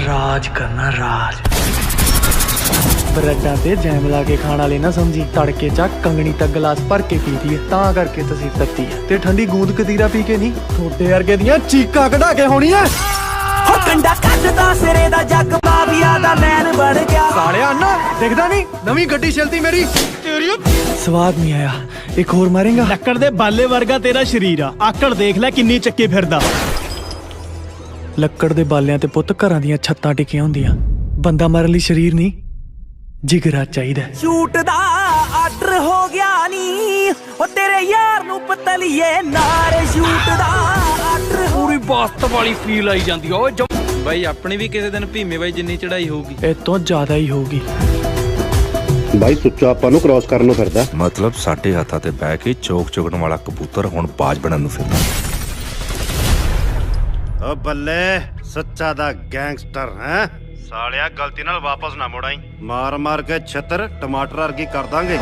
राज करना राज। ब्रेडां ते जैम ला के खाण वाले ना समझी, तड़के चा कंगनी तक गिलास भर के पीती है, तां करके तसीर तत्ती है। ते ठंडी गूंद कतीरा पी के नहीं, थोड़े वर्गे दियां चीकां कढा के होनी है। कंडा कटदा सिरे दा जग माफिया दा मैन बन गया। सालिया अन्ना देखदा नहीं, नवी गड्डी चलती मेरी तेरी। स्वाद नहीं आया, एक होर मारेगा। ਲੱਕੜ ਦੇ ਬਾਲੇ ਵਰਗਾ ਤੇਰਾ ਸ਼ਰੀਰ ਆ, ਆਕੜ ਦੇਖ ਲੈ ਕਿੰਨੀ ਚੱਕੀ ਫਿਰਦਾ। ਲੱਕੜ ਦੇ ਬਾਲਿਆਂ ਤੇ ਪੁੱਤ ਘਰਾਂ ਦੀਆਂ ਛੱਤਾਂ ਟਿਕੀਆਂ ਹੁੰਦੀਆਂ, ਬੰਦਾ ਮਾਰਨ ਲਈ ਸ਼ਰੀਰ ਨਹੀਂ ਜਿਗਰਾ ਚਾਹੀਦਾ। ਸ਼ੂਟ ਦਾ ਆਰਡਰ ਹੋ ਗਿਆ ਨੀ, ਉਹ ਤੇਰੇ ਯਾਰ ਨੂੰ ਪਤਲੀਏ ਨਾਰੇ ਸ਼ੂਟ ਦਾ ਆਰਡਰ। ਪੂਰੀ ਬਾਸਤ ਵਾਲੀ ਫੀਲ ਆਈ ਜਾਂਦੀ ਓਏ ਬਾਈ। ਆਪਣੀ ਵੀ ਕਿਸੇ ਦਿਨ ਭੀਮੇ ਬਾਈ ਜਿੰਨੀ ਚੜਾਈ ਹੋਊਗੀ, ਇਹ ਤੋਂ ਜ਼ਿਆਦਾ ਹੀ ਹੋਊਗੀ। ਬਾਈ ਸੁੱਚਾ ਆਪਾਂ ਨੂੰ ਕ੍ਰਾਸ ਕਰਨ ਨੂੰ ਫਿਰਦਾ। ਮਤਲਬ ਸਾਡੇ ਹੱਥਾਂ ਤੇ ਬਹਿ ਕੇ ਚੋਕ ਚੁਗਣ ਵਾਲਾ ਕਬੂਤਰ ਹੁਣ ਬਾਜ ਬਣਨ ਨੂੰ ਫਿਰਦਾ। ਓ ਬੱਲੇ ਸੱਚਾ ਦਾ ਗੈਂਗਸਟਰ ਹੈ ਸਾਲਿਆ, ਗਲਤੀ ਨਾਲ ਵਾਪਸ ਨਾ ਮੁੜਾਈ, ਮਾਰ ਮਾਰ ਕੇ ਛੱਤਰ ਟਮਾਟਰ ਵਰਗੀ ਕਰ ਦਾਂਗੇ।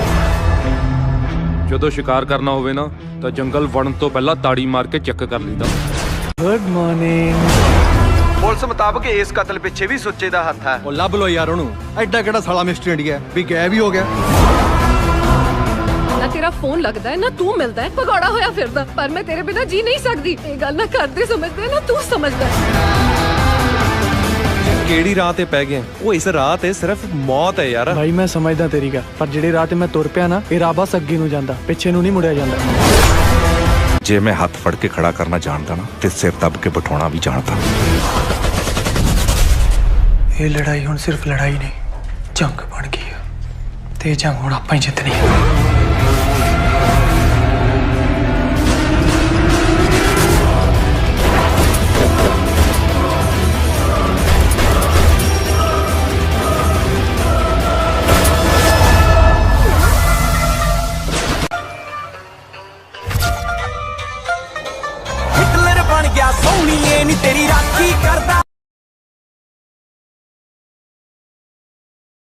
ਜਦੋਂ ਸ਼ਿਕਾਰ ਕਰਨਾ ਹੋਵੇ ਨਾ ਤਾਂ ਜੰਗਲ ਵੜਨ ਤੋਂ ਪਹਿਲਾਂ ਤਾੜੀ ਮਾਰ ਕੇ ਚੈੱਕ ਕਰ ਲਈਦਾ। Good morning. ਪੁਲਿਸ ਮੁਤਾਬਕ ਇਸ ਕਤਲ ਪਿੱਛੇ ਵੀ ਸੁੱਚੇ ਦਾ ਹੱਥ ਹੈ। ਉਹ ਲੱਭ ਲੋ ਯਾਰ ਉਹਨੂੰ, ਐਡਾ ਕਿਹੜਾ ਸਾਲਾ ਮਿਸਟਰ ਇੰਡੀਆ ਵੀ ਗਾਇਬ ਹੀ ਹੋ ਗਿਆ। ਨਾ ਤੇਰਾ ਫੋਨ ਲੱਗਦਾ ਹੈ ਨਾ ਤੂੰ ਮਿਲਦਾ ਹੈ, ਭਗੌੜਾ ਹੋਇਆ ਫਿਰਦਾ। ਪਰ ਮੈਂ ਤੇਰੇ ਬਿਨਾਂ ਜੀ ਨਹੀਂ ਸਕਦੀ, ਇਹ ਗੱਲ ਨਾ ਕਰਦੇ ਸਮਝਦੇ ਨਾ ਤੂੰ ਸਮਝਦਾ। ਕਿਹੜੀ ਰਾਹ ਤੇ ਪੈ ਗਏ? ਉਹ ਇਸ ਰਾਹ ਤੇ ਸਿਰਫ ਮੌਤ ਹੈ ਯਾਰ। ਭਾਈ ਮੈਂ ਸਮਝਦਾ ਤੇਰੀ ਗੱਲ, ਪਰ ਜਿਹੜੇ ਰਾਹ ਤੇ ਮੈਂ ਤੁਰ ਪਿਆ ਨਾ, ਇਹ ਰਾਹ ਬਸ ਅੱਗੇ ਨੂੰ ਜਾਂਦਾ, ਪਿੱਛੇ ਨੂੰ ਨਹੀਂ ਮੁੜਿਆ ਜਾਂਦਾ। ਜੇ ਮੈਂ ਹੱਥ ਫੜ ਕੇ ਖੜਾ ਕਰਨਾ ਜਾਣਦਾ ਨਾ ਤੇ ਸਿਰ ਦੱਬ ਕੇ ਬਿਠਾਉਣਾ ਵੀ ਜਾਣਦਾ। ਇਹ ਲੜਾਈ ਹੁਣ ਸਿਰਫ ਲੜਾਈ ਨਹੀਂ, ਜੰਗ ਬਣ ਗਈ ਹੈ ਤੇ ਜੰਗ ਹੁਣ ਆਪਾਂ ਹੀ ਜਿੱਤਣੀ ਹੈ। ਹਿਟਲਰ ਬਣ ਗਿਆ ਸੋਹਣੀਏ ਨੀ ਤੇਰੀ ਰਾਖੀ ਕਰਦਾ।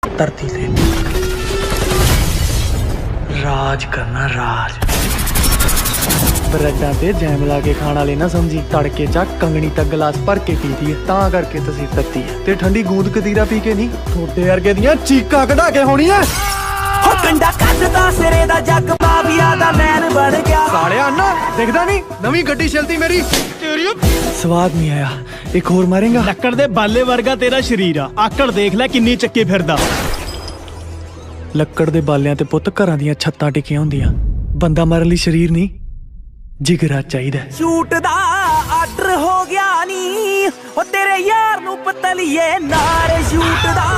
ਧਰਤੀ ਤੇ ਰਾਜ ਕਰਨਾ ਰਾਜ। ਬ੍ਰੈਡਾਂ ਤੇ ਜੈਮ ਲਾ ਕੇ ਖਾਣ ਵਾਲੇ ਨਾ ਸਮਝੀ, ਤੜਕੇ ਚਾ ਕੰਗਣੀ ਤੱਕ ਗਲਾਸ ਭਰ ਕੇ ਪੀਤੀ ਹੈ, ਤਾਂ ਕਰਕੇ ਤਸੀਰ ਤੱਤੀ ਹੈ। ਤੇ ਠੰਡੀ ਗੂੰਦ ਕਤੀਰਾ ਪੀ ਕੇ ਨਹੀਂ, ਥੋੜੇ ਵਰਗੇ ਦੀਆਂ ਚੀਕਾਂ ਕਢਾ ਕੇ ਹੋਣੀ ਹੈ। ਕੰਡਾ ਕੱਟਦਾ ਸਿਰੇ ਦਾ ਜਗ ਮਾਫੀਆ ਦਾ ਮੈਨ ਬਣ ਗਿਆ। ਸਾਲਿਆ अन्ना देखदा नहीं, नवी गड्डी चलती मेरी तेरी। स्वाद नहीं आया, एक होर मारेगा। ਲੱਕੜ ਦੇ ਬਾਲੇ ਵਰਗਾ ਤੇਰਾ ਸ਼ਰੀਰ ਆ, ਆਕੜ ਦੇਖ ਲੈ ਕਿੰਨੀ ਚੱਕੀ ਫਿਰਦਾ। ਲੱਕੜ ਦੇ ਬਾਲਿਆਂ ਤੇ ਪੁੱਤ ਘਰਾਂ ਦੀਆਂ ਛੱਤਾਂ ਟਿਕੀਆਂ ਹੁੰਦੀਆਂ, ਬੰਦਾ ਮਾਰਨ ਲਈ ਸ਼ਰੀਰ ਨਹੀਂ ਜਿਗਰਾ ਚਾਹੀਦਾ। ਸ਼ੂਟ ਦਾ ਆਰਡਰ ਹੋ ਗਿਆ ਨੀ, ਉਹ ਤੇਰੇ ਯਾਰ ਨੂੰ ਪਤਲੀਏ ਨਾਰੇ ਸ਼ੂਟ ਦਾ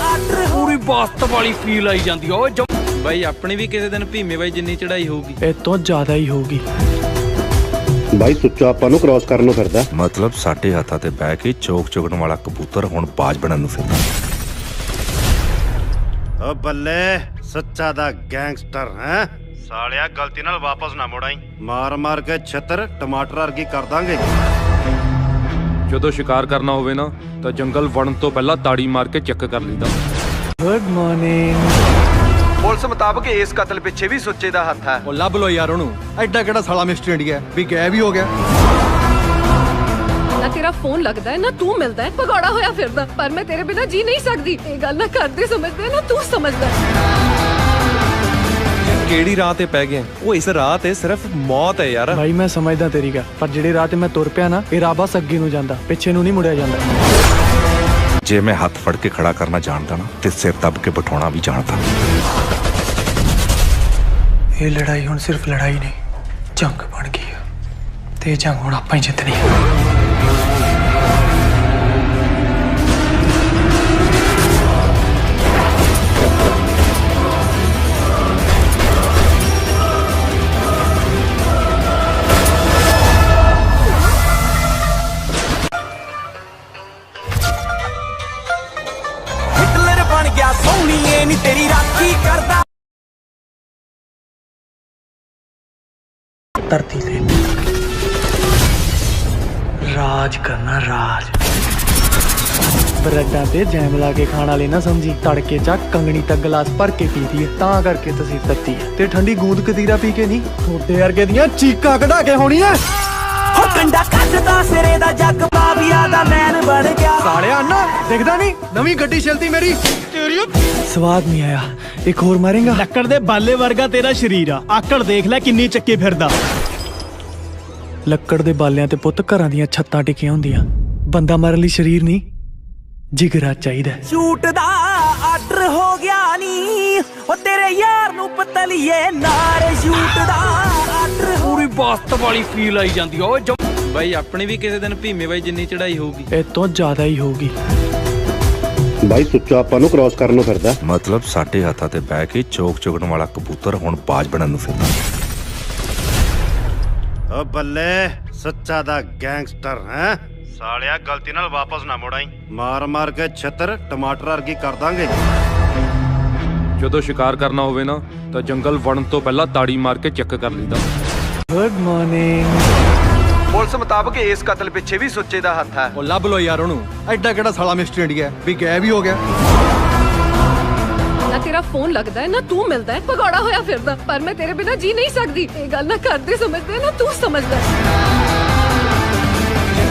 ਆਰਡਰ। ਪੂਰੀ ਬਾਸਤ ਵਾਲੀ ਫੀਲ ਆਈ ਜਾਂਦੀ ਓਏ ਬਾਈ। ਆਪਣੀ ਵੀ ਕਿਸੇ ਦਿਨ ਭੀਮੇ ਬਾਈ ਜਿੰਨੀ ਚੜਾਈ ਹੋਊਗੀ, ਇਹ ਤੋਂ ਜ਼ਿਆਦਾ ਹੀ ਹੋਊਗੀ। ਬਾਈ ਸੁੱਚਾ ਆਪਾਂ ਨੂੰ ਕ੍ਰਾਸ ਕਰਨ ਨੂੰ ਫਿਰਦਾ। ਮਤਲਬ ਸਾਡੇ ਹੱਥਾਂ ਤੇ ਬਹਿ ਕੇ ਚੋਕ ਚੁਗਣ ਵਾਲਾ ਕਬੂਤਰ ਹੁਣ ਬਾਜ ਬਣਨ ਨੂੰ ਫਿਰਦਾ। ਓ ਬੱਲੇ ਸੱਚਾ ਦਾ ਗੈਂਗਸਟਰ ਹੈ ਸਾਲਿਆ, ਗਲਤੀ ਨਾਲ ਵਾਪਸ ਨਾ ਮੁੜਾਈ, ਮਾਰ ਮਾਰ ਕੇ ਛੱਤਰ ਟਮਾਟਰ ਵਰਗੀ ਕਰ ਦਾਂਗੇ। ਜਦੋਂ ਸ਼ਿਕਾਰ ਕਰਨਾ ਹੋਵੇ ਨਾ ਤਾਂ ਜੰਗਲ ਵੜਨ ਤੋਂ ਪਹਿਲਾਂ ਤਾੜੀ ਮਾਰ ਕੇ ਚੈੱਕ ਕਰ ਲਈਦਾ। Good morning. ਪੁਲਿਸ ਮੁਤਾਬਕ ਇਸ ਕਤਲ ਪਿੱਛੇ ਵੀ ਸੁੱਚੇ ਦਾ ਹੱਥ ਹੈ। ਉਹ ਲੱਭ ਲੋ ਯਾਰ ਉਹਨੂੰ, ਐਡਾ ਕਿਹੜਾ ਸਾਲਾ ਮਿਸਟਰ ਇੰਡੀਆ ਵੀ ਗਾਇਬ ਹੀ ਹੋ ਗਿਆ। ਨਾ ਤੇਰਾ ਫੋਨ ਲੱਗਦਾ ਹੈ ਨਾ ਤੂੰ ਮਿਲਦਾ ਹੈ, ਭਗੌੜਾ ਹੋਇਆ ਫਿਰਦਾ। ਪਰ ਮੈਂ ਤੇਰੇ ਬਿਨਾਂ ਜੀ ਨਹੀਂ ਸਕਦੀ, ਇਹ ਗੱਲ ਨਾ ਕਰਦੇ ਸਮਝਦੇ ਨਾ ਤੂੰ ਸਮਝਦਾ। ਕਿਹੜੀ ਰਾਹ ਤੇ ਪੈ ਗਏ? ਉਹ ਇਸ ਰਾਹ ਤੇ ਸਿਰਫ ਮੌਤ ਹੈ ਯਾਰ। ਭਾਈ ਮੈਂ ਸਮਝਦਾ ਤੇਰੀ ਗੱਲ, ਪਰ ਜਿਹੜੇ ਰਾਹ ਤੇ ਮੈਂ ਤੁਰ ਪਿਆ ਨਾ, ਇਹ ਰਾਹ ਬਸ ਅੱਗੇ ਨੂੰ ਜਾਂਦਾ, ਪਿੱਛੇ ਨੂੰ ਨਹੀਂ ਮੁੜਿਆ ਜਾਂਦਾ। ਜੇ ਮੈਂ ਹੱਥ ਫੜ ਕੇ ਖੜਾ ਕਰਨਾ ਜਾਣਦਾ ਨਾ ਤੇ ਸਿਰ ਦੱਬ ਕੇ ਬਿਠਾਉਣਾ ਵੀ ਜਾਣਦਾ। ਇਹ ਲੜਾਈ ਹੁਣ ਸਿਰਫ ਲੜਾਈ ਨਹੀਂ, ਜੰਗ ਬਣ ਗਈ ਹੈ ਤੇ ਜੰਗ ਹੁਣ ਆਪਾਂ ਹੀ ਜਿੱਤਣੀ ਹੈ। ਹਿਟਲਰ ਬਣ ਗਿਆ ਸੋਹਣੀਏ ਨੀ ਤੇਰੀ ਰਾਖੀ ਕਰਦਾ। ਧਰਤੀ ਤੇ ਰਾਜ ਕਰਨਾ ਰਾਜ। ਬ੍ਰੈਡਾਂ ਤੇ ਜੈਮ ਲਾ ਕੇ ਖਾਣ ਵਾਲੇ ਨਾ ਸਮਝੀ, ਤੜਕੇ ਚਾ ਕੰਗਣੀ ਤੱਕ ਗਲਾਸ ਭਰ ਕੇ ਪੀਤੀ ਹੈ, ਤਾਂ ਕਰਕੇ ਤਸੀਰ ਤੱਤੀ ਹੈ। ਤੇ ਠੰਡੀ ਗੂੰਦ ਕਤੀਰਾ ਪੀ ਕੇ ਨਹੀਂ, ਥੋੜੇ ਵਰਗੇ ਦੀਆਂ ਚੀਕਾਂ ਕਢਾ ਕੇ ਹੋਣੀ ਹੈ। ਕੰਡਾ ਕੱਢਦਾ ਸਿਰੇ ਦਾ ਜੱਗ ਮਾਫੀਆ ਦਾ ਮੈਨ ਬਣ ਗਿਆ ਸਾਲਿਆ ਅੰਨਾ ਦਿਖਦਾ ਨਹੀਂ ਨਵੀਂ ਗੱਡੀ ਚਲਦੀ ਮੇਰੀ ਸਵਾਦ ਨਹੀਂ ਆਇਆ ਇੱਕ ਹੋਰ ਮਾਰੇਗਾ ਲੱਕੜ ਦੇ ਬਾਲੇ ਵਰਗਾ ਤੇਰਾ ਸ਼ਰੀਰ ਆ ਆਕੜ ਦੇਖ ਲੈ ਕਿੰਨੀ ਚੱਕੀ ਫਿਰਦਾ ਲੱਕੜ ਦੇ ਬਾਲਿਆਂ ਤੇ ਪੁੱਤ ਘਰਾਂ ਦੀਆਂ ਛੱਤਾਂ ਟਿਕੀਆਂ ਹੁੰਦੀਆਂ ਬੰਦਾ ਮਾਰਨ ਲਈ ਸਰੀਰ ਨਹੀਂ ਜਿਗਰਾ ਚਾਹੀਦਾ ਸ਼ੂਟ ਦਾ ਆਰਡਰ ਹੋ ਗਿਆ ਨੀ ਉਹ ਤੇਰੇ ਯਾਰ ਨੂੰ ਪਤਲੀਏ ਨਾਰੇ ਸ਼ੂਟ ਦਾ ਆਰਡਰ ਪੂਰੀ ਬਾਸਤ ਵਾਲੀ ਫੀਲ ਆਈ ਜਾਂਦੀ ਓਏ ਬਾਈ ਆਪਣੀ ਵੀ ਕਿਸੇ ਦਿਨ ਭੀਮੇ ਬਾਈ ਜਿੰਨੀ ਚੜਾਈ ਹੋਊਗੀ ਇਹ ਤੋਂ ਜ਼ਿਆਦਾ ਹੀ ਹੋਊਗੀ ਬਾਈ ਸੁੱਚਾ ਆਪਾਂ ਨੂੰ ਕ੍ਰਾਸ ਕਰਨ ਨੂੰ ਫਿਰਦਾ ਮਤਲਬ ਸਾਡੇ ਹੱਥਾਂ ਤੇ ਬਹਿ ਕੇ ਚੋਕ ਚੁਗਣ ਵਾਲਾ ਕਬੂਤਰ ਹੁਣ ਬਾਜ ਬਣਨ ਨੂੰ ਫਿਰਦਾ ਓ ਬੱਲੇ ਸੱਚਾ ਦਾ ਗੈਂਗਸਟਰ ਹੈ ਸਾਲਿਆ ਗਲਤੀ ਨਾਲ ਵਾਪਸ ਨਾ ਮੁੜਾਈ ਮਾਰ ਮਾਰ ਕੇ ਛੱਤਰ ਟਮਾਟਰ ਵਰਗੀ ਕਰ ਦਾਂਗੇ ਜਦੋਂ ਸ਼ਿਕਾਰ ਕਰਨਾ ਹੋਵੇ ਨਾ ਤਾਂ ਜੰਗਲ ਵੜਨ ਤੋਂ ਪਹਿਲਾਂ ਤਾੜੀ ਮਾਰ ਕੇ ਚੈੱਕ ਕਰ ਲਈਦਾ ਗੁੱਡ ਮਾਰਨਿੰਗ ਪੁਲਿਸ ਮੁਤਾਬਕ ਇਸ ਕਤਲ ਪਿੱਛੇ ਵੀ ਸੁੱਚੇ ਦਾ ਹੱਥ ਹੈ। ਉਹ ਲੱਭ ਲੋ ਯਾਰ ਉਹਨੂੰ ਐਡਾ ਕਿਹੜਾ ਸਾਲਾ ਮਿਸਟਰ ਇੰਡੀਆ ਵੀ ਗਾਇਬ ਹੀ ਹੋ ਗਿਆ। ਨਾ ਤੇਰਾ ਫੋਨ ਲੱਗਦਾ ਹੈ ਨਾ ਤੂੰ ਮਿਲਦਾ ਹੈ ਭਗੌੜਾ ਹੋਇਆ ਫਿਰਦਾ ਪਰ ਮੈਂ ਤੇਰੇ ਬਿਨਾ ਜੀ ਨਹੀਂ ਸਕਦੀ ਇਹ ਗੱਲ ਨਾ ਕਰਦੇ ਸਮਝਦੇ ਨਾ ਤੂੰ ਸਮਝਦਾ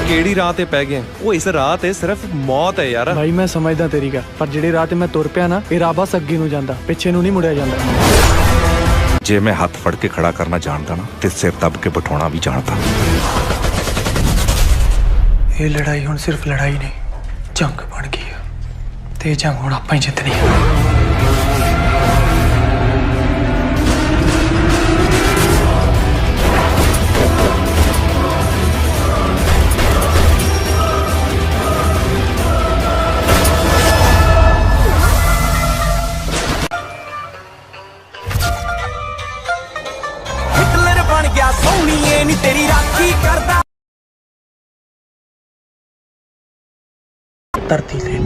ਕਿਹੜੀ ਰਾਹ ਤੇ ਪੈ ਗਏ ਉਹ ਇਸ ਰਾਹ ਤੇ ਸਿਰਫ ਮੌਤ ਹੈ ਯਾਰ ਭਾਈ ਮੈਂ ਸਮਝਦਾ ਤੇਰੀ ਗੱਲ ਪਰ ਜਿਹੜੇ ਰਾਹ ਤੇ ਮੈਂ ਤੁਰ ਪਿਆ ਨਾ ਇਹ ਰਾਹ ਬਸ ਅੱਗੇ ਨੂੰ ਜਾਂਦਾ ਪਿੱਛੇ ਨੂੰ ਨਹੀਂ ਮੁੜਿਆ ਜਾਂਦਾ ਜੇ ਮੈਂ ਹੱਥ ਫੜ ਕੇ ਖੜਾ ਕਰਨਾ ਜਾਣਦਾ ਨਾ ਤੇ ਸਿਰ ਦੱਬ ਕੇ ਬਿਠਾਉਣਾ ਵੀ ਜਾਣਦਾ ਇਹ ਲੜਾਈ ਹੁਣ ਸਿਰਫ ਲੜਾਈ ਨਹੀਂ ਜੰਗ ਬਣ ਗਈ ਹੈ ਤੇ ਇਹ ਜੰਗ ਹੁਣ ਆਪਾਂ ਹੀ ਜਿੱਤਣੀ ਹੈ ਹਿਟਲਰ ਬਣ ਗਿਆ ਸੋਹਣੀਏ ਨੀ ਤੇਰੀ ਰਾਖੀ ਕਰਦਾ ਧਰਤੀ ਤੇ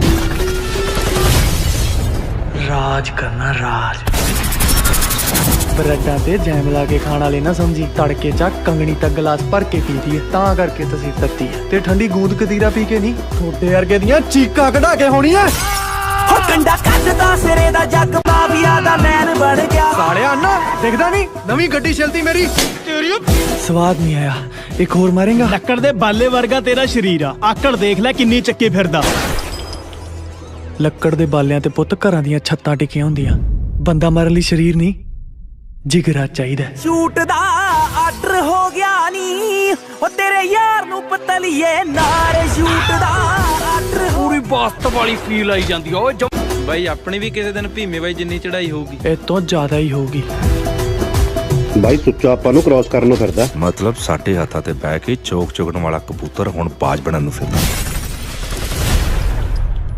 ਰਾਜ ਕਰਨਾ ਰਾਜ ਬਰੱਡਾਂ ਤੇ ਜੈਮ ਲਾ ਕੇ ਖਾਣ ਵਾਲੇ ਨਾ ਸਮਝੀ ਤੜਕੇ ਚ ਕੰਗਣੀ ਤੱਕ ਗਲਾਸ ਭਰ ਕੇ ਪੀਦੀ ਹੈ ਤਾਂ ਕਰਕੇ ਤਸੀਰ ਤੱਤੀ ਹੈ ਤੇ ਠੰਡੀ ਗੂੰਦ ਕਤੀਰਾ ਪੀ ਕੇ ਨਹੀਂ ਥੋੜੇ ਵਰਗੇ ਦੀਆਂ ਚੀਕਾਂ ਕਢਾ ਕੇ ਹੋਣੀ ਐ ਹੋ ਕੰਡਾ ਕੱਢਦਾ ਸਿਰੇ ਦਾ ਜੱਗ ਮਾਫੀਆ ਦਾ ਮੈਨ ਬਣ ਗਿਆ ਸਾਲਿਆ ਅੰਨਾ ਦਿਖਦਾ ਨਹੀਂ ਨਵੀਂ ਗੱਡੀ ਚਲਦੀ ਮੇਰੀ ਸਵਾਦ ਨਹੀਂ ਆਇਆ ਇੱਕ ਹੋਰ ਮਾਰੇਗਾ ਲੱਕੜ ਦੇ ਬਾਲੇ ਵਰਗਾ ਤੇਰਾ ਸ਼ਰੀਰ ਆ ਆਕੜ ਦੇਖ ਲੈ ਕਿੰਨੀ ਚੱਕੀ ਫਿਰਦਾ ਲੱਕੜ ਦੇ ਬਾਲਿਆਂ ਤੇ ਪੁੱਤ ਘਰਾਂ ਦੀਆਂ ਛੱਤਾਂ ਟਿਕੀਆਂ ਹੁੰਦੀਆਂ ਬੰਦਾ ਮਾਰਨ ਲਈ ਸਰੀਰ ਨਹੀਂ ਜਿਗਰਾ ਚਾਹੀਦਾ ਸ਼ੂਟ ਦਾ ਆਰਡਰ ਹੋ ਗਿਆ ਨੀ ਉਹ ਤੇਰੇ ਯਾਰ ਨੂੰ ਪਤਲੀਏ ਨਾਰੇ ਸ਼ੂਟ ਦਾ ਆਰਡਰ ਪੂਰੀ ਬਾਸਤ ਵਾਲੀ ਫੀਲ ਆਈ ਜਾਂਦੀ ਓਏ ਬਾਈ ਆਪਣੀ ਵੀ ਕਿਸੇ ਦਿਨ ਭੀਮੇ ਬਾਈ ਜਿੰਨੀ ਚੜਾਈ ਹੋਊਗੀ ਇਹ ਤੋਂ ਜ਼ਿਆਦਾ ਹੀ ਹੋਊਗੀ ਬਾਈ ਸੁੱਚਾ ਆਪਾਂ ਨੂੰ ਕ੍ਰਾਸ ਕਰਨ ਨੂੰ ਫਿਰਦਾ ਮਤਲਬ ਸਾਡੇ ਹੱਥਾਂ ਤੇ ਬਹਿ ਕੇ ਚੋਕ ਚੁਗਣ ਵਾਲਾ ਕਬੂਤਰ ਹੁਣ ਬਾਜ ਬਣਨ ਨੂੰ ਫਿਰਦਾ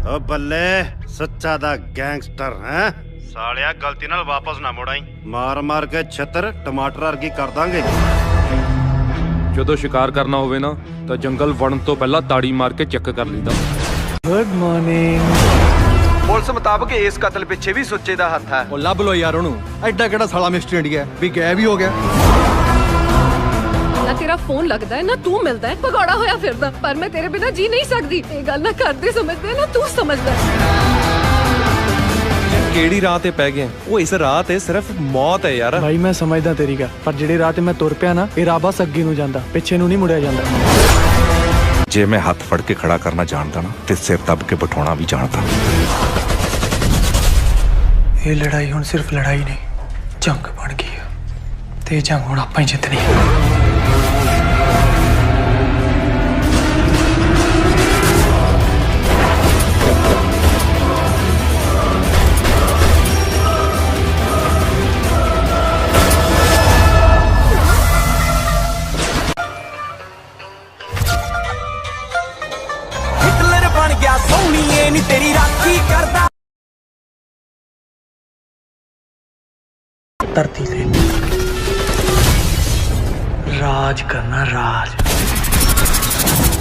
ਓ ਬੱਲੇ ਸੱਚਾ ਦਾ ਗੈਂਗਸਟਰ ਹੈ ਸਾਲਿਆ ਗਲਤੀ ਨਾਲ ਵਾਪਸ ਨਾ ਮੁੜਾਈ ਮਾਰ ਮਾਰ ਕੇ ਛੱਤਰ ਟਮਾਟਰ ਵਰਗੀ ਕਰ ਦਾਂਗੇ ਜਦੋਂ ਸ਼ਿਕਾਰ ਕਰਨਾ ਹੋਵੇ ਨਾ ਤਾਂ ਜੰਗਲ ਵੜਨ ਤੋਂ ਪਹਿਲਾਂ ਤਾੜੀ ਮਾਰ ਕੇ ਚੈੱਕ ਕਰ ਲਈਦਾ ਗੁੱਡ ਮਾਰਨਿੰਗ ਪੁਲਿਸ ਮੁਤਾਬਕ ਇਸ ਕਤਲ ਪਿੱਛੇ ਵੀ ਸੁੱਚੇ ਦਾ ਹੱਥ ਹੈ। ਉਹ ਲੱਭ ਲੋ ਯਾਰ ਉਹਨੂੰ ਐਡਾ ਕਿਹੜਾ ਸਾਲਾ ਮਿਸਟਰ ਇੰਡੀਆ ਵੀ ਗਾਇਬ ਹੀ ਹੋ ਗਿਆ। ਨਾ ਤੇਰਾ ਫੋਨ ਲੱਗਦਾ ਹੈ ਨਾ ਤੂੰ ਮਿਲਦਾ ਹੈ ਭਗੌੜਾ ਹੋਇਆ ਫਿਰਦਾ ਪਰ ਮੈਂ ਤੇਰੇ ਬਿਨਾ ਜੀ ਨਹੀਂ ਸਕਦੀ ਇਹ ਗੱਲ ਨਾ ਕਰਦੇ ਸਮਝਦੇ ਨਾ ਤੂੰ ਸਮਝਦਾ ਕਿਹੜੀ ਰਾਹ ਤੇ ਪੈ ਗਏ ਉਹ ਇਸ ਰਾਹ ਤੇ ਸਿਰਫ ਮੌਤ ਹੈ ਯਾਰ ਭਾਈ ਮੈਂ ਸਮਝਦਾ ਤੇਰੀ ਗੱਲ ਪਰ ਜਿਹੜੇ ਰਾਹ ਤੇ ਮੈਂ ਤੁਰ ਪਿਆ ਨਾ ਇਹ ਰਾਹ ਬਸ ਅੱਗੇ ਨੂੰ ਜਾਂਦਾ ਪਿੱਛੇ ਨੂੰ ਨਹੀਂ ਮੁੜਿਆ ਜਾਂਦਾ ਜੇ ਮੈਂ ਹੱਥ ਫੜ ਕੇ ਖੜਾ ਕਰਨਾ ਜਾਣਦਾ ਨਾ ਤੇ ਸਿਰ ਦੱਬ ਕੇ ਬਿਠਾਉਣਾ ਵੀ ਜਾਣਦਾ ਇਹ ਲੜਾਈ ਹੁਣ ਸਿਰਫ ਲੜਾਈ ਨਹੀਂ ਜੰਗ ਬਣ ਗਈ ਹੈ ਤੇ ਇਹ ਜੰਗ ਹੁਣ ਆਪਾਂ ਹੀ ਜਿੱਤਣੀ ਹੈ ਹਿਟਲਰ ਬਣ ਗਿਆ ਸੋਹਣੀਏ ਨੀ ਤੇਰੀ ਰਾਖੀ ਕਰਦਾ ਧਰਤੀ ਤੇ ਰਾਜ ਕਰਨਾ ਰਾਜ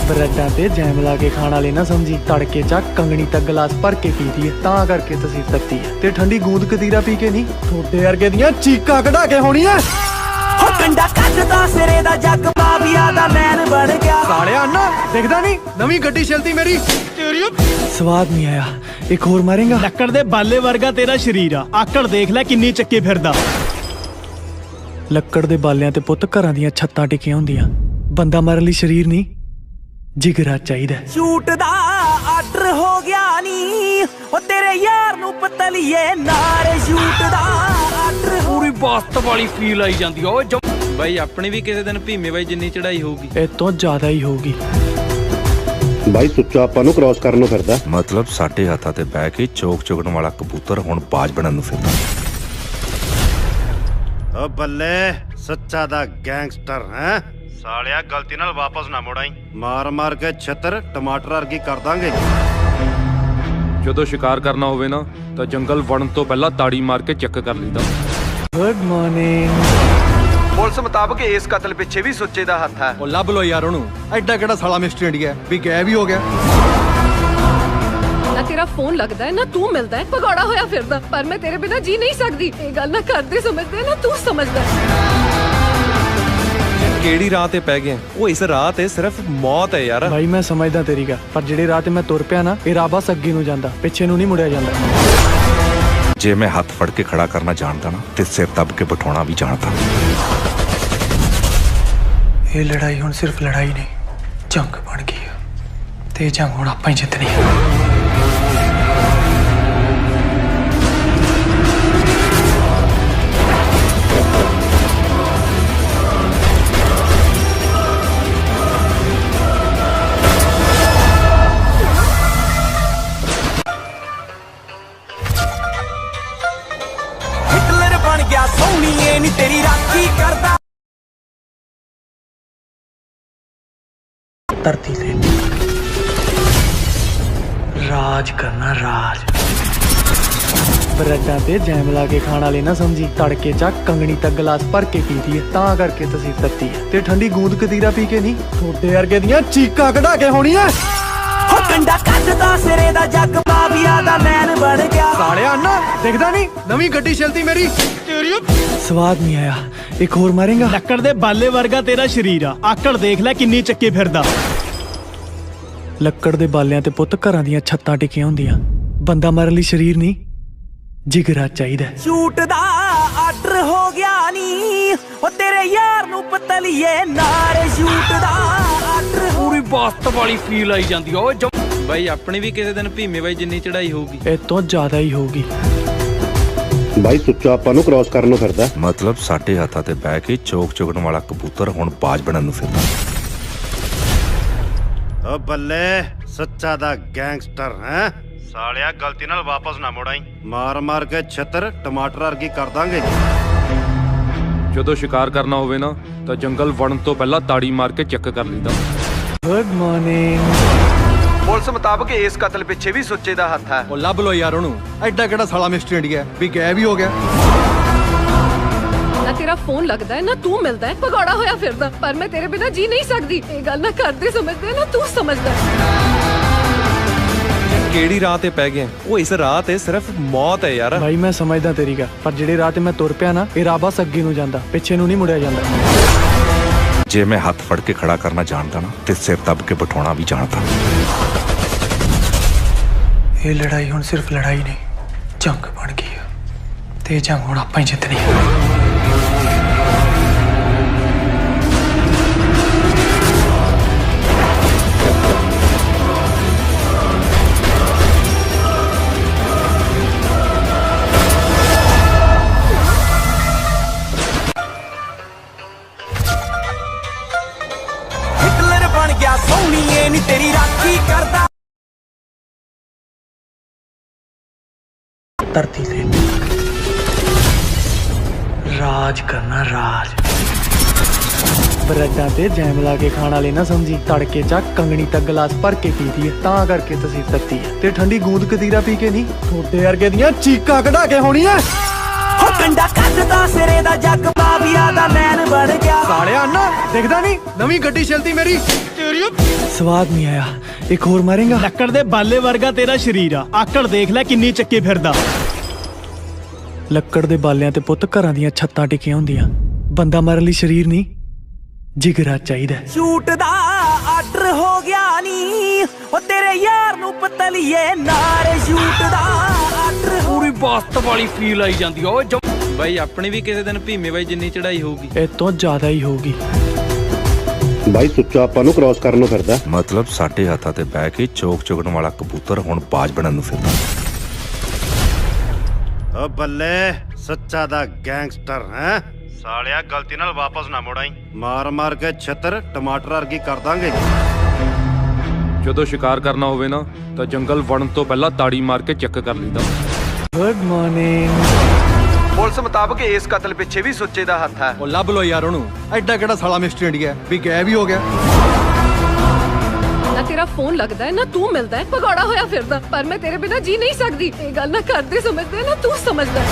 ਬਰੱਡਾਂ ਤੇ ਜੈਮ ਲਾ ਕੇ ਖਾਣ ਵਾਲੇ ਨਾ ਸਮਝੀ ਤੜਕੇ ਚ ਕੰਗਣੀ ਤੱਕ ਗਲਾਸ ਭਰ ਕੇ ਪੀਦੀ ਹੈ ਤਾਂ ਕਰਕੇ ਤਸੀਰ ਤੱਤੀ ਹੈ ਤੇ ਠੰਡੀ ਗੂੰਦ ਕਤੀਰਾ ਪੀ ਕੇ ਨਹੀਂ ਥੋੜੇ ਵਰਗੇ ਦੀਆਂ ਚੀਕਾਂ ਕਢਾ ਕੇ ਹੋਣੀ ਐ ਹੋ ਕੰਡਾ ਕੱਢਦਾ ਸਿਰੇ ਦਾ ਜੱਗ ਮਾਫੀਆ ਦਾ ਮੈਨ ਬਣ ਗਿਆ ਸਾਲਿਆ ਅੰਨਾ ਦਿਖਦਾ ਨਹੀਂ ਨਵੀਂ ਗੱਡੀ ਚਲਦੀ ਮੇਰੀ ਸਵਾਦ ਨਹੀਂ ਆਇਆ ਇੱਕ ਹੋਰ ਮਾਰੇਗਾ ਲੱਕੜ ਦੇ ਬਾਲੇ ਵਰਗਾ ਤੇਰਾ ਸ਼ਰੀਰ ਆ ਆਕੜ ਦੇਖ ਲੈ ਕਿੰਨੀ ਚੱਕੀ ਫਿਰਦਾ ਲੱਕੜ ਦੇ ਬਾਲਿਆਂ ਤੇ ਪੁੱਤ ਘਰਾਂ ਦੀਆਂ ਛੱਤਾਂ ਟਿਕੀਆਂ ਹੁੰਦੀਆਂ ਬੰਦਾ ਮਾਰਨ ਲਈ ਸਰੀਰ ਨਹੀਂ ਜਿਗਰਾ ਚਾਹੀਦਾ। ਸ਼ੂਟ ਦਾ ਆਰਡਰ ਹੋ ਗਿਆ ਨੀ ਉਹ ਤੇਰੇ ਯਾਰ ਨੂੰ ਪਤਲੀਏ ਨਾਰੇ ਸ਼ੂਟ ਦਾ ਆਰਡਰ ਪੂਰੀ ਬਾਸਤ ਵਾਲੀ ਫੀਲ ਆਈ ਜਾਂਦੀ ਓਏ ਬਾਈ ਆਪਣੀ ਵੀ ਕਿਸੇ ਦਿਨ ਭੀਮੇ ਬਾਈ ਜਿੰਨੀ ਚੜਾਈ ਹੋਊਗੀ। ਇਹ ਤੋਂ ਜ਼ਿਆਦਾ ਹੀ ਹੋਊਗੀ। ਬਾਈ ਸੁੱਚਾ ਆਪਾਂ ਨੂੰ ਕ੍ਰਾਸ ਕਰਨ ਨੂੰ ਫਿਰਦਾ। ਮਤਲਬ ਸਾਡੇ ਹੱਥਾਂ ਤੇ ਬਹਿ ਕੇ ਚੋਕ ਚੁਗਣ ਵਾਲਾ ਕਬੂਤਰ ਹੁਣ ਬਾਜ ਬਣਨ ਨੂੰ ਫਿਰਦਾ। ਓ ਬੱਲੇ ਸੱਚਾ ਦਾ ਗੈਂਗਸਟਰ ਹੈ ਸਾਲਿਆ, ਗਲਤੀ ਨਾਲ ਵਾਪਸ ਨਾ ਮੁੜਾਈ। ਮਾਰ ਮਾਰ ਕੇ ਛੱਤਰ ਟਮਾਟਰ ਵਰਗੀ ਕਰ ਦਾਂਗੇ। ਜਦੋਂ ਸ਼ਿਕਾਰ ਕਰਨਾ ਹੋਵੇ ਨਾ ਤਾਂ ਜੰਗਲ ਵੜਨ ਤੋਂ ਪਹਿਲਾਂ ਤਾੜੀ ਮਾਰ ਕੇ ਚੈੱਕ ਕਰ ਲਈਦਾ। Good morning. ਪੁਲਿਸ ਮੁਤਾਬਕ ਇਸ ਕਤਲ ਪਿੱਛੇ ਵੀ ਸੁੱਚੇ ਦਾ ਹੱਥ ਹੈ। ਉਹ ਲੱਭ ਲੋ ਯਾਰ ਉਹਨੂੰ, ਐਡਾ ਕਿਹੜਾ ਸਾਲਾ ਮਿਸਟਰ ਇੰਡੀਆ ਵੀ ਗਾਇਬ ਹੀ ਹੋ ਗਿਆ। ਨਾ ਤੇਰਾ ਫੋਨ ਲੱਗਦਾ ਹੈ ਨਾ ਤੂੰ ਮਿਲਦਾ ਹੈ, ਭਗੌੜਾ ਹੋਇਆ ਫਿਰਦਾ। ਪਰ ਮੈਂ ਤੇਰੇ ਬਿਨਾਂ ਜੀ ਨਹੀਂ ਸਕਦੀ। ਇਹ ਗੱਲ ਨਾ ਕਰਦੇ ਸਮਝਦੇ ਨਾ ਤੂੰ ਸਮਝਦਾ। ਕਿਹੜੀ ਰਾਹ ਤੇ ਪੈ ਗਏ? ਉਹ ਇਸ ਰਾਹ ਤੇ ਸਿਰਫ ਮੌਤ ਹੈ ਯਾਰ। ਭਾਈ ਮੈਂ ਸਮਝਦਾ ਤੇਰੀ ਗੱਲ, ਪਰ ਜਿਹੜੇ ਰਾਹ ਤੇ ਮੈਂ ਤੁਰ ਪਿਆ ਨਾ ਇਹ ਰਾਹ ਬਸ ਅੱਗੇ ਨੂੰ ਜਾਂਦਾ, ਪਿੱਛੇ ਨੂੰ ਨਹੀਂ ਮੁੜਿਆ ਜਾਂਦਾ। ਜੇ ਮੈਂ ਹੱਥ ਫੜ ਕੇ ਖੜਾ ਕਰਨਾ ਜਾਣਦਾ ਨਾ ਤੇ ਸਿਰ ਦੱਬ ਕੇ ਬਿਠਾਉਣਾ ਵੀ ਜਾਣਦਾ। ਇਹ ਲੜਾਈ ਹੁਣ ਸਿਰਫ ਲੜਾਈ ਨਹੀਂ ਜੰਗ ਬਣ ਗਈ ਹੈ ਤੇ ਜੰਗ ਹੁਣ ਆਪਾਂ ਹੀ ਜਿੱਤਣੀ ਹੈ। ਹਿਟਲਰ ਬਣ ਗਿਆ ਸੋਹਣੀਏ ਨੀ ਤੇਰੀ ਰਾਖੀ ਕਰਦਾ। ਧਰਤੀ ਤੇ ਰਾਜ ਕਰਨਾ ਰਾਜ। ਬਰੈਡਾਂ ਤੇ ਜੈਮ ਲਾ ਕੇ ਖਾਣ ਵਾਲੇ ਨਾ ਸਮਝੀ, ਤੜਕੇ ਚ ਕੰਗਣੀ ਤੱਕ ਗਲਾਸ ਭਰ ਕੇ ਪੀਦੀ ਹੈ ਤਾਂ ਕਰਕੇ ਤਸੀਰ ਤੱਤੀ ਹੈ। ਤੇ ਠੰਡੀ ਗੂੰਦ ਕਤੀਰਾ ਪੀ ਕੇ ਨਹੀਂ ਥੋੜੇ ਵਰਗੇ ਦੀਆਂ ਚੀਕਾਂ ਕਢਾ ਕੇ ਹੋਣੀ ਐ। ਹੋ ਕੰਡਾ ਕੱਢਦਾ ਸਿਰੇ ਦਾ ਜੱਗ ਮਾਫੀਆ ਦਾ ਮੈਨ ਬਣ ਗਿਆ। ਸਾਲਿਆ ਨਾ ਦਿਖਦਾ ਨਹੀਂ ਨਵੀਂ ਗੱਡੀ ਚਲਦੀ ਮੇਰੀ। ਸਵਾਦ ਨਹੀਂ ਆਇਆ, ਇੱਕ ਹੋਰ ਮਾਰੇਗਾ। ਲੱਕੜ ਦੇ ਬਾਲੇ ਵਰਗਾ ਤੇਰਾ ਸਰੀਰ ਆ, ਆਕੜ ਦੇਖ ਲੈ ਕਿੰਨੀ ਚੱਕੀ ਫਿਰਦਾ। ਲੱਕੜ ਦੇ ਬਾਲਿਆਂ ਤੇ ਪੁੱਤ ਘਰਾਂ ਦੀਆਂ ਛੱਤਾਂ ਟਿਕੀਆਂ ਹੁੰਦੀਆਂ। ਬੰਦਾ ਮਾਰਨ ਲਈ ਸਰੀਰ ਨਹੀਂ ਜਿਗਰਾ ਚਾਹੀਦਾ। ਸ਼ੂਟ ਦਾ ਆਰਡਰ ਹੋ ਗਿਆ ਨੀ ਉਹ ਤੇਰੇ ਯਾਰ ਨੂੰ ਪਤਲੀਏ ਨਾਰੇ ਸ਼ੂਟ ਦਾ ਆਰਡਰ ਪੂਰੀ ਬਾਸਤ ਵਾਲੀ ਫੀਲ ਆਈ ਜਾਂਦੀ ਓਏ ਬਾਈ ਆਪਣੀ ਵੀ ਕਿਸੇ ਦਿਨ ਭੀਮੇ ਬਾਈ ਜਿੰਨੀ ਚੜਾਈ ਹੋਊਗੀ। ਇਹ ਤੋਂ ਜ਼ਿਆਦਾ ਹੀ ਹੋਊਗੀ। ਬਾਈ ਸੁੱਚਾ ਆਪਾਂ ਨੂੰ ਕ੍ਰਾਸ ਕਰਨ ਨੂੰ ਫਿਰਦਾ। ਮਤਲਬ ਸਾਡੇ ਹੱਥਾਂ ਤੇ ਬਹਿ ਕੇ ਚੋਕ ਚੁਗਣ ਵਾਲਾ ਕਬੂਤਰ ਹੁਣ ਬਾਜ ਬਣਨ ਨੂੰ ਫਿਰਦਾ। ਓ ਬੱਲੇ ਸੱਚਾ ਦਾ ਗੈਂਗਸਟਰ ਹੈ ਸਾਲਿਆ, ਗਲਤੀ ਨਾਲ ਵਾਪਸ ਨਾ ਮੁੜਾਈ। ਮਾਰ ਮਾਰ ਕੇ ਛੱਤਰ ਟਮਾਟਰ ਵਰਗੀ ਕਰ ਦਾਂਗੇ। ਜਦੋਂ ਸ਼ਿਕਾਰ ਕਰਨਾ ਹੋਵੇ ਨਾ ਤਾਂ ਜੰਗਲ ਵੜਨ ਤੋਂ ਪਹਿਲਾਂ ਤਾੜੀ ਮਾਰ ਕੇ ਚੈੱਕ ਕਰ ਲਈਦਾ। Good morning. ਪੁਲਿਸ ਮੁਤਾਬਕ ਇਸ ਕਤਲ ਪਿੱਛੇ ਵੀ ਸੁੱਚੇ ਦਾ ਹੱਥ ਹੈ। ਉਹ ਲੱਭ ਲੋ ਯਾਰ ਉਹਨੂੰ, ਐਡਾ ਕਿਹੜਾ ਸਾਲਾ ਮਿਸਟਰ ਇੰਡੀਆ ਵੀ ਗਾਇਬ ਹੀ ਹੋ ਗਿਆ। ਨਾ ਤੇਰਾ ਫੋਨ ਲੱਗਦਾ ਹੈ ਨਾ ਤੂੰ ਮਿਲਦਾ ਹੈ, ਭਗੌੜਾ ਹੋਇਆ ਫਿਰਦਾ। ਪਰ ਮੈਂ ਤੇਰੇ ਬਿਨਾਂ ਜੀ ਨਹੀਂ ਸਕਦੀ। ਇਹ ਗੱਲ ਨਾ ਕਰਦੇ ਸਮਝਦੇ ਨਾ ਤੂੰ ਸਮਝਦਾ। ਕਿਹੜੀ ਰਾਹ ਤੇ ਪੈ ਗਏ? ਉਹ ਇਸ ਰਾਹ ਤੇ ਸਿਰਫ ਮੌਤ ਹੈ ਯਾਰ। ਭਾਈ ਮੈਂ ਸਮਝਦਾ ਤੇਰੀ ਗੱਲ, ਪਰ ਜਿਹੜੇ ਰਾਹ ਤੇ ਮੈਂ ਤੁਰ ਪਿਆ ਨਾ ਇਹ ਰਾਹ ਬਸ ਅੱਗੇ ਨੂੰ ਜਾਂਦਾ, ਪਿੱਛੇ ਨੂੰ ਨਹੀਂ ਮੁੜਿਆ ਜਾਂਦਾ। ਜੇ ਮੈਂ ਹੱਥ ਫੜ ਕੇ ਖੜਾ ਕਰਨਾ ਜਾਣਦਾ ਨਾ ਤੇ ਸਿਰ ਦੱਬ ਕੇ ਬਿਠਾਉਣਾ ਵੀ ਜਾਣਦਾ। ਇਹ ਲੜਾਈ ਹੁਣ ਸਿਰਫ ਲੜਾਈ ਨਹੀਂ ਜੰਗ ਬਣ ਗਈ ਹੈ ਤੇ ਜੰਗ ਹੁਣ ਆਪਾਂ ਹੀ ਜਿੱਤਣੀ ਹੈ। ਹਿਟਲਰ ਬਣ ਗਿਆ ਸੋਹਣੀਏ ਨੀ ਤੇਰੀ ਰਾਖੀ ਕਰਦਾ। ਧਰਤੀ ਤੇ ਰਾਜ ਕਰਨਾ ਰਾਜ। ਬਰੈਡਾਂ ਤੇ ਜੈਮ ਲਾ ਕੇ ਖਾਣ ਵਾਲੇ ਨਾ ਸਮਝੀ, ਤੜਕੇ ਚ ਕੰਗਣੀ ਤੱਕ ਗਲਾਸ ਭਰ ਕੇ ਪੀਦੀ ਹੈ ਤਾਂ ਕਰਕੇ ਤਸੀਰ ਤੱਤੀ ਹੈ। ਤੇ ਠੰਡੀ ਗੂੰਦ ਕਤੀਰਾ ਪੀ ਕੇ ਨਹੀਂ ਥੋੜੇ ਵਰਗੇ ਦੀਆਂ ਚੀਕਾਂ ਕਢਾ ਕੇ ਹੋਣੀ ਐ। ਹੋ ਕੰਡਾ ਕੱਢਦਾ ਸਿਰੇ ਦਾ ਜੱਗ ਮਾਫੀਆ ਦਾ ਮੈਨ ਬਣ ਗਿਆ। ਸਾਲਿਆ ਨਾ ਦਿਖਦਾ ਨਹੀਂ ਨਵੀਂ ਗੱਡੀ ਚਲਦੀ ਮੇਰੀ। ਸਵਾਦ ਨਹੀਂ ਆਇਆ, ਇੱਕ ਹੋਰ ਮਾਰੇਗਾ। ਲੱਕੜ ਦੇ ਬਾਲੇ ਵਰਗਾ ਤੇਰਾ ਸਰੀਰ ਆ, ਆਕੜ ਦੇਖ ਲੈ ਕਿੰਨੀ ਚੱਕੀ ਫਿਰਦਾ। ਲੱਕੜ ਦੇ ਬਾਲਿਆਂ ਤੇ ਪੁੱਤ ਘਰਾਂ ਦੀਆਂ ਛੱਤਾਂ ਟਿਕੀਆਂ ਹੁੰਦੀਆਂ। ਬੰਦਾ ਮਾਰਨ ਲਈ ਸਰੀਰ ਨਹੀਂ ਜਿਗਰਾ ਚਾਹੀਦਾ। ਸ਼ੂਟ ਦਾ ਆਰਡਰ ਹੋ ਗਿਆ ਨੀ ਉਹ ਤੇਰੇ ਯਾਰ ਨੂੰ ਪਤਲੀਏ ਨਾਰੇ ਸ਼ੂਟ ਦਾ ਆਰਡਰ ਪੂਰੀ ਬਾਸਤ ਵਾਲੀ ਫੀਲ ਆਈ ਜਾਂਦੀ ਓਏ ਬਾਈ ਆਪਣੀ ਵੀ ਕਿਸੇ ਦਿਨ ਭੀਮੇ ਬਾਈ ਜਿੰਨੀ ਚੜਾਈ ਹੋਊਗੀ। ਇਹ ਤੋਂ ਜ਼ਿਆਦਾ ਹੀ ਹੋਊਗੀ। ਬਾਈ ਸੁੱਚਾ ਆਪਾਂ ਨੂੰ ਕ੍ਰਾਸ ਕਰਨ ਨੂੰ ਫਿਰਦਾ। ਮਤਲਬ ਸਾਡੇ ਹੱਥਾਂ ਤੇ ਬਹਿ ਕੇ ਚੋਕ ਚੁਗਣ ਵਾਲਾ ਕਬੂਤਰ ਹੁਣ ਬਾਜ ਬਣਨ ਨੂੰ ਫਿਰਦਾ। ਓ ਬੱਲੇ ਸੱਚਾ ਦਾ ਗੈਂਗਸਟਰ ਹੈ ਸਾਲਿਆ, ਗਲਤੀ ਨਾਲ ਵਾਪਸ ਨਾ ਮੁੜਾਈ। ਮਾਰ ਮਾਰ ਕੇ ਛਿੱਤਰ ਟਮਾਟਰ ਵਰਗੀ ਕਰ ਦਾਂਗੇ। ਜਦੋਂ ਸ਼ਿਕਾਰ ਕਰਨਾ ਹੋਵੇ ਨਾ ਤਾਂ ਜੰਗਲ ਵੜਨ ਤੋਂ ਪਹਿਲਾਂ ਤਾੜੀ ਮਾਰ ਕੇ ਚੈੱਕ ਕਰ ਲਈਦਾ। Good morning. ਪੁਲਿਸ ਮੁਤਾਬਕ ਇਸ ਕਤਲ ਪਿੱਛੇ ਵੀ ਸੁੱਚੇ ਦਾ ਹੱਥ ਹੈ। ਉਹ ਲੱਭ ਲੋ ਯਾਰ ਉਹਨੂੰ। ਐਡਾ ਕਿਹੜਾ ਸਾਲਾ ਮਿਸਟਰ ਇੰਡੀਆ ਵੀ ਗਾਇਬ ਹੀ ਹੋ ਗਿਆ। ਨਾ ਤੇਰਾ ਫੋਨ ਲੱਗਦਾ ਹੈ ਨਾ ਤੂੰ ਮਿਲਦਾ ਹੈ, ਭਗੌੜਾ ਹੋਇਆ ਫਿਰਦਾ। ਪਰ ਮੈਂ ਤੇਰੇ ਬਿਨਾ ਜੀ ਨਹੀਂ ਸਕਦੀ। ਇਹ ਗੱਲ ਨਾ ਕਰਦੇ ਸਮਝਦੇ ਨਾ ਤੂੰ ਸਮਝਦਾ।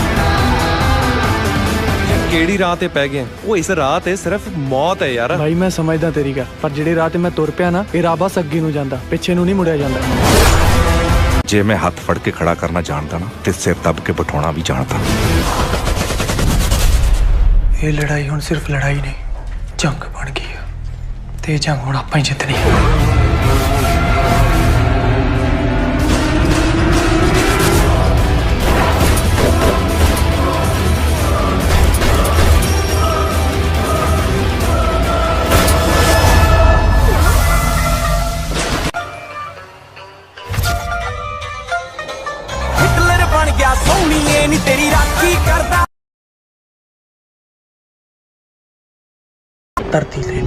ਕਿਹੜੀ ਰਾਹ ਤੇ ਪੈ ਗਏ? ਉਹ ਇਸ ਰਾਹ ਤੇ ਸਿਰਫ ਮੌਤ ਹੈ ਯਾਰ। ਭਾਈ ਮੈਂ ਸਮਝਦਾ ਤੇਰੀ ਗੱਲ, ਪਰ ਜਿਹੜੇ ਰਾਹ ਤੇ ਮੈਂ ਤੁਰ ਪਿਆ ਨਾ, ਇਹ ਰਾਹ ਬਸ ਅੱਗੇ ਨੂੰ ਜਾਂਦਾ, ਪਿੱਛੇ ਨੂੰ ਨਹੀਂ ਮੁੜਿਆ ਜਾਂਦਾ। ਜੇ ਮੈਂ ਹੱਥ ਫੜ ਕੇ ਖੜਾ ਕਰਨਾ ਜਾਣਦਾ ਨਾ ਤੇ ਸਿਰ ਦੱਬ ਕੇ ਬਿਠਾਉਣਾ ਵੀ ਜਾਣਦਾ। ਇਹ ਲੜਾਈ ਹੁਣ ਸਿਰਫ ਲੜਾਈ ਨਹੀਂ, ਜੰਗ ਬਣ ਗਈ ਹੈ ਤੇ ਇਹ ਜੰਗ ਹੁਣ ਆਪਾਂ ਹੀ ਜਿੱਤਣੀ ਹੈ। ਹਿਟਲਰ ਬਣ ਗਿਆ ਸੋਹਣੀਏ ਨੀ ਤੇਰੀ ਰਾਖੀ ਕਰਦਾ। ਧਰਤੀ ਤੇ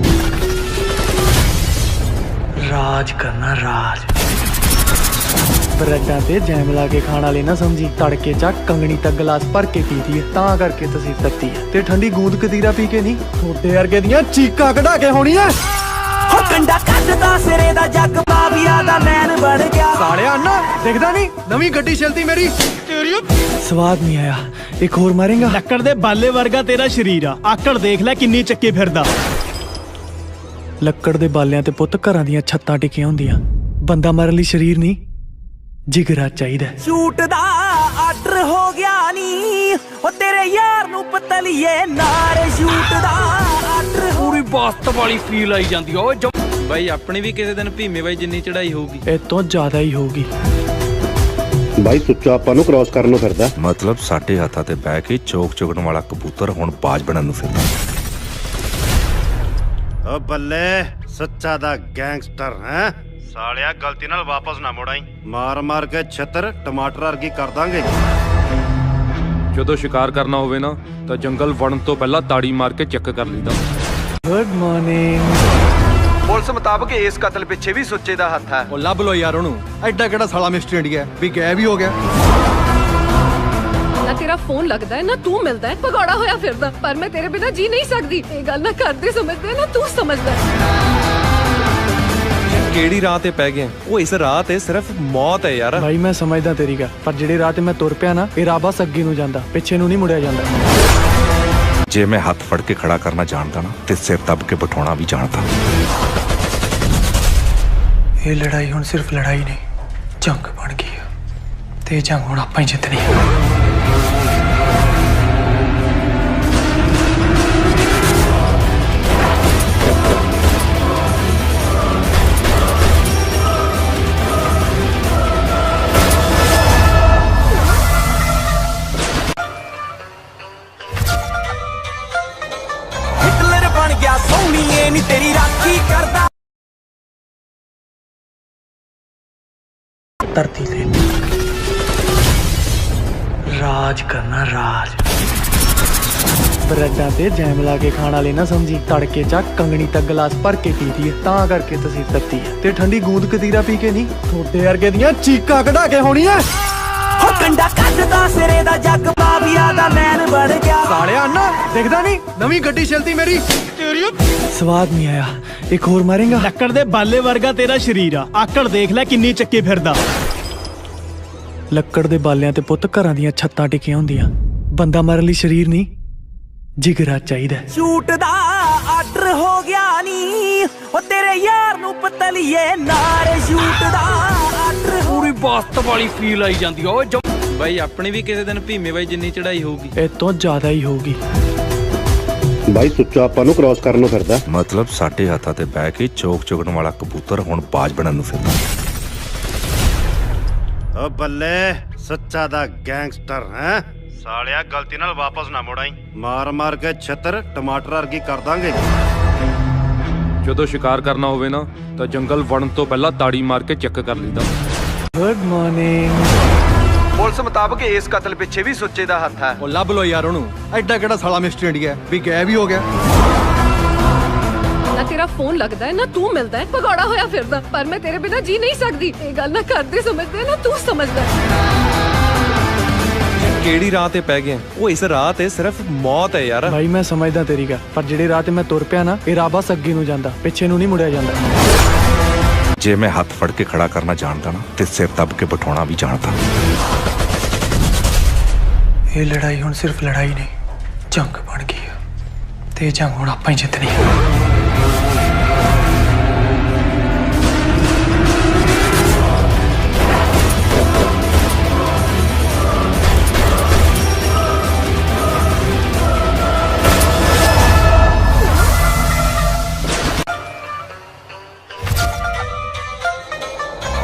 ਰਾਜ ਕਰਨਾ, ਰਾਜ। ਬਰੈਡਾਂ ਤੇ ਜੈਮ ਲਾ ਕੇ ਖਾਣ ਵਾਲੇ ਨਾ ਸਮਝੀ, ਤੜਕੇ ਚ ਕੰਗਣੀ ਤੱਕ ਗਲਾਸ ਭਰ ਕੇ ਪੀਦੀ ਹੈ, ਤਾਂ ਕਰਕੇ ਤੁਸੀਂ ਤੱਤੀ ਹੈ। ਤੇ ਠੰਡੀ ਗੂੰਦ ਕਤੀਰਾ ਪੀ ਕੇ ਨਹੀਂ, ਥੋੜੇ ਵਰਗੇ ਦੀਆਂ ਚੀਕਾਂ ਕਢਾ ਕੇ ਹੋਣੀ ਐ। ਹੋ ਕੰਡਾ ਕੱਢਦਾ ਸਿਰੇ ਦਾ ਜੱਗ ਮਾਫੀਆ ਦਾ ਮੈਨ ਬਣ ਗਿਆ। ਸਾਲਿਆ ਨਾ ਦਿਖਦਾ ਨਹੀਂ, ਨਵੀਂ ਗੱਡੀ ਚਲਦੀ ਮੇਰੀ। ਸਵਾਦ ਨਹੀਂ ਆਇਆ, ਇੱਕ ਹੋਰ ਮਾਰੇਗਾ। ਲੱਕੜ ਦੇ ਬਾਲੇ ਵਰਗਾ ਤੇਰਾ ਸ਼ਰੀਰ ਆ, ਆਕੜ ਦੇਖ ਲੈ ਕਿੰਨੀ ਚੱਕੀ ਫਿਰਦਾ। ਲੱਕੜ ਦੇ ਬਾਲਿਆਂ ਤੇ ਪੁੱਤ ਘਰਾਂ ਦੀਆਂ ਛੱਤਾਂ ਟਿਕੀਆਂ ਹੁੰਦੀਆਂ, ਬੰਦਾ ਮਾਰਨ ਲਈ ਸਰੀਰ ਨਹੀਂ, ਜਿਗਰਾ ਚਾਹੀਦਾ। ਸ਼ੂਟ ਦਾ ਆਰਡਰ ਹੋ ਗਿਆ ਨੀ, ਉਹ ਤੇਰੇ ਯਾਰ ਨੂੰ ਪਤਲੀਏ ਨਾਰ ਸ਼ੂਟ ਦਾ ਆਰਡਰ। ਪੂਰੀ ਬਾਸਤ ਵਾਲੀ ਫੀਲ ਆਈ ਜਾਂਦੀ ਓਏ। ਬਾਈ ਆਪਣੀ ਵੀ ਕਿਸੇ ਦਿਨ ਭੀਮੇ ਬਾਈ ਜਿੰਨੀ ਚੜਾਈ ਹੋਊਗੀ। ਇਹ ਤੋਂ ਜ਼ਿਆਦਾ ਹੀ ਹੋਊਗੀ। ਬਾਈ ਸੁੱਚਾ ਆਪਾਂ ਨੂੰ ਕ੍ਰਾਸ ਕਰਨ ਨੂੰ ਫਿਰਦਾ। ਮਤਲਬ ਸਾਡੇ ਹੱਥਾਂ ਤੇ ਬਹਿ ਕੇ ਚੋਕ ਚੁਗਣ ਵਾਲਾ ਕਬੂਤਰ ਹੁਣ ਬਾਜ ਬਣਨ ਨੂੰ ਫਿਰਦਾ। ਓ ਬੱਲੇ ਸੱਚਾ ਦਾ ਗੈਂਗਸਟਰ ਹੈ ਸਾਲਿਆ, ਗਲਤੀ ਨਾਲ ਵਾਪਸ ਨਾ ਮੁੜਾਈ। ਮਾਰ ਮਾਰ ਕੇ ਛਿੱਤਰ ਟਮਾਟਰ ਵਰਗੀ ਕਰ ਦਾਂਗੇ। ਜਦੋਂ ਸ਼ਿਕਾਰ ਕਰਨਾ ਹੋਵੇ ਨਾ ਤਾਂ ਜੰਗਲ ਵੜਨ ਤੋਂ ਪਹਿਲਾਂ ਤਾੜੀ ਮਾਰ ਕੇ ਚੈੱਕ ਕਰ ਲਈਦਾ। Good morning. ਪੁਲਿਸ ਮੁਤਾਬਕ ਇਸ ਕਤਲ ਪਿੱਛੇ ਵੀ ਸੁੱਚੇ ਦਾ ਹੱਥ ਹੈ। ਉਹ ਲੱਭ ਲੋ ਯਾਰ ਉਹਨੂੰ। ਐਡਾ ਕਿਹੜਾ ਸਾਲਾ ਮਿਸਟਰ ਇੰਡੀਆ ਵੀ ਗਾਇਬ ਹੀ ਹੋ ਗਿਆ। ਨਾ ਤੇਰਾ ਫੋਨ ਲੱਗਦਾ ਹੈ ਨਾ ਤੂੰ ਮਿਲਦਾ ਹੈ, ਭਗੌੜਾ ਹੋਇਆ ਫਿਰਦਾ। ਪਰ ਮੈਂ ਤੇਰੇ ਬਿਨਾ ਜੀ ਨਹੀਂ ਸਕਦੀ। ਇਹ ਗੱਲ ਨਾ ਕਰਦੇ ਸਮਝਦੇ ਨਾ ਤੂੰ ਸਮਝਦਾ। ਕਿਹੜੀ ਰਾਹ ਤੇ ਪੈ ਗਏ? ਉਹ ਇਸ ਰਾਹ ਤੇ ਸਿਰਫ ਮੌਤ ਹੈ ਯਾਰ। ਭਾਈ ਮੈਂ ਸਮਝਦਾ ਤੇਰੀ ਗੱਲ, ਪਰ ਜਿਹੜੇ ਰਾਹ ਤੇ ਮੈਂ ਤੁਰ ਪਿਆ ਨਾ, ਇਹ ਰਾਹ ਬਸ ਅੱਗੇ ਨੂੰ ਜਾਂਦਾ, ਪਿੱਛੇ ਨੂੰ ਨਹੀਂ ਮੁੜਿਆ ਜਾਂਦਾ। ਜੇ ਮੈਂ ਹੱਥ ਫੜ ਕੇ ਖੜਾ ਕਰਨਾ ਜਾਣਦਾ ਨਾ ਤੇ ਸਿਰ ਦੱਬ ਕੇ ਬਿਠਾਉਣਾ ਵੀ ਜਾਣਦਾ। ਇਹ ਲੜਾਈ ਹੁਣ ਸਿਰਫ ਲੜਾਈ ਨਹੀਂ, ਜੰਗ ਬਣ ਗਈ ਹੈ ਤੇ ਇਹ ਜੰਗ ਹੁਣ ਆਪਾਂ ਹੀ ਜਿੱਤਣੀ ਹੈ। ਹਿਟਲਰ ਬਣ ਗਿਆ ਸੋਹਣੀਏ ਨੀ ਤੇਰੀ ਰਾਖੀ ਕਰਦਾ। ਧਰਤੀ ਤੇ ਰਾਜ ਕਰਨਾ, ਰਾਜ। ਬਰੈਡਾਂ ਤੇ ਜੈਮ ਲਾ ਕੇ ਖਾਣ ਵਾਲੇ ਨਾ ਸਮਝੀ, ਤੜਕੇ ਚ ਕੰਗਣੀ ਤੱਕ ਗਲਾਸ ਭਰ ਕੇ ਪੀਦੀ ਹੈ, ਤਾਂ ਕਰਕੇ ਤੁਸੀਂ ਤੱਤੀ ਹੈ। ਤੇ ਠੰਡੀ ਗੂੰਦ ਕਤੀਰਾ ਪੀ ਕੇ ਨਹੀਂ, ਥੋੜੇ ਵਰਗੇ ਦੀਆਂ ਚੀਕਾਂ ਕਢਾ ਕੇ ਹੋਣੀ ਐ। ਹੋ ਕੰਡਾ ਕੱਢਦਾ ਸਿਰੇ ਦਾ ਜੱਗ ਮਾਫੀਆ ਦਾ ਮੈਨ ਬਣ ਗਿਆ। ਸਾਲਿਆ ਨਾ ਦਿਖਦਾ ਨਹੀਂ, ਨਵੀਂ ਗੱਡੀ ਚਲਦੀ ਮੇਰੀ। ਸਵਾਦ ਨਹੀਂ ਆਇਆ, ਇੱਕ ਹੋਰ ਮਾਰੇਗਾ। ਲੱਕੜ ਦੇ ਬਾਲੇ ਵਰਗਾ ਤੇਰਾ ਸ਼ਰੀਰ ਆ, ਆਕੜ ਦੇਖ ਲੈ ਕਿੰਨੀ ਚੱਕੀ ਫਿਰਦਾ। ਲੱਕੜ ਦੇ ਬਾਲਿਆਂ ਤੇ ਪੁੱਤ ਘਰਾਂ ਦੀਆਂ ਛੱਤਾਂ ਟਿਕੀਆਂ ਹੁੰਦੀਆਂ, ਬੰਦਾ ਮਾਰਨ ਲਈ ਸਰੀਰ ਨਹੀਂ, ਜਿਗਰਾ ਚਾਹੀਦਾ। ਸ਼ੂਟ ਦਾ ਆਰਡਰ ਹੋ ਗਿਆ ਨੀ, ਉਹ ਤੇਰੇ ਯਾਰ ਨੂੰ ਪਤਲੀਏ ਨਾਰ ਸ਼ੂਟ ਦਾ ਆਰਡਰ। ਪੂਰੀ ਬਾਸਤ ਵਾਲੀ ਫੀਲ ਆਈ ਜਾਂਦੀ ਓਏ। ਬਾਈ ਆਪਣੀ ਵੀ ਕਿਸੇ ਦਿਨ ਭੀਮੇ ਬਾਈ ਜਿੰਨੀ ਚੜਾਈ ਹੋਊਗੀ। ਇਹ ਤੋਂ ਜ਼ਿਆਦਾ ਹੀ ਹੋਊਗੀ। ਬਾਈ ਸੁੱਚਾ ਆਪਾਂ ਨੂੰ ਕ੍ਰਾਸ ਕਰਨ ਨੂੰ ਫਿਰਦਾ। ਮਤਲਬ ਸਾਡੇ ਹੱਥਾਂ ਤੇ ਬਹਿ ਕੇ ਚੋਕ ਚੁਗਣ ਵਾਲਾ ਕਬੂਤਰ ਹੁਣ ਬਾਜ ਬਣਨ ਨੂੰ ਫਿਰਦਾ। ਓ ਬੱਲੇ ਸੱਚਾ ਦਾ ਗੈਂਗਸਟਰ ਹੈ ਸਾਲਿਆ, ਗਲਤੀ ਨਾਲ ਵਾਪਸ ਨਾ ਮੁੜਾਈ। ਮਾਰ ਮਾਰ ਕੇ ਛਿੱਤਰ ਟਮਾਟਰ ਵਰਗੀ ਕਰ ਦਾਂਗੇ। ਜਦੋਂ ਸ਼ਿਕਾਰ ਕਰਨਾ ਹੋਵੇ ਨਾ ਤਾਂ ਜੰਗਲ ਵੜਨ ਤੋਂ ਪਹਿਲਾਂ ਤਾੜੀ ਮਾਰ ਕੇ ਚੈੱਕ ਕਰ ਲਈਦਾ। Good morning. ਪੁਲਿਸ ਮੁਤਾਬਕ ਇਸ ਕਤਲ ਪਿੱਛੇ ਵੀ ਸੁੱਚੇ ਦਾ ਹੱਥ ਹੈ। ਉਹ ਲੱਭ ਲੋ ਯਾਰ ਉਹਨੂੰ। ਐਡਾ ਕਿਹੜਾ ਸਾਲਾ ਮਿਸਟਰ ਇੰਡੀਆ ਵੀ ਗਾਇਬ ਹੀ ਹੋ ਗਿਆ। ਨਾ ਤੇਰਾ ਫੋਨ ਲੱਗਦਾ ਹੈ ਨਾ ਤੂੰ ਮਿਲਦਾ ਹੈ ਭਗੌੜਾ ਹੋਇਆ ਫਿਰਦਾ, ਪਰ ਮੈਂ ਤੇਰੇ ਬਿਨਾਂ ਜੀ ਨਹੀਂ ਸਕਦੀ। ਇਹ ਗੱਲ ਨਾ ਕਰਦੇ ਸਮਝਦੇ ਨਾ ਤੂੰ ਸਮਝਦਾ। ਕਿਹੜੀ ਰਾਹ ਤੇ ਪੈ ਗਏ? ਉਹ ਇਸ ਰਾਹ ਤੇ ਸਿਰਫ ਮੌਤ ਹੈ ਯਾਰ। ਭਾਈ ਮੈਂ ਸਮਝਦਾ ਤੇਰੀ ਗੱਲ, ਪਰ ਜਿਹੜੇ ਰਾਹ ਤੇ ਮੈਂ ਤੁਰ ਪਿਆ ਨਾ ਇਹ ਰਾਹ ਬਸ ਅੱਗੇ ਨੂੰ ਜਾਂਦਾ, ਪਿੱਛੇ ਨੂੰ ਨਹੀਂ ਮੁੜਿਆ ਜਾਂਦਾ। ਜੇ ਮੈਂ ਹੱਥ ਫੜ ਕੇ ਖੜਾ ਕਰਨਾ ਜਾਣਦਾ ਨਾ ਤੇ ਸਿਰ ਦੱਬ ਕੇ ਬਿਠਾਉਣਾ ਵੀ ਜਾਣਦਾ। ਇਹ ਲੜਾਈ ਹੁਣ ਸਿਰਫ ਲੜਾਈ ਨਹੀਂ, ਜੰਗ ਬਣ ਗਈ ਹੈ ਤੇ ਇਹ ਜੰਗ ਹੁਣ ਆਪਾਂ ਹੀ ਜਿੱਤਣੀ ਹੈ।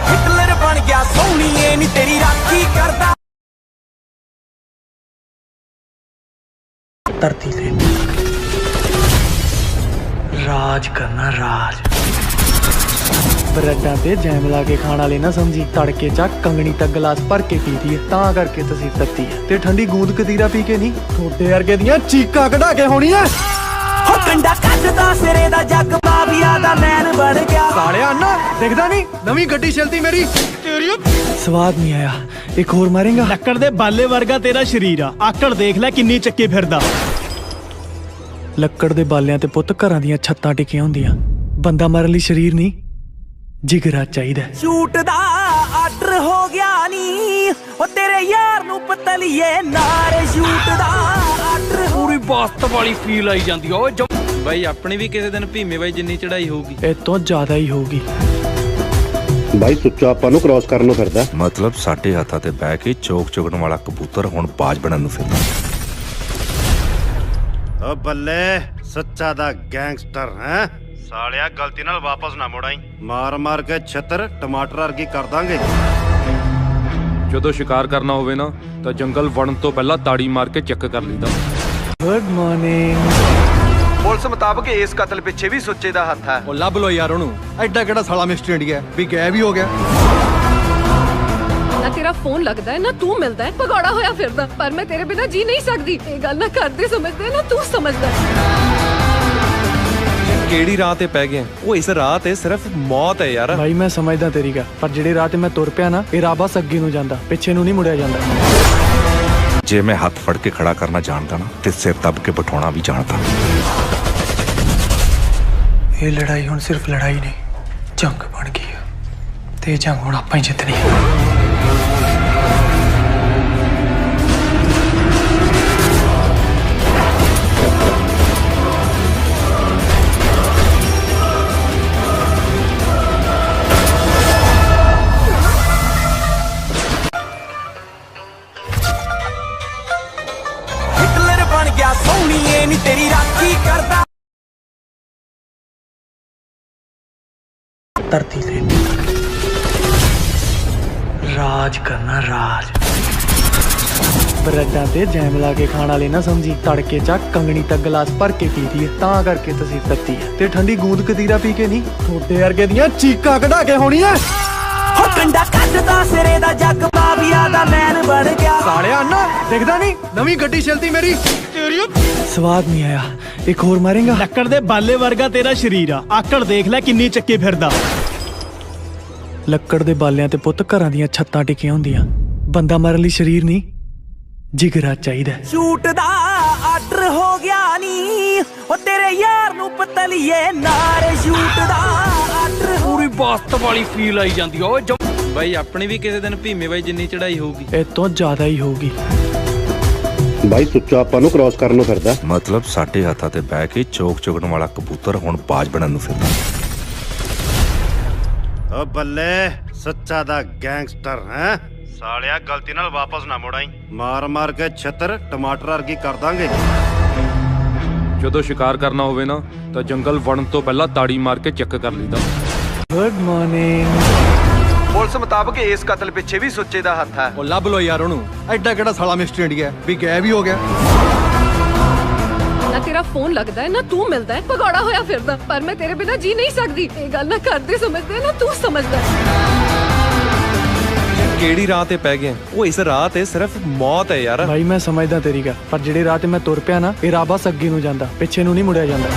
ਹਿਟਲਰ ਬਣ ਗਿਆ ਸੋਹਣੀਏ ਨੀ ਤੇਰੀ ਰਾਖੀ ਕਰਦਾ। ਧਰਤੀ ਤੇ ਰਾਜ ਕਰਨਾ ਰਾਜ। ਬਰੈਡਾਂ ਤੇ ਜੈਮ ਲਾ ਕੇ ਖਾਣ ਵਾਲੇ ਨਾ ਸਮਝੀ, ਤੜਕੇ ਚ ਕੰਗਣੀ ਤੱਕ ਗਲਾਸ ਭਰ ਕੇ ਪੀਦੀ ਹੈ ਤਾਂ ਕਰਕੇ ਤਸੀਰ ਤੱਤੀ ਹੈ। ਤੇ ਠੰਡੀ ਗੂੰਦ ਕਤੀਰਾ ਪੀ ਕੇ ਨਹੀਂ, ਥੋੜੇ ਵਰਗੇ ਦੀਆਂ ਚੀਕਾਂ ਕਢਾ ਕੇ ਹੋਣੀ ਐ। ਹੋ ਕੰਡਾ ਕੱਢਦਾ ਸਿਰੇ ਦਾ ਜੱਗ ਮਾਫੀਆ ਦਾ ਮੈਨ ਬਣ ਗਿਆ। ਸਾਲਿਆ ਨਾ ਦਿਖਦਾ ਨਹੀਂ ਨਵੀਂ ਗੱਡੀ ਚਲਦੀ ਮੇਰੀ। ਸਵਾਦ ਨਹੀਂ ਆਇਆ, ਇੱਕ ਹੋਰ ਮਾਰੇਗਾ। ਲੱਕੜ ਦੇ ਬਾਲੇ ਵਰਗਾ ਤੇਰਾ ਸ਼ਰੀਰ ਆ, ਆਕੜ ਦੇਖ ਲੈ ਕਿੰਨੀ ਚੱਕੀ ਫਿਰਦਾ। ਲੱਕੜ ਦੇ ਬਾਲਿਆਂ ਤੇ ਪੁੱਤ ਘਰਾਂ ਦੀਆਂ ਛੱਤਾਂ ਟਿਕੀਆਂ ਹੁੰਦੀਆਂ, ਬੰਦਾ ਮਾਰਨ ਲਈ ਸਰੀਰ ਨਹੀਂ ਜਿਗਰਾ ਚਾਹੀਦਾ। ਸ਼ੂਟ ਦਾ ਆਰਡਰ ਹੋ ਗਿਆ ਨੀ, ਉਹ ਤੇਰੇ ਯਾਰ ਨੂੰ ਪਤਲੀਏ ਨਾਰੇ ਸ਼ੂਟ ਦਾ ਆਰਡਰ। ਪੂਰੀ ਬਾਸਤ ਵਾਲੀ ਫੀਲ ਆਈ ਜਾਂਦੀ ਓਏ। ਬਾਈ ਆਪਣੀ ਵੀ ਕਿਸੇ ਦਿਨ ਭੀਮੇ ਬਾਈ ਜਿੰਨੀ ਚੜਾਈ ਹੋਊਗੀ। ਇਹ ਤੋਂ ਜ਼ਿਆਦਾ ਹੀ ਹੋਊਗੀ। ਬਾਈ ਸੁੱਚਾ ਆਪਾਂ ਨੂੰ ਕ੍ਰਾਸ ਕਰਨ ਨੂੰ ਫਿਰਦਾ। ਮਤਲਬ ਸਾਡੇ ਹੱਥਾਂ ਤੇ ਬਹਿ ਕੇ ਚੋਕ ਚੁਗਣ ਵਾਲਾ ਕਬੂਤਰ ਹੁਣ ਬਾਜ ਬਣਨ ਨੂੰ ਫਿਰਦਾ। ਓ ਬੱਲੇ ਸੱਚਾ ਦਾ ਗੈਂਗਸਟਰ ਹੈ। ਸਾਲਿਆ ਗਲਤੀ ਨਾਲ ਵਾਪਸ ਨਾ ਮੁੜਾਈ, ਮਾਰ ਮਾਰ ਕੇ ਛੱਤਰ ਟਮਾਟਰ ਵਰਗੀ ਕਰ ਦਾਂਗੇ। ਜਦੋਂ ਸ਼ਿਕਾਰ ਕਰਨਾ ਹੋਵੇ ਨਾ ਤਾਂ ਜੰਗਲ ਵੜਨ ਤੋਂ ਪਹਿਲਾਂ ਤਾੜੀ ਮਾਰ ਕੇ ਚੈੱਕ ਕਰ ਲਈਦਾ। Good morning. ਪੁਲਿਸ ਮੁਤਾਬਕ ਇਸ ਕਤਲ ਪਿੱਛੇ ਵੀ ਸੁੱਚੇ ਦਾ ਹੱਥ ਹੈ। ਉਹ ਲੱਭ ਲੋ ਯਾਰ ਉਹਨੂੰ। ਐਡਾ ਕਿਹੜਾ ਸਾਲਾ ਮਿਸਟਰ ਇੰਡੀਆ ਵੀ ਗਾਇਬ ਹੀ ਹੋ ਗਿਆ। ਨਾ ਤੇਰਾ ਫੋਨ ਲੱਗਦਾ ਹੈ ਨਾ ਤੂੰ ਮਿਲਦਾ ਹੈ ਭਗੌੜਾ ਹੋਇਆ ਫਿਰਦਾ, ਪਰ ਮੈਂ ਤੇਰੇ ਬਿਨਾਂ ਜੀ ਨਹੀਂ ਸਕਦੀ। ਇਹ ਗੱਲ ਨਾ ਕਰਦੇ ਸਮਝਦੇ ਨਾ ਤੂੰ ਸਮਝਦਾ। ਕਿਹੜੀ ਰਾਹ ਤੇ ਪੈ ਗਏ? ਉਹ ਇਸ ਰਾਹ ਤੇ ਸਿਰਫ ਮੌਤ ਹੈ ਯਾਰ। ਭਾਈ ਮੈਂ ਸਮਝਦਾ ਤੇਰੀ ਗੱਲ, ਪਰ ਜਿਹੜੇ ਰਾਹ ਤੇ ਮੈਂ ਤੁਰ ਪਿਆ ਨਾ ਇਹ ਰਾਹ ਬਸ ਅੱਗੇ ਨੂੰ ਜਾਂਦਾ, ਪਿੱਛੇ ਨੂੰ ਨਹੀਂ ਮੁੜਿਆ ਜਾਂਦਾ। ਜੇ ਮੈਂ ਹੱਥ ਫੜ ਕੇ ਖੜਾ ਕਰਨਾ ਜਾਣਦਾ ਨਾ ਤੇ ਸਿਰ ਦੱਬ ਕੇ ਬਿਠਾਉਣਾ ਵੀ ਜਾਣਦਾ। ਇਹ ਲੜਾਈ ਹੁਣ ਸਿਰਫ ਲੜਾਈ ਨਹੀਂ, ਜੰਗ ਬਣ ਗਈ ਹੈ ਤੇ ਇਹ ਜੰਗ ਹੁਣ ਆਪਾਂ ਹੀ ਜਿੱਤਣੀ ਹੈ। ਹਿਟਲਰ ਬਣ ਗਿਆ ਸੋਹਣੀਏ ਨੀ ਤੇਰੀ ਰਾਖੀ ਕਰਦਾ। ਧਰਤੀ ਤੇ ਰਾਜ ਕਰਨਾ ਰਾਜ। ਬਰੈਡਾਂ ਤੇ ਜੈਮ ਲਾ ਕੇ ਖਾਣ ਵਾਲੇ ਨਾ ਸਮਝੀ, ਤੜਕੇ ਚ ਕੰਗਣੀ ਤੱਕ ਗਲਾਸ ਭਰ ਕੇ ਪੀਦੀ ਹੈ ਤਾਂ ਕਰਕੇ ਤਸੀਰ ਤੱਤੀ ਹੈ। ਤੇ ਠੰਡੀ ਗੂੰਦ ਕਤੀਰਾ ਪੀ ਕੇ ਨਹੀਂ, ਥੋੜੇ ਵਰਗੇ ਦੀਆਂ ਚੀਕਾਂ ਕਢਾ ਕੇ ਹੋਣੀ ਐ। ਹੋ ਕੰਡਾ ਕੱਢਦਾ ਸਿਰੇ ਦਾ ਜੱਗ ਮਾਫੀਆ ਦਾ ਮੈਨ ਬਣ ਗਿਆ। ਸਾਲਿਆ ਨਾ ਦਿਖਦਾ ਨਹੀਂ ਨਵੀਂ ਗੱਡੀ ਚਲਦੀ ਮੇਰੀ। ਸਵਾਦ ਨਹੀਂ ਆਇਆ, ਇੱਕ ਹੋਰ ਮਾਰੇਗਾ। ਲੱਕੜ ਦੇ ਬਾਲੇ ਵਰਗਾ ਤੇਰਾ ਸ਼ਰੀਰ ਆ, ਆਕੜ ਦੇਖ ਲੈ ਕਿੰਨੀ ਚੱਕੀ ਫਿਰਦਾ। ਲੱਕੜ ਦੇ ਬਾਲਿਆਂ ਤੇ ਪੁੱਤ ਘਰਾਂ ਦੀਆਂ ਛੱਤਾਂ ਟਿਕੀਆਂ ਹੁੰਦੀਆਂ, ਬੰਦਾ ਮਾਰਨ ਲਈ ਸਰੀਰ ਨਹੀਂ ਜਿਗਰਾ ਚਾਹੀਦਾ। ਸ਼ੂਟ ਦਾ ਆਰਡਰ ਹੋ ਗਿਆ ਨੀ, ਉਹ ਤੇਰੇ ਯਾਰ ਨੂੰ ਪਤਲੀਏ ਨਾਰੇ ਸ਼ੂਟ ਦਾ ਆਰਡਰ। ਪੂਰੀ ਬਾਸਤ ਵਾਲੀ ਫੀਲ ਆਈ ਜਾਂਦੀ ਓਏ। ਬਾਈ ਆਪਣੀ ਵੀ ਕਿਸੇ ਦਿਨ ਭੀਮੇ ਬਾਈ ਜਿੰਨੀ ਚੜਾਈ ਹੋਊਗੀ। ਇਹ ਤੋਂ ਜ਼ਿਆਦਾ ਹੀ ਹੋਊਗੀ। ਬਾਈ ਸੁੱਚਾ ਆਪਾਂ ਨੂੰ ਕ੍ਰਾਸ ਕਰਨ ਨੂੰ ਫਿਰਦਾ। ਮਤਲਬ ਸਾਡੇ ਹੱਥਾਂ ਤੇ ਬਹਿ ਕੇ ਚੋਕ ਚੁਗਣ ਵਾਲਾ ਕਬੂਤਰ ਹੁਣ ਬਾਜ ਬਣਨ ਨੂੰ ਫਿਰਦਾ। ਓ ਬੱਲੇ ਸੱਚਾ ਦਾ ਗੈਂਗਸਟਰ ਹੈ। ਸਾਲਿਆ ਗਲਤੀ ਨਾਲ ਵਾਪਸ ਨਾ ਮੁੜਾਈ, ਮਾਰ ਮਾਰ ਕੇ ਛੱਤਰ ਟਮਾਟਰ ਵਰਗੀ ਕਰ ਦਾਂਗੇ। ਜਦੋਂ ਸ਼ਿਕਾਰ ਕਰਨਾ ਹੋਵੇ ਨਾ ਤਾਂ ਜੰਗਲ ਵੜਨ ਤੋਂ ਪਹਿਲਾਂ ਤਾੜੀ ਮਾਰ ਕੇ ਚੈੱਕ ਕਰ ਲਈਦਾ। Good morning. ਪੁਲਿਸ ਮੁਤਾਬਕ ਇਸ ਕਤਲ ਪਿੱਛੇ ਵੀ ਸੁੱਚੇ ਦਾ ਹੱਥ ਹੈ। ਉਹ ਲੱਭ ਲੋ ਯਾਰ ਉਹਨੂੰ। ਐਡਾ ਕਿਹੜਾ ਸਾਲਾ ਮਿਸਟਰ ਇੰਡੀਆ ਵੀ ਗਾਇਬ ਹੀ ਹੋ ਗਿਆ। ਨਾ ਤੇਰਾ ਤੇਰਾ ਫੋਨ ਲੱਗਦਾ ਹੈ ਨਾ ਤੂੰ ਮਿਲਦਾ ਹੈ ਭਗੌੜਾ ਹੋਇਆ ਫਿਰਦਾ ਪਰ ਮੈਂ ਤੇਰੇ ਬਿਨਾ ਜੀ ਨਹੀਂ ਸਕਦੀ ਇਹ ਗੱਲ ਨਾ ਕਰਦੇ ਸਮਝਦੇ ਨਾ ਤੂੰ ਸਮਝਦਾ ਕਿਹੜੀ ਰਾਹ ਤੇ ਪੈ ਗਏ ਉਹ ਇਸ ਰਾਹ ਤੇ ਸਿਰਫ ਮੌਤ ਹੈ ਯਾਰ ਭਾਈ ਮੈਂ ਸਮਝਦਾ ਤੇਰੀ ਗੱਲ ਪਰ ਜਿਹੜੇ ਰਾਹ ਤੇ ਮੈਂ ਤੁਰ ਪਿਆ ਨਾ ਇਹ ਰਾਹ ਬਸ ਅੱਗੇ ਨੂੰ ਜਾਂਦਾ ਪਿੱਛੇ ਨੂੰ ਨਹੀਂ ਮੁੜਿਆ ਜਾਂਦਾ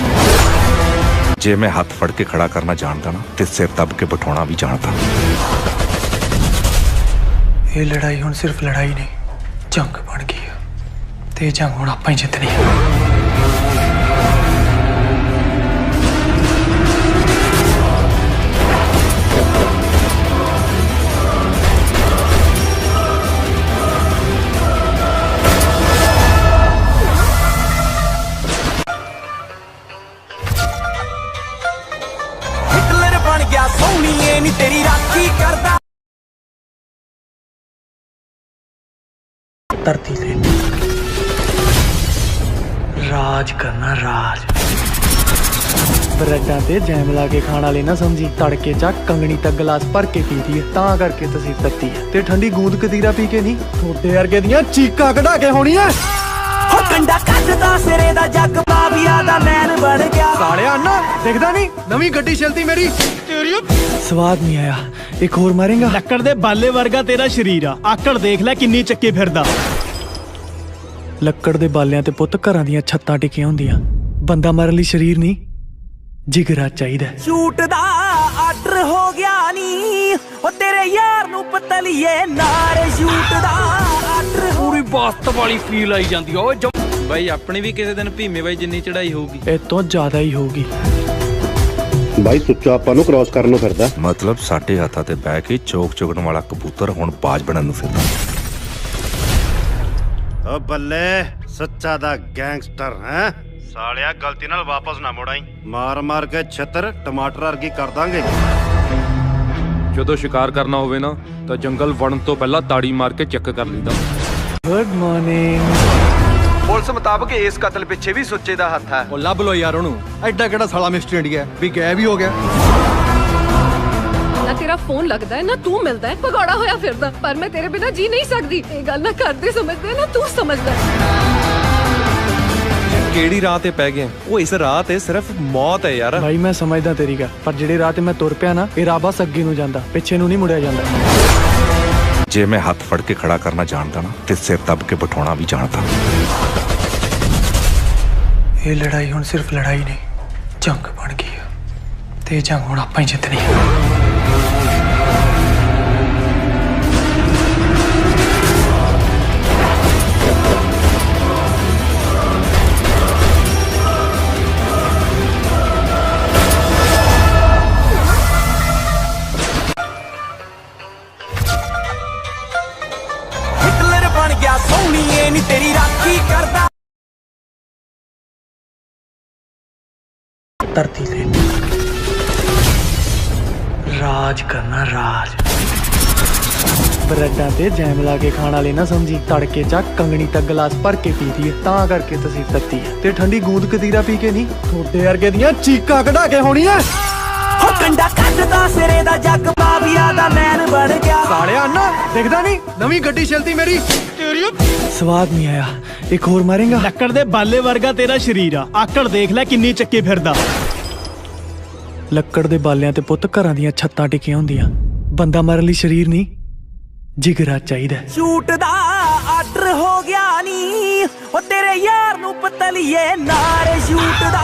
ਜੇ ਮੈਂ ਹੱਥ ਫੜ ਕੇ ਖੜਾ ਕਰਨਾ ਜਾਣਦਾ ਨਾ ਤੇ ਸਿਰ ਦੱਬ ਕੇ ਬਿਠਾਉਣਾ ਵੀ ਜਾਣਦਾ ਇਹ ਲੜਾਈ ਹੁਣ ਸਿਰਫ ਲੜਾਈ ਨਹੀਂ ਜੰਗ ਬਣ ਗਈ ਹੈ ਤੇ ਇਹ ਜੰਗ ਹੁਣ ਆਪਾਂ ਹੀ ਜਿੱਤਣੀ ਹੈ ਹਿਟਲਰ ਬਣ ਗਿਆ ਸੋਹਣੀਏ ਨੀ ਤੇਰੀ ਰਾਖੀ ਕਰਦਾ ਧਰਤੀ ਤੇ ਰਾਜ ਕਰਨਾ ਰਾਜ ਬਰੈਡਾਂ ਤੇ ਜੈਮ ਲਾ ਕੇ ਖਾਣ ਵਾਲੇ ਨਾ ਸਮਝੀ ਤੜਕੇ ਚ ਕੰਗਣੀ ਤੱਕ ਗਲਾਸ ਭਰ ਕੇ ਪੀਦੀ ਹੈ ਤਾਂ ਕਰਕੇ ਤਸੀਰ ਤੱਤੀ ਹੈ ਤੇ ਠੰਡੀ ਗੂੰਦ ਕਤੀਰਾ ਪੀ ਕੇ ਨਹੀਂ ਥੋੜੇ ਵਰਗੇ ਦੀਆਂ ਚੀਕਾਂ ਕਢਾ ਕੇ ਹੋਣੀਆਂ ਹੋ ਕੰਡਾ ਕੱਢਦਾ ਸਿਰੇ ਦਾ ਜੱਗ ਮਾਫੀਆ ਦਾ ਮੈਨ ਬਣ ਗਿਆ ਸਾਲਿਆ ਨਾ ਦਿਖਦਾ ਨਹੀਂ ਨਵੀਂ ਗੱਡੀ ਚਲਦੀ ਮੇਰੀ ਸਵਾਦ ਨਹੀਂ ਆਇਆ ਇੱਕ ਹੋਰ ਮਾਰੇਗਾ ਲੱਕੜ ਦੇ ਬਾਲੇ ਵਰਗਾ ਤੇਰਾ ਸ਼ਰੀਰ ਆ ਆਕੜ ਦੇਖ ਲੈ ਕਿੰਨੀ ਚੱਕੀ ਫਿਰਦਾ ਲੱਕੜ ਦੇ ਬਾਲਿਆਂ ਤੇ ਪੁੱਤ ਘਰਾਂ ਦੀਆਂ ਛੱਤਾਂ ਟਿਕੀਆਂ ਹੁੰਦੀਆਂ ਬੰਦਾ ਮਾਰਨ ਲਈ ਸਰੀਰ ਨਹੀਂ ਜਿਗਰਾ ਚਾਹੀਦਾ ਸ਼ੂਟ ਦਾ ਆਰਡਰ ਹੋ ਗਿਆ ਨੀ ਉਹ ਤੇਰੇ ਯਾਰ ਨੂੰ ਪਤਲੀਏ ਨਾਰੇ ਸ਼ੂਟ ਦਾ ਆਰਡਰ ਪੂਰੀ ਬਾਸਤ ਵਾਲੀ ਫੀਲ ਆਈ ਜਾਂਦੀ ਓਏ ਬਾਈ ਆਪਣੀ ਵੀ ਕਿਸੇ ਦਿਨ ਭੀਮੇ ਬਾਈ ਜਿੰਨੀ ਚੜਾਈ ਹੋਊਗੀ ਇਹ ਤੋਂ ਜ਼ਿਆਦਾ ਹੀ ਹੋਊਗੀ ਬਾਈ ਸੁੱਚਾ ਆਪਾਂ ਨੂੰ ਕ੍ਰਾਸ ਕਰਨ ਨੂੰ ਫਿਰਦਾ ਮਤਲਬ ਸਾਡੇ ਹੱਥਾਂ ਤੇ ਬਹਿ ਕੇ ਚੋਕ ਚੁਗਣ ਵਾਲਾ ਕਬੂਤਰ ਹੁਣ ਬਾਜ ਬਣਨ ਨੂੰ ਫਿਰਦਾ ਓ ਬੱਲੇ ਸੱਚਾ ਦਾ ਗੈਂਗਸਟਰ ਹੈ ਸਾਲਿਆ ਗਲਤੀ ਨਾਲ ਵਾਪਸ ਨਾ ਮੁੜਾਈ ਮਾਰ ਮਾਰ ਕੇ ਛੱਤਰ ਟਮਾਟਰ ਵਰਗੀ ਕਰ ਦਾਂਗੇ ਜਦੋਂ ਸ਼ਿਕਾਰ ਕਰਨਾ ਹੋਵੇ ਨਾ ਤਾਂ ਜੰਗਲ ਵੜਨ ਤੋਂ ਪਹਿਲਾਂ ਤਾੜੀ ਮਾਰ ਕੇ ਚੈੱਕ ਕਰ ਲਈਦਾ ਗੁੱਡ ਮਾਰਨਿੰਗ ਪੁਲਿਸ ਮੁਤਾਬਕ ਇਸ ਕਤਲ ਪਿੱਛੇ ਵੀ ਸੁੱਚੇ ਦਾ ਹੱਥ ਹੈ ਉਹ ਲੱਭ ਲੋ ਯਾਰ ਉਹਨੂੰ ਐਡਾ ਕਿਹੜਾ ਸਾਲਾ ਮਿਸਟਰ ਇੰਡੀਆ ਵੀ ਗਾਇਬ ਹੀ ਹੋ ਗਿਆ ਨਾ ਤੇਰਾ ਫੋਨ ਲੱਗਦਾ ਹੈ ਨਾ ਤੂੰ ਮਿਲਦਾ ਹੈ ਭਗੌੜਾ ਹੋਇਆ ਫਿਰਦਾ ਪਰ ਮੈਂ ਤੇਰੇ ਬਿਨਾ ਜੀ ਨਹੀਂ ਸਕਦੀ ਇਹ ਗੱਲ ਨਾ ਕਰਦੇ ਸਮਝਦੇ ਨਾ ਤੂੰ ਸਮਝਦਾ ਕਿਹੜੀ ਰਾਹ ਤੇ ਪੈ ਗਏ ਉਹ ਇਸ ਰਾਹ ਤੇ ਸਿਰਫ ਮੌਤ ਹੈ ਯਾਰ ਭਾਈ ਮੈਂ ਸਮਝਦਾ ਤੇਰੀ ਗੱਲ ਪਰ ਜਿਹੜੇ ਰਾਹ ਤੇ ਮੈਂ ਤੁਰ ਪਿਆ ਨਾ ਇਹ ਰਾਹ ਬਸ ਅੱਗੇ ਨੂੰ ਜਾਂਦਾ ਪਿੱਛੇ ਨੂੰ ਨਹੀਂ ਮੁੜਿਆ ਜਾਂਦਾ ਜੇ ਮੈਂ ਹੱਥ ਫੜ ਕੇ ਖੜਾ ਕਰਨਾ ਜਾਣਦਾ ਨਾ ਤੇ ਸਿਰ ਦੱਬ ਕੇ ਬਿਠਾਉਣਾ ਵੀ ਜਾਣਦਾ ਇਹ ਲੜਾਈ ਹੁਣ ਸਿਰਫ ਲੜਾਈ ਨਹੀਂ ਜੰਗ ਬਣ ਗਈ ਹੈ ਤੇ ਇਹ ਜੰਗ ਹੁਣ ਆਪਾਂ ਹੀ ਜਿੱਤਣੀ ਹੈ ਹਿਟਲਰ ਬਣ ਗਿਆ ਸੋਹਣੀਏ ਨੀ ਤੇਰੀ ਰਾਖੀ ਕਰਦਾ ਧਰਤੀ ਤੇ ਰਾਜ ਕਰਨਾ ਰਾਜ ਬਰੈਡਾਂ ਤੇ ਜੈਮ ਲਾ ਕੇ ਖਾਣ ਵਾਲੇ ਨਾ ਸਮਝੀ ਤੜਕੇ ਚ ਕੰਗਣੀ ਤੱਕ ਗਲਾਸ ਭਰ ਕੇ ਪੀਦੀ ਹੈ ਤਾਂ ਕਰਕੇ ਤਸੀਰ ਤੱਤੀ ਹੈ ਤੇ ਠੰਡੀ ਗੂੰਦ ਕਤੀਰਾ ਪੀ ਕੇ ਨਹੀਂ ਥੋੜੇ ਵਰਗੇ ਦੀਆਂ ਚੀਕਾਂ ਕਢਾ ਕੇ ਹੋਣੀਆਂ ਹੋ ਕੰਡਾ ਕੱਢਦਾ ਸਿਰੇ ਦਾ ਜੱਗ ਮਾਫੀਆ ਦਾ ਮੈਨ ਬਣ ਗਿਆ ਸਾਲਿਆ ਨਾ ਦਿਖਦਾ ਨਹੀਂ ਨਵੀਂ ਗੱਡੀ ਚਲਦੀ ਮੇਰੀ ਸਵਾਦ ਨਹੀਂ ਆਇਆ ਇੱਕ ਹੋਰ ਮਾਰੇਗਾ ਲੱਕੜ ਦੇ ਬਾਲੇ ਵਰਗਾ ਤੇਰਾ ਸ਼ਰੀਰ ਆ ਆਕੜ ਦੇਖ ਲੈ ਕਿੰਨੀ ਚੱਕੀ ਫਿਰਦਾ ਲੱਕੜ ਦੇ ਬਾਲਿਆਂ ਤੇ ਪੁੱਤ ਘਰਾਂ ਦੀਆਂ ਛੱਤਾਂ ਟਿਕੀਆਂ ਹੁੰਦੀਆਂ ਬੰਦਾ ਮਾਰਨ ਲਈ ਸਰੀਰ ਨਹੀਂ ਜਿਗਰਾ ਚਾਹੀਦਾ ਸ਼ੂਟ ਦਾ ਆਰਡਰ ਹੋ ਗਿਆ ਨੀ ਉਹ ਤੇਰੇ ਯਾਰ ਨੂੰ ਪਤਲੀਏ ਨਾਰੇ ਸ਼ੂਟ ਦਾ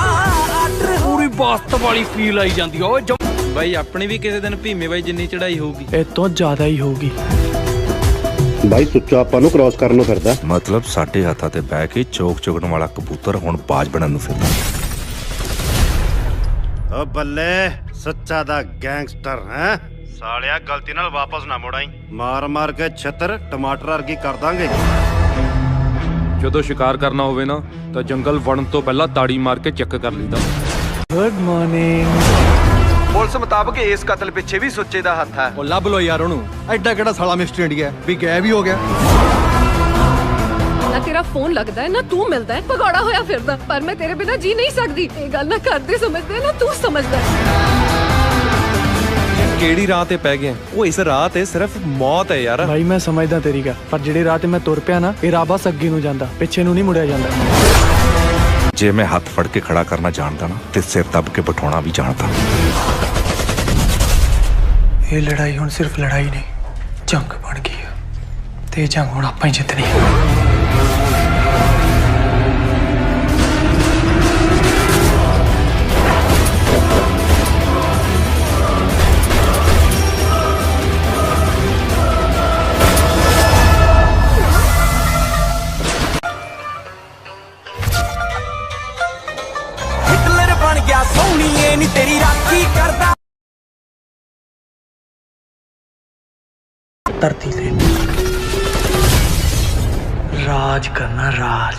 ਆਰਡਰ ਪੂਰੀ ਬਾਸਤ ਵਾਲੀ ਫੀਲ ਆਈ ਜਾਂਦੀ ਓਏ ਬਾਈ ਆਪਣੀ ਵੀ ਕਿਸੇ ਦਿਨ ਭੀਮੇ ਬਾਈ ਜਿੰਨੀ ਚੜਾਈ ਹੋਊਗੀ ਇਹ ਤੋਂ ਜ਼ਿਆਦਾ ਹੀ ਹੋਊਗੀ ਬਾਈ ਸੁੱਚਾ ਆਪਾਂ ਨੂੰ ਕ੍ਰਾਸ ਕਰਨ ਨੂੰ ਫਿਰਦਾ ਮਤਲਬ ਸਾਡੇ ਹੱਥਾਂ ਤੇ ਬਹਿ ਕੇ ਚੋਕ ਚੁਗਣ ਵਾਲਾ ਕਬੂਤਰ ਹੁਣ ਬਾਜ ਬਣਨ ਨੂੰ ਫਿਰਦਾ ਓ ਬੱਲੇ ਸੱਚਾ ਦਾ ਗੈਂਗਸਟਰ ਹੈ ਸਾਲਿਆ ਗਲਤੀ ਨਾਲ ਵਾਪਸ ਨਾ ਮੁੜਾਈ ਮਾਰ ਮਾਰ ਕੇ ਛੱਤਰ ਟਮਾਟਰ ਵਰਗੀ ਕਰ ਦਾਂਗੇ ਜਦੋਂ ਸ਼ਿਕਾਰ ਕਰਨਾ ਹੋਵੇ ਨਾ ਤਾਂ ਜੰਗਲ ਵੜਨ ਤੋਂ ਪਹਿਲਾਂ ਤਾੜੀ ਮਾਰ ਕੇ ਚੈੱਕ ਕਰ ਲਈਦਾ ਗੁੱਡ ਮਾਰਨਿੰਗ ਪੁਲਿਸ ਮੁਤਾਬਕ ਇਸ ਕਤਲ ਪਿੱਛੇ ਵੀ ਸੁੱਚੇ ਦਾ ਹੱਥ ਹੈ ਉਹ ਲੱਭ ਲੋ ਯਾਰ ਉਹਨੂੰ ਐਡਾ ਕਿਹੜਾ ਸਾਲਾ ਮਿਸਟਰ ਇੰਡੀਆ ਵੀ ਗਾਇਬ ਹੀ ਹੋ ਗਿਆ ਨਾ ਤੇਰਾ ਫੋਨ ਲੱਗਦਾ ਹੈ ਨਾ ਤੂੰ ਮਿਲਦਾ ਹੈ ਭਗੌੜਾ ਹੋਇਆ ਫਿਰਦਾ ਪਰ ਮੈਂ ਤੇਰੇ ਬਿਨਾ ਜੀ ਨਹੀਂ ਸਕਦੀ ਇਹ ਗੱਲ ਨਾ ਕਰਦੇ ਸਮਝਦੇ ਨਾ ਤੂੰ ਸਮਝਦਾ ਕਿਹੜੀ ਰਾਹ ਤੇ ਪੈ ਗਏ ਉਹ ਇਸ ਰਾਹ ਤੇ ਸਿਰਫ ਮੌਤ ਹੈ ਯਾਰ ਭਾਈ ਮੈਂ ਸਮਝਦਾ ਤੇਰੀ ਗੱਲ ਪਰ ਜਿਹੜੇ ਰਾਹ ਤੇ ਮੈਂ ਤੁਰ ਪਿਆ ਨਾ ਇਹ ਰਾਹ ਬਸ ਅੱਗੇ ਨੂੰ ਜਾਂਦਾ ਪਿੱਛੇ ਨੂੰ ਨਹੀਂ ਮੁੜਿਆ ਜਾਂਦਾ ਜੇ ਮੈਂ ਹੱਥ ਫੜ ਕੇ ਖੜਾ ਕਰਨਾ ਜਾਣਦਾ ਨਾ ਤੇ ਸਿਰ ਦੱਬ ਕੇ ਬਿਠਾਉਣਾ ਵੀ ਜਾਣਦਾ। ਇਹ ਲੜਾਈ ਹੁਣ ਸਿਰਫ ਲੜਾਈ ਨਹੀਂ, ਜੰਗ ਬਣ ਗਈ ਹੈ ਤੇ ਇਹ ਜੰਗ ਹੁਣ ਆਪਾਂ ਹੀ ਜਿੱਤਣੀ ਹੈ। ਹਿਟਲਰ ਬਣ ਗਿਆ ਸੋਹਣੀਏ ਨੀ ਤੇਰੀ ਰਾਖੀ ਕਰਦਾ ਧਰਤੀ ਤੇ ਰਾਜ ਕਰਨਾ ਰਾਜ।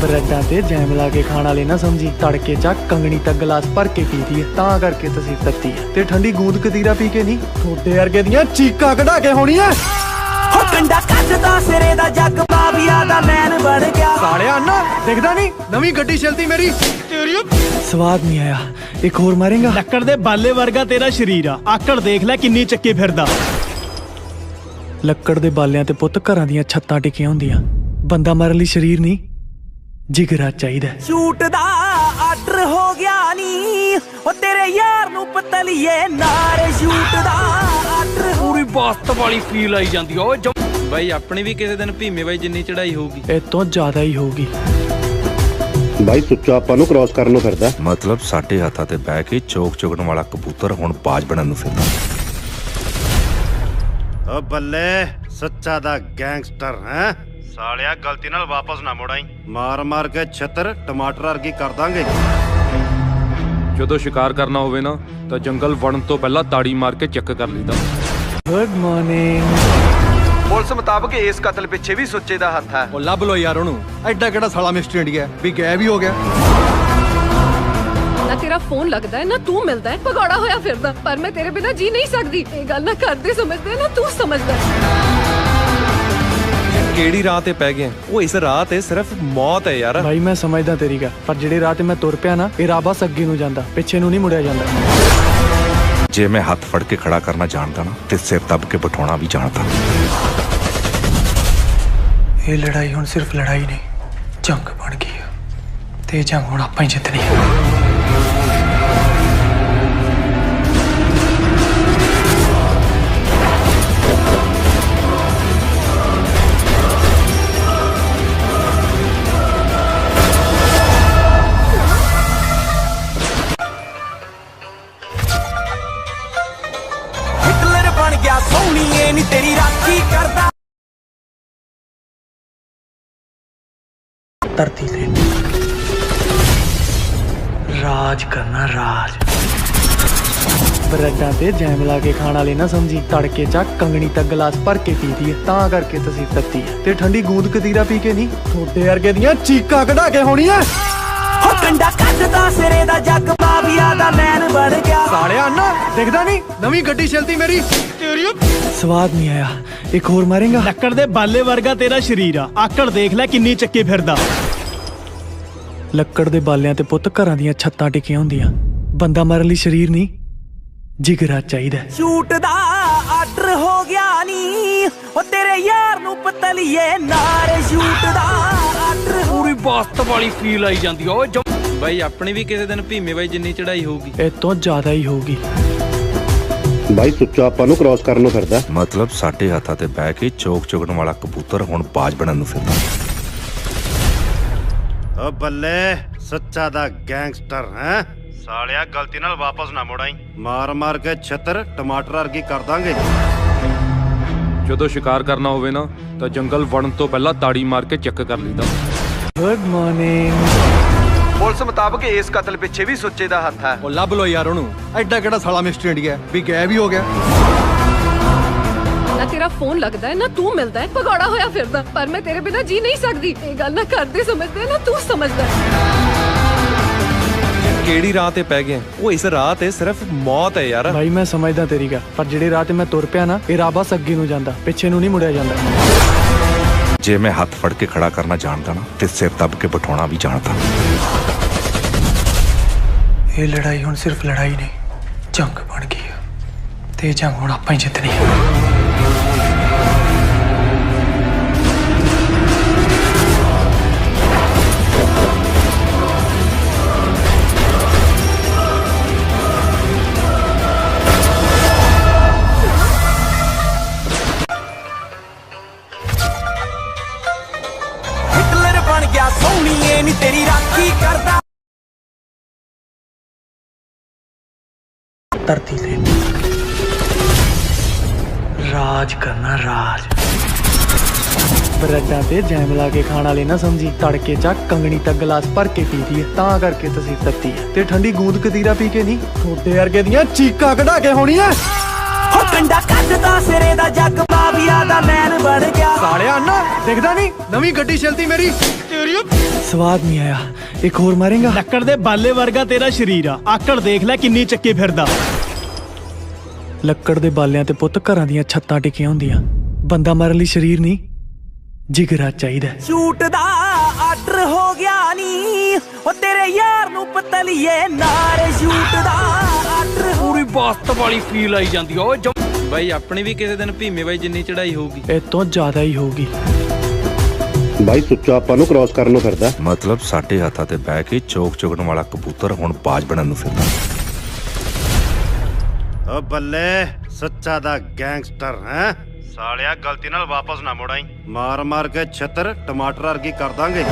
ਬਰੈਡਾਂ ਤੇ ਜੈਮ ਲਾ ਕੇ ਖਾਣ ਵਾਲੇ ਨਾ ਸਮਝੀ, ਤੜਕੇ ਚ ਕੰਗਣੀ ਤੱਕ ਗਲਾਸ ਭਰ ਕੇ ਪੀਦੀ ਹੈ ਤਾਂ ਕਰਕੇ ਤਸੀਰ ਤੱਤੀ ਹੈ। ਤੇ ਠੰਡੀ ਗੂੰਦ ਕਤੀਰਾ ਪੀ ਕੇ ਨਹੀਂ, ਥੋੜੇ ਵਰਗੇ ਦੀਆਂ ਚੀਕਾਂ ਕਢਾ ਕੇ ਹੋਣੀ ਐ। ਹੋ ਕੰਡਾ ਕੱਢਦਾ ਸਿਰੇ ਦਾ ਜੱਗ ਮਾਫੀਆ ਦਾ ਮੈਨ ਬਣ ਗਿਆ। ਸਾਲਿਆ ਨਾ ਦਿਖਦਾ ਨਹੀਂ ਨਵੀਂ ਗੱਡੀ ਚਲਦੀ ਮੇਰੀ, ਸਵਾਦ ਨਹੀਂ ਆਇਆ, ਇੱਕ ਹੋਰ ਮਾਰੇਗਾ। ਲੱਕੜ ਦੇ ਬਾਲੇ ਵਰਗਾ ਤੇਰਾ ਸ਼ਰੀਰ ਆ, ਆਕੜ ਦੇਖ ਲੈ ਕਿੰਨੀ ਚੱਕੀ ਫਿਰਦਾ। ਲੱਕੜ ਦੇ ਬਾਲਿਆਂ ਤੇ ਪੁੱਤ ਘਰਾਂ ਦੀਆਂ ਛੱਤਾਂ ਟਿਕੀਆਂ ਹੁੰਦੀਆਂ, ਬੰਦਾ ਮਾਰਨ ਲਈ ਸਰੀਰ ਨਹੀਂ ਜਿਗਰਾ ਚਾਹੀਦਾ। ਸ਼ੂਟ ਦਾ ਆਰਡਰ ਹੋ ਗਿਆ ਨੀ, ਉਹ ਤੇਰੇ ਯਾਰ ਨੂੰ ਪਤਲੀਏ ਨਾਰੇ ਸ਼ੂਟ ਦਾ ਆਰਡਰ ਪੂਰੀ ਬਾਸਤ ਵਾਲੀ ਫੀਲ ਆਈ ਜਾਂਦੀ ਓਏ। ਬਾਈ ਆਪਣੀ ਵੀ ਕਿਸੇ ਦਿਨ ਭੀਮੇ ਬਾਈ ਜਿੰਨੀ ਚੜਾਈ ਹੋਊਗੀ। ਇਹ ਤੋਂ ਜ਼ਿਆਦਾ ਹੀ ਹੋਊਗੀ। ਬਾਈ ਸੁੱਚਾ ਆਪਾਂ ਨੂੰ ਕ੍ਰਾਸ ਕਰਨ ਨੂੰ ਫਿਰਦਾ। ਮਤਲਬ ਸਾਡੇ ਹੱਥਾਂ ਤੇ ਬਹਿ ਕੇ ਚੋਕ ਚੁਗਣ ਵਾਲਾ ਕਬੂਤਰ ਹੁਣ ਬਾਜ ਬਣਨ ਨੂੰ ਫਿਰਦਾ। ਓ ਬੱਲੇ ਸੱਚਾ ਦਾ ਗੈਂਗਸਟਰ ਹੈ ਸਾਲਿਆ, ਗਲਤੀ ਨਾਲ ਵਾਪਸ ਨਾ ਮੁੜਾਈ, ਮਾਰ ਮਾਰ ਕੇ ਛੱਤਰ ਟਮਾਟਰ ਵਰਗੀ ਕਰ ਦਾਂਗੇ। ਜਦੋਂ ਸ਼ਿਕਾਰ ਕਰਨਾ ਹੋਵੇ ਨਾ ਤਾਂ ਜੰਗਲ ਵੜਨ ਤੋਂ ਪਹਿਲਾਂ ਤਾੜੀ ਮਾਰ ਕੇ ਚੈੱਕ ਕਰ ਲਈਦਾ। Good morning. ਪੁਲਿਸ ਮੁਤਾਬਕ ਇਸ ਕਤਲ ਪਿੱਛੇ ਵੀ ਸੁੱਚੇ ਦਾ ਹੱਥ ਹੈ। ਉਹ ਲੱਭ ਲੋ ਯਾਰ ਉਹਨੂੰ, ਐਡਾ ਕਿਹੜਾ ਸਾਲਾ ਮਿਸਟਰ ਇੰਡੀਆ ਵੀ ਗਾਇਬ ਹੀ ਹੋ ਗਿਆ। ਨਾ ਤੇਰਾ ਫੋਨ ਲੱਗਦਾ ਹੈ ਨਾ ਤੂੰ ਮਿਲਦਾ ਹੈ, ਭਗੌੜਾ ਹੋਇਆ ਫਿਰਦਾ। ਪਰ ਮੈਂ ਤੇਰੇ ਬਿਨਾ ਜੀ ਨਹੀਂ ਸਕਦੀ। ਇਹ ਗੱਲ ਨਾ ਕਰਦੇ ਸਮਝਦੇ ਨਾ ਤੂੰ ਸਮਝਦਾ। ਕਿਹੜੀ ਰਾਹ ਤੇ ਪੈ ਗਏ? ਉਹ ਇਸ ਰਾਹ ਤੇ ਸਿਰਫ ਮੌਤ ਹੈ ਯਾਰ। ਭਾਈ ਮੈਂ ਸਮਝਦਾ ਤੇਰੀ ਗੱਲ, ਪਰ ਜਿਹੜੇ ਰਾਹ ਤੇ ਮੈਂ ਤੁਰ ਪਿਆ ਨਾ, ਇਹ ਰਾਹ ਬਸ ਅੱਗੇ ਨੂੰ ਜਾਂਦਾ, ਪਿੱਛੇ ਨੂੰ ਨਹੀਂ ਮੁੜਿਆ ਜਾਂਦਾ। ਜੇ ਮੈਂ ਹੱਥ ਫੜ ਕੇ ਖੜਾ ਕਰਨਾ ਜਾਣਦਾ ਨਾ ਤੇ ਸਿਰ ਦੱਬ ਕੇ ਬਿਠਾਉਣਾ ਵੀ ਜਾਣਦਾ। ਇਹ ਲੜਾਈ ਹੁਣ ਸਿਰਫ ਲੜਾਈ ਨਹੀਂ, ਜੰਗ ਬਣ ਗਈ ਹੈ ਤੇ ਇਹ ਜੰਗ ਹੁਣ ਆਪਾਂ ਹੀ ਜਿੱਤਣੀ ਹੈ। ਹਿਟਲਰ ਬਣ ਗਿਆ ਸੋਹਣੀਏ ਨੀ ਤੇਰੀ ਰਾਖੀ ਕਰਦਾ। ਧਰਤੀ ਤੇ ਰਾਜ ਕਰਨਾ ਰਾਜ। ਬਰੈਡਾਂ ਤੇ ਜੈਮ ਲਾ ਕੇ ਖਾਣ ਵਾਲੇ ਨਾ ਸਮਝੀ, ਤੜਕੇ ਚ ਕੰਗਣੀ ਤੱਕ ਗਲਾਸ ਭਰ ਕੇ ਪੀਦੀ ਹੈ ਤਾਂ ਕਰਕੇ ਤਸੀਰ ਤੱਤੀ ਹੈ। ਤੇ ਠੰਡੀ ਗੂੰਦ ਕਤੀਰਾ ਪੀ ਕੇ ਨਹੀਂ, ਥੋੜੇ ਵਰਗੇ ਦੀਆਂ ਚੀਕਾਂ ਕਢਾ ਕੇ ਹੋਣੀ ਐ। ਹੋ ਕੰਡਾ ਕੱਢਦਾ ਸਿਰੇ ਦਾ ਜੱਗ ਮਾਫੀਆ ਦਾ ਮੈਨ ਬਣ ਗਿਆ। ਸਾਲਿਆ ਨਾ ਦਿਖਦਾ ਨਹੀਂ ਨਵੀਂ ਗੱਡੀ ਚਲਦੀ ਮੇਰੀ, ਸਵਾਦ ਨਹੀਂ ਆਇਆ, ਇੱਕ ਹੋਰ ਮਾਰੇਗਾ। ਲੱਕੜ ਦੇ ਬਾਲੇ ਵਰਗਾ ਤੇਰਾ ਸ਼ਰੀਰ ਆ, ਆਕੜ ਦੇਖ ਲੈ ਕਿੰਨੀ ਚੱਕੀ ਫਿਰਦਾ। ਲੱਕੜ ਦੇ ਬਾਲਿਆਂ ਤੇ ਪੁੱਤ ਘਰਾਂ ਦੀਆਂ ਛੱਤਾਂ ਟਿਕੀਆਂ ਹੁੰਦੀਆਂ, ਬੰਦਾ ਮਾਰਨ ਲਈ ਸਰੀਰ ਨਹੀਂ ਜਿਗਰਾ ਚਾਹੀਦਾ। ਸ਼ੂਟ ਦਾ ਆਰਡਰ ਹੋ ਗਿਆ ਨੀ, ਉਹ ਤੇਰੇ ਯਾਰ ਨੂੰ ਪਤਲੀਏ ਨਾਰੇ ਸ਼ੂਟ ਦਾ ਆਰਡਰ ਪੂਰੀ ਬਾਸਤ ਵਾਲੀ ਫੀਲ ਆਈ ਜਾਂਦੀ ਓਏ। ਬਾਈ ਆਪਣੀ ਵੀ ਕਿਸੇ ਦਿਨ ਭੀਮੇ ਬਾਈ ਜਿੰਨੀ ਚੜਾਈ ਹੋਊਗੀ। ਇਹ ਤੋਂ ਜ਼ਿਆਦਾ ਹੀ ਹੋਊਗੀ। ਬਾਈ ਸੁੱਚਾ ਆਪਾਂ ਨੂੰ ਕ੍ਰਾਸ ਕਰਨ ਨੂੰ ਫਿਰਦਾ। ਮਤਲਬ ਸਾਡੇ ਹੱਥਾਂ ਤੇ ਬਹਿ ਕੇ ਚੋਕ ਚੁਗਣ ਵਾਲਾ ਕਬੂਤਰ ਹੁਣ ਬਾਜ ਬਣਨ ਨੂੰ ਫਿਰਦਾ। ਓ ਬੱਲੇ ਸੱਚਾ ਦਾ ਗੈਂਗਸਟਰ ਹੈ ਸਾਲਿਆ, ਗਲਤੀ ਨਾਲ ਵਾਪਸ ਨਾ ਮੁੜਾਈ, ਮਾਰ ਮਾਰ ਕੇ ਛੱਤਰ ਟਮਾਟਰ ਵਰਗੀ ਕਰ ਦਾਂਗੇ। ਜਦੋਂ ਸ਼ਿਕਾਰ ਕਰਨਾ ਹੋਵੇ ਨਾ ਤਾਂ ਜੰਗਲ ਵੜਨ ਤੋਂ ਪਹਿਲਾਂ ਤਾੜੀ ਮਾਰ ਕੇ ਚੈੱਕ ਕਰ ਲਈਦਾ। Good morning. ਪੁਲਿਸ ਮੁਤਾਬਕ ਇਸ ਕਤਲ ਪਿੱਛੇ ਵੀ ਸੁੱਚੇ ਦਾ ਹੱਥ ਹੈ। ਉਹ ਲੱਭ ਲੋ ਯਾਰ ਉਹਨੂੰ, ਐਡਾ ਕਿਹੜਾ ਸਾਲਾ ਮਿਸਟਰ ਇੰਡੀਆ ਵੀ ਗਾਇਬ ਹੀ ਹੋ ਗਿਆ। ਨਾ ਤੇਰਾ ਫੋਨ ਲੱਗਦਾ ਹੈ ਨਾ ਤੂੰ ਮਿਲਦਾ ਹੈ, ਭਗੌੜਾ ਹੋਇਆ ਫਿਰਦਾ। ਪਰ ਮੈਂ ਤੇਰੇ ਬਿਨਾ ਜੀ ਨਹੀਂ ਸਕਦੀ। ਇਹ ਗੱਲ ਨਾ ਕਰਦੇ ਸਮਝਦੇ ਨਾ ਤੂੰ ਸਮਝਦਾ। ਕਿਹੜੀ ਰਾਹ ਤੇ ਪੈ ਗਏ? ਉਹ ਇਸ ਰਾਹ ਤੇ ਸਿਰਫ ਮੌਤ ਹੈ ਯਾਰ। ਭਾਈ ਮੈਂ ਸਮਝਦਾ ਤੇਰੀ ਗੱਲ, ਪਰ ਜਿਹੜੇ ਰਾਹ ਤੇ ਮੈਂ ਤੁਰ ਪਿਆ ਨਾ, ਇਹ ਰਾਹ ਬਸ ਅੱਗੇ ਨੂੰ ਜਾਂਦਾ, ਪਿੱਛੇ ਨੂੰ ਨਹੀਂ ਮੁੜਿਆ ਜਾਂਦਾ। ਜੇ ਮੈਂ ਹੱਥ ਫੜ ਕੇ ਖੜਾ ਕਰਨਾ ਜਾਣਦਾ ਨਾ ਤੇ ਸਿਰ ਦੱਬ ਕੇ ਬਿਠਾਉਣਾ ਵੀ ਜਾਣਦਾ। ਇਹ ਲੜਾਈ ਹੁਣ ਸਿਰਫ ਲੜਾਈ ਨਹੀਂ, ਜੰਗ ਬਣ ਗਈ ਹੈ ਤੇ ਇਹ ਜੰਗ ਹੁਣ ਆਪਾਂ ਹੀ ਜਿੱਤਣੀ ਹੈ। ਰਾਖੀ ਕਰਦਾ ਧਰਤੀ ਤੇ ਰਾਜ ਕਰਨਾ ਰਾਜ। ਬਰੈਡਾਂ ਤੇ ਜੈਮ ਲਾ ਕੇ ਖਾਣ ਵਾਲੇ ਨਾ ਸਮਝੀ, ਤੜਕੇ ਚ ਕੰਗਣੀ ਤੱਕ ਗਲਾਸ ਭਰ ਕੇ ਪੀਦੀ ਹੈ ਤਾਂ ਕਰਕੇ ਤਸੀਰ ਤੱਤੀ ਹੈ। ਤੇ ਠੰਡੀ ਗੂੰਦ ਕਤੀਰਾ ਪੀ ਕੇ ਨਹੀਂ, ਥੋੜੇ ਵਰਗੇ ਦੀਆਂ ਚੀਕਾਂ ਕਢਾ ਕੇ ਹੋਣੀ ਐ। ਹੋ ਕੰਡਾ ਕੱਢਦਾ ਸਿਰੇ ਦਾ ਜੱਗ ਮਾਫੀਆ ਦਾ ਮੈਨ ਬਣ ਗਿਆ। ਸਾਲਿਆ ਨਾ ਦਿਖਦਾ ਨਹੀਂ ਨਵੀਂ ਗੱਡੀ ਚਲਦੀ ਮੇਰੀ। ਸਵਾਦ ਨਹੀਂ ਆਇਆ, ਇੱਕ ਹੋਰ ਮਾਰੇਗਾ। ਲੱਕੜ ਦੇ ਬਾਲੇ ਵਰਗਾ ਤੇਰਾ ਸ਼ਰੀਰ ਆ, ਆਕੜ ਦੇਖ ਲੈ ਕਿੰਨੀ ਚੱਕੀ ਫਿਰਦਾ। ਲੱਕੜ ਦੇ ਬਾਲਿਆਂ ਤੇ ਪੁੱਤ ਘਰਾਂ ਦੀਆਂ ਛੱਤਾਂ ਟਿਕੀਆਂ ਹੁੰਦੀਆਂ, ਬੰਦਾ ਮਾਰਨ ਲਈ ਸਰੀਰ ਨਹੀਂ ਜਿਗਰਾ ਚਾਹੀਦਾ। ਸ਼ੂਟ ਦਾ ਆਰਡਰ ਹੋ ਗਿਆ ਨੀ, ਉਹ ਤੇਰੇ ਯਾਰ ਨੂੰ ਪਤਲੀਏ ਨਾਰੇ ਸ਼ੂਟ ਦਾ ਆਰਡਰ ਪੂਰੀ ਬਾਸਤ ਵਾਲੀ ਫੀਲ ਆਈ ਜਾਂਦੀ ਓਏ। ਬਾਈ ਆਪਣੀ ਵੀ ਕਿਸੇ ਦਿਨ ਭੀਮੇ ਬਾਈ ਜਿੰਨੀ ਚੜਾਈ ਹੋਊਗੀ। ਇਹ ਤੋਂ ਜ਼ਿਆਦਾ ਹੀ ਹੋਊਗੀ। ਬਾਈ ਸੁੱਚਾ ਆਪਾਂ ਨੂੰ ਕ੍ਰਾਸ ਕਰਨ ਨੂੰ ਫਿਰਦਾ। ਮਤਲਬ ਸਾਡੇ ਹੱਥਾਂ ਤੇ ਬਹਿ ਕੇ ਚੋਕ ਚੁਗਣ ਵਾਲਾ ਕਬੂਤਰ ਹੁਣ ਬਾਜ ਬਣਨ ਨੂੰ ਫਿਰਦਾ। ਓ ਬੱਲੇ ਸੱਚਾ ਦਾ ਗੈਂਗਸਟਰ ਹੈ ਸਾਲਿਆ, ਗਲਤੀ ਨਾਲ ਵਾਪਸ ਨਾ ਮੁੜਾਈ। ਮਾਰ ਮਾਰ ਕੇ ਛੱਤਰ ਟਮਾਟਰ ਵਰਗੀ ਕਰ ਦਾਂਗੇ।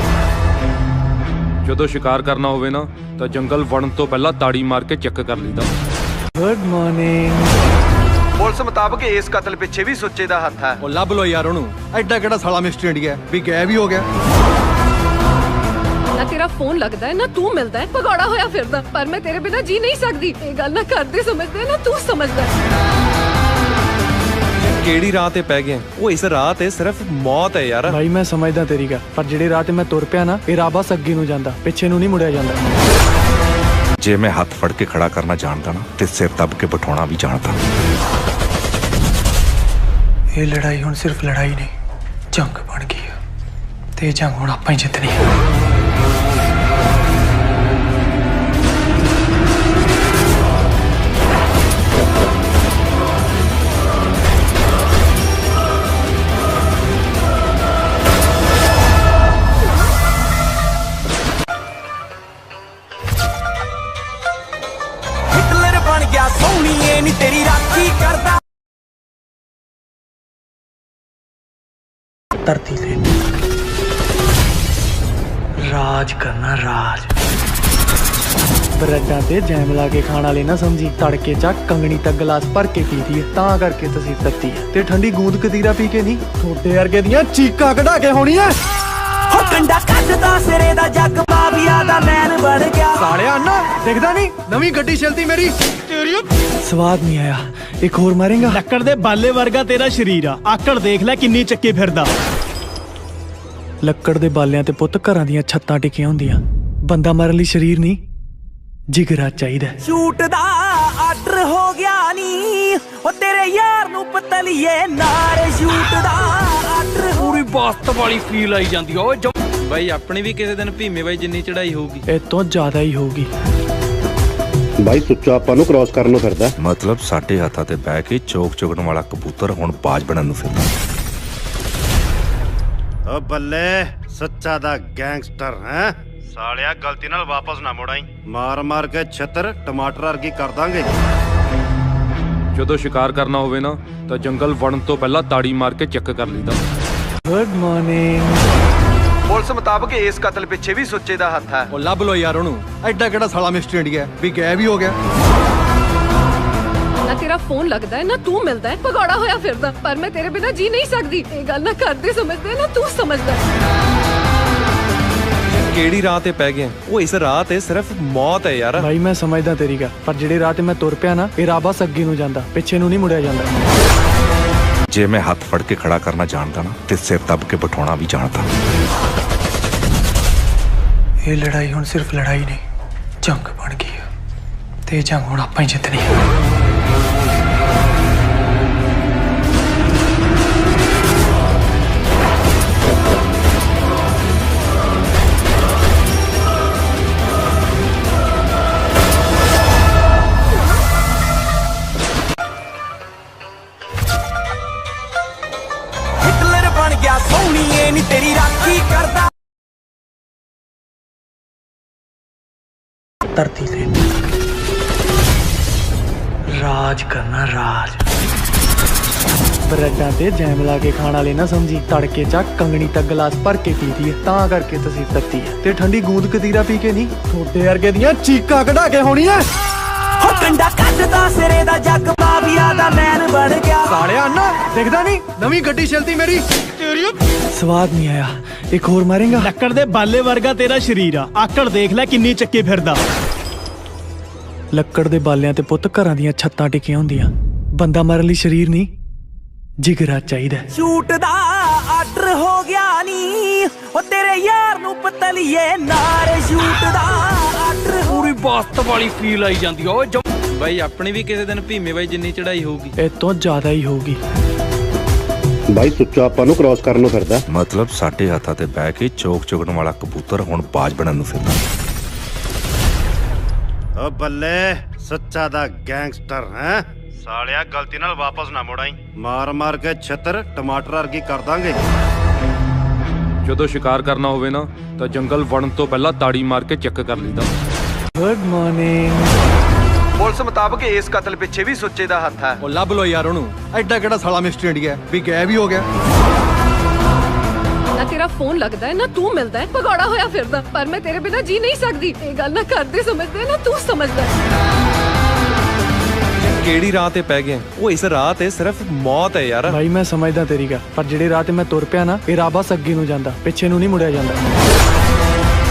ਜਦੋਂ ਸ਼ਿਕਾਰ ਕਰਨਾ ਹੋਵੇ ਨਾ ਤਾਂ ਜੰਗਲ ਵੜਨ ਤੋਂ ਪਹਿਲਾਂ ਤਾੜੀ ਮਾਰ ਕੇ ਚੈੱਕ ਕਰ ਲਈਦਾ। Good morning. ਪੁਲਿਸ ਮੁਤਾਬਕ ਇਸ ਕਤਲ ਪਿੱਛੇ ਵੀ ਸੁੱਚੇ ਦਾ ਹੱਥ ਹੈ। ਉਹ ਲੱਭ ਲੋ ਯਾਰ ਉਹਨੂੰ, ਐਡਾ ਕਿਹੜਾ ਸਾਲਾ ਮਿਸਟਰ ਇੰਡੀਆ ਵੀ ਗਾਇਬ ਹੀ ਹੋ ਗਿਆ। ਨਾ ਤੇਰਾ ਫੋਨ ਲੱਗਦਾ ਹੈ ਨਾ ਤੂੰ ਮਿਲਦਾ ਹੈ, ਭਗੌੜਾ ਹੋਇਆ ਫਿਰਦਾ। ਪਰ ਮੈਂ ਤੇਰੇ ਬਿਨਾਂ ਜੀ ਨਹੀਂ ਸਕਦੀ। ਇਹ ਗੱਲ ਨਾ ਕਰਦੇ ਸਮਝਦੇ ਨਾ ਤੂੰ ਸਮਝਦਾ। ਕਿਹੜੀ ਰਾਹ ਤੇ ਪੈ ਗਏ? ਉਹ ਇਸ ਰਾਹ ਤੇ ਸਿਰਫ ਮੌਤ ਹੈ ਯਾਰ। ਭਾਈ ਮੈਂ ਸਮਝਦਾ ਤੇਰੀ ਗੱਲ, ਪਰ ਜਿਹੜੇ ਰਾਹ ਤੇ ਮੈਂ ਤੁਰ ਪਿਆ ਨਾ, ਇਹ ਰਾਹ ਬਸ ਅੱਗੇ ਨੂੰ ਜਾਂਦਾ, ਪਿੱਛੇ ਨੂੰ ਨਹੀਂ ਮੁੜਿਆ ਜਾਂਦਾ। ਜੇ ਮੈਂ ਹੱਥ ਫੜ ਕੇ ਖੜਾ ਕਰਨਾ ਜਾਣਦਾ ਨਾ ਤੇ ਸਿਰ ਦੱਬ ਕੇ ਬਿਠਾਉਣਾ ਵੀ ਜਾਣਦਾ। ਇਹ ਲੜਾਈ ਹੁਣ ਸਿਰਫ ਲੜਾਈ ਨਹੀਂ, ਜੰਗ ਬਣ ਗਈ ਹੈ ਤੇ ਇਹ ਜੰਗ ਹੁਣ ਆਪਾਂ ਹੀ ਜਿੱਤਣੀ ਹੈ। ਹਿਟਲਰ ਬਣ ਗਿਆ ਸੋਹਣੀਏ ਨੀ ਤੇਰੀ ਰਾਖੀ ਕਰਦਾ। ਧਰਤੀ ਤੇ ਰਾਜ ਕਰਨਾ ਰਾਜ। ਬਰੈਡਾਂ ਤੇ ਜੈਮ ਲਾ ਕੇ ਖਾਣ ਵਾਲੇ ਨਾ ਸਮਝੀ, ਤੜਕੇ ਚ ਕੰਗਣੀ ਤੱਕ ਗਲਾਸ ਭਰ ਕੇ ਪੀਦੀ ਹੈ ਤਾਂ ਕਰਕੇ ਤਸੀਰ ਤੱਤੀ ਹੈ। ਤੇ ਠੰਡੀ ਗੂੰਦ ਕਤੀਰਾ ਪੀ ਕੇ ਨਹੀਂ, ਥੋੜੇ ਵਰਗੇ ਦੀਆਂ ਚੀਕਾਂ ਕਢਾ ਕੇ ਹੋਣੀ ਐ। ਹੋ ਕੰਡਾ ਕੱਢਦਾ ਸਿਰੇ ਦਾ ਜੱਗ ਮਾਫੀਆ ਦਾ ਮੈਨ ਬਣ ਗਿਆ। ਸਾਲਿਆ ਨਾ ਦਿਖਦਾ ਨਹੀਂ ਨਵੀਂ ਗੱਡੀ ਚਲਦੀ ਮੇਰੀ। ਸਵਾਦ ਨਹੀਂ ਆਇਆ, ਇੱਕ ਹੋਰ ਮਾਰੇਗਾ। ਲੱਕੜ ਦੇ ਬਾਲੇ ਵਰਗਾ ਤੇਰਾ ਸ਼ਰੀਰ ਆ, ਆਕੜ ਦੇਖ ਲੈ ਕਿੰਨੀ ਚੱਕੀ ਫਿਰਦਾ। ਲੱਕੜ ਦੇ ਬਾਲਿਆਂ ਤੇ ਪੁੱਤ ਘਰਾਂ ਦੀਆਂ ਛੱਤਾਂ ਟਿਕੀਆਂ ਹੁੰਦੀਆਂ, ਬੰਦਾ ਮਾਰਨ ਲਈ ਸਰੀਰ ਨਹੀਂ ਜਿਗਰਾ ਚਾਹੀਦਾ। ਸ਼ੂਟ ਦਾ ਆਰਡਰ ਹੋ ਗਿਆ ਨੀ, ਉਹ ਤੇਰੇ ਯਾਰ ਨੂੰ ਪਤਲੀਏ ਨਾਰੇ ਸ਼ੂਟ ਦਾ ਆਰਡਰ ਪੂਰੀ ਬਾਸਤ ਵਾਲੀ ਫੀਲ ਆਈ ਜਾਂਦੀ ਓਏ। ਬਾਈ ਆਪਣੀ ਵੀ ਕਿਸੇ ਦਿਨ ਭੀਮੇ ਬਾਈ ਜਿੰਨੀ ਚੜਾਈ ਹੋਊਗੀ। ਇਹ ਤੋਂ ਜ਼ਿਆਦਾ ਹੀ ਹੋਊਗੀ। ਬਾਈ ਸੁੱਚਾ ਆਪਾਂ ਨੂੰ ਕ੍ਰਾਸ ਕਰਨ ਨੂੰ ਫਿਰਦਾ। ਮਤਲਬ ਸਾਡੇ ਹੱਥਾਂ ਤੇ ਬਹਿ ਕੇ ਚੋਕ ਚੁਗਣ ਵਾਲਾ ਕਬੂਤਰ ਹੁਣ ਬਾਜ ਬਣਨ ਨੂੰ ਫਿਰਦਾ। ਓ ਬੱਲੇ ਸੱਚਾ ਦਾ ਗੈਂਗਸਟਰ ਹੈ ਸਾਲਿਆ, ਗਲਤੀ ਨਾਲ ਵਾਪਸ ਨਾ ਮੁੜਾਈ। ਮਾਰ ਮਾਰ ਕੇ ਛੱਤਰ ਟਮਾਟਰ ਵਰਗੀ ਕਰ ਦਾਂਗੇ। ਜਦੋਂ ਸ਼ਿਕਾਰ ਕਰਨਾ ਹੋਵੇ ਨਾ ਤਾਂ ਜੰਗਲ ਵੜਨ ਤੋਂ ਪਹਿਲਾਂ ਤਾੜੀ ਮਾਰ ਕੇ ਚੈੱਕ ਕਰ ਲਈਦਾ। Good morning. ਪੁਲਿਸ ਮੁਤਾਬਕ ਇਸ ਕਤਲ ਪਿੱਛੇ ਵੀ ਸੁੱਚੇ ਦਾ ਹੱਥ ਹੈ। ਉਹ ਲੱਭ ਲੋ ਯਾਰ ਉਹਨੂੰ, ਐਡਾ ਕਿਹੜਾ ਸਾਲਾ ਮਿਸਟਰ ਇੰਡੀਆ ਵੀ ਗਾਇਬ ਹੀ ਹੋ ਗਿਆ। ਨਾ ਤੇਰਾ ਫੋਨ ਲੱਗਦਾ ਹੈ ਨਾ ਤੂੰ ਮਿਲਦਾ ਹੈ, ਭਗੌੜਾ ਹੋਇਆ ਫਿਰਦਾ। ਪਰ ਮੈਂ ਤੇਰੇ ਬਿਨਾਂ ਜੀ ਨਹੀਂ ਸਕਦੀ। ਇਹ ਗੱਲ ਨਾ ਕਰਦੇ ਸਮਝਦੇ ਨਾ ਤੂੰ ਸਮਝਦਾ। ਕਿਹੜੀ ਰਾਹ ਤੇ ਪੈ ਗਏ? ਉਹ ਇਸ ਰਾਹ ਤੇ ਸਿਰਫ ਮੌਤ ਹੈ ਯਾਰ। ਭਾਈ ਮੈਂ ਸਮਝਦਾ ਤੇਰੀ ਗੱਲ, ਪਰ ਜਿਹੜੇ ਰਾਹ ਤੇ ਮੈਂ ਤੁਰ ਪਿਆ ਨਾ, ਇਹ ਰਾਹ ਬਸ ਅੱਗੇ ਨੂੰ ਜਾਂਦਾ, ਪਿੱਛੇ ਨੂੰ ਨਹੀਂ ਮੁੜਿਆ ਜਾਂਦਾ। ਜੇ ਮੈਂ ਹੱਥ ਫੜ ਕੇ ਖੜਾ ਕਰਨਾ ਜਾਣਦਾ ਨਾ ਤੇ ਸਿਰ ਦੱਬ ਕੇ ਬਿਠਾਉਣਾ ਵੀ ਜਾਣਦਾ। ਇਹ ਲੜਾਈ ਹੁਣ ਸਿਰਫ ਲੜਾਈ ਨਹੀਂ, ਜੰਗ ਬਣ ਗਈ ਹੈ ਤੇ ਇਹ ਜੰਗ ਹੁਣ ਆਪਾਂ ਹੀ ਜਿੱਤਣੀ ਹੈ। ਹਿਟਲਰ ਬਣ ਗਿਆ ਸੋਹਣੀਏ ਨੀ ਤੇਰੀ ਰਾਖੀ ਕਰਦਾ। ਧਰਤੀ ਤੇ ਰਾਜ ਕਰਨਾ ਰਾਜ। ਬ੍ਰੈਡਾਂ ਤੇ ਜੈਮ ਲਾ ਕੇ ਖਾਣ ਵਾਲੇ ਨਾ ਸਮਝੀ ਤੜਕੇ ਚ ਕੰਗਣੀ ਤੱਕ ਗਲਾਸ ਭਰ ਕੇ ਪੀਦੀ ਹੈ ਤਾਂ ਕਰਕੇ ਤੁਸੀਂ ਤੱਤੀ ਹੈ ਤੇ ਠੰਡੀ ਗੂੰਦ ਕਤੀਰਾ ਪੀ ਕੇ ਨਹੀਂ ਥੋੜੇ ਵਰਗੇ ਦੀਆਂ ਚੀਕਾਂ ਕਢਾ ਕੇ ਹੋਣੀਆਂ ਹੋ ਕੰਡਾ ਕੱਢਦਾ ਸਿਰੇ ਦਾ ਜੱਗ ਮਾਫੀਆ ਦਾ ਮੈਨ ਬਣ ਗਿਆ ਸਾਲਿਆ ਨਾ ਦਿਖਦਾ ਨਹੀਂ ਨਵੀਂ ਗੱਡੀ ਚਲਦੀ ਮੇਰੀ ਸਵਾਦ ਨਹੀਂ ਆਇਆ ਇੱਕ ਹੋਰ ਮਾਰੇਗਾ ਲੱਕੜ ਦੇ ਬਾਲੇ ਵਰਗਾ ਤੇਰਾ ਸ਼ਰੀਰ ਆ ਆਕੜ ਦੇਖ ਲੈ ਕਿੰਨੀ ਚੱਕੀ ਫਿਰਦਾ ਲੱਕੜ ਦੇ ਬਾਲਿਆਂ ਤੇ ਪੁੱਤ ਘਰਾਂ ਦੀਆਂ ਛੱਤਾਂ ਟਿਕੀਆਂ ਹੁੰਦੀਆਂ ਬੰਦਾ ਮਾਰਨ ਲਈ ਸਰੀਰ ਨਹੀਂ ਜਿਗਰਾ ਚਾਹੀਦਾ ਸ਼ੂਟ ਦਾ ਆਰਡਰ ਹੋ ਗਿਆ ਨੀ ਉਹ ਤੇਰੇ ਯਾਰ ਨੂੰ ਪਤਲੀਏ ਨਾਰੇ ਸ਼ੂਟ ਦਾ ਆਰਡਰ ਪੂਰੀ ਬਾਸਤ ਵਾਲੀ ਫੀਲ ਆਈ ਜਾਂਦੀ ਓਏ ਬਾਈ ਆਪਣੀ ਵੀ ਕਿਸੇ ਦਿਨ ਭੀਮੇ ਬਾਈ ਜਿੰਨੀ ਚੜਾਈ ਹੋਊਗੀ ਇਹ ਤੋਂ ਜ਼ਿਆਦਾ ਹੀ ਹੋਊਗੀ ਬਾਈ ਸੁੱਚਾ ਆਪਾਂ ਨੂੰ ਕ੍ਰਾਸ ਕਰਨ ਨੂੰ ਫਿਰਦਾ ਮਤਲਬ ਸਾਡੇ ਹੱਥਾਂ ਤੇ ਬਹਿ ਕੇ ਚੋਕ ਚੁਗਣ ਵਾਲਾ ਕਬੂਤਰ ਹੁਣ ਬਾਜ ਬਣਨ ਨੂੰ ਫਿਰਦਾ ਓ ਬੱਲੇ ਸੱਚਾ ਦਾ ਗੈਂਗਸਟਰ ਹੈ ਸਾਲਿਆ ਗਲਤੀ ਨਾਲ ਵਾਪਸ ਨਾ ਮੁੜਾਈ ਮਾਰ ਮਾਰ ਕੇ ਛਿੱਤਰ ਟਮਾਟਰ ਵਰਗੀ ਕਰ ਦਾਂਗੇ ਜਦੋਂ ਸ਼ਿਕਾਰ ਕਰਨਾ ਹੋਵੇ ਨਾ ਤਾਂ ਜੰਗਲ ਵੜਨ ਤੋਂ ਪਹਿਲਾਂ ਤਾੜੀ ਮਾਰ ਕੇ ਚੈੱਕ ਕਰ ਲਈਦਾ ਗੁੱਡ ਮਾਰਨਿੰਗ ਪੁਲਿਸ ਮੁਤਾਬਕ ਇਸ ਕਤਲ ਪਿੱਛੇ ਵੀ ਸੁੱਚੇ ਦਾ ਹੱਥ ਹੈ ਉਹ ਲੱਭ ਲੋ ਯਾਰ ਉਹਨੂੰ ਐਡਾ ਕਿਹੜਾ ਸਾਲਾ ਮਿਸਟਰ ਇੰਡੀਆ ਵੀ ਗਾਇਬ ਹੀ ਹੋ ਗਿਆ ਨਾ ਤੇਰਾ ਫੋਨ ਲੱਗਦਾ ਹੈ ਨਾ ਤੂੰ ਮਿਲਦਾ ਹੈ ਭਗੌੜਾ ਹੋਇਆ ਫਿਰਦਾ ਪਰ ਮੈਂ ਤੇਰੇ ਬਿਨਾ ਜੀ ਨਹੀਂ ਸਕਦੀ ਇਹ ਗੱਲ ਨਾ ਕਰਦੇ ਸਮਝਦੇ ਨਾ ਤੂੰ ਸਮਝਦਾ ਕਿਹੜੀ ਰਾਹ ਤੇ ਪੈ ਗਏ ਉਹ ਇਸ ਰਾਹ ਤੇ ਸਿਰਫ ਮੌਤ ਹੈ ਯਾਰ ਭਾਈ ਮੈਂ ਸਮਝਦਾ ਤੇਰੀ ਗੱਲ ਪਰ ਜਿਹੜੇ ਰਾਹ ਤੇ ਮੈਂ ਤੁਰ ਪਿਆ ਨਾ ਇਹ ਰਾਹ ਬਸ ਅੱਗੇ ਨੂੰ ਜਾਂਦਾ ਪਿੱਛੇ ਨੂੰ ਨਹੀਂ ਮੁੜਿਆ ਜਾਂਦਾ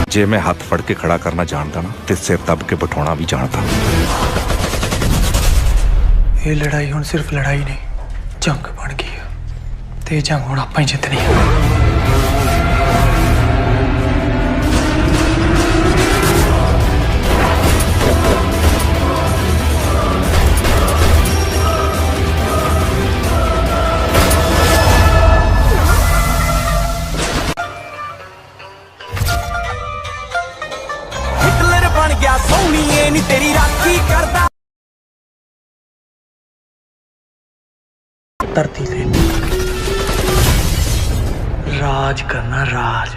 ਜੇ ਮੈਂ ਹੱਥ ਫੜ ਕੇ ਖੜਾ ਕਰਨਾ ਜਾਣਦਾ ਨਾ ਤੇ ਸਿਰ ਦੱਬ ਕੇ ਬਿਠਾਉਣਾ ਵੀ ਜਾਣਦਾ ਇਹ ਲੜਾਈ ਹੁਣ ਸਿਰਫ ਲੜਾਈ ਨਹੀਂ ਜੰਗ ਬਣ ਗਈ ਹੈ ਤੇ ਜੰਗ ਹੁਣ ਆਪਾਂ ਹੀ ਜਿੱਤਣੀ ਹੈ ਹਿਟਲਰ ਬਣ ਗਿਆ ਸੋਹਣੀਏ ਨੀ ਤੇਰੀ ਰਾਖੀ ਕਰਦਾ ਧਰਤੀ ਤੇ ਰਾਜ ਕਰਨਾ ਰਾਜ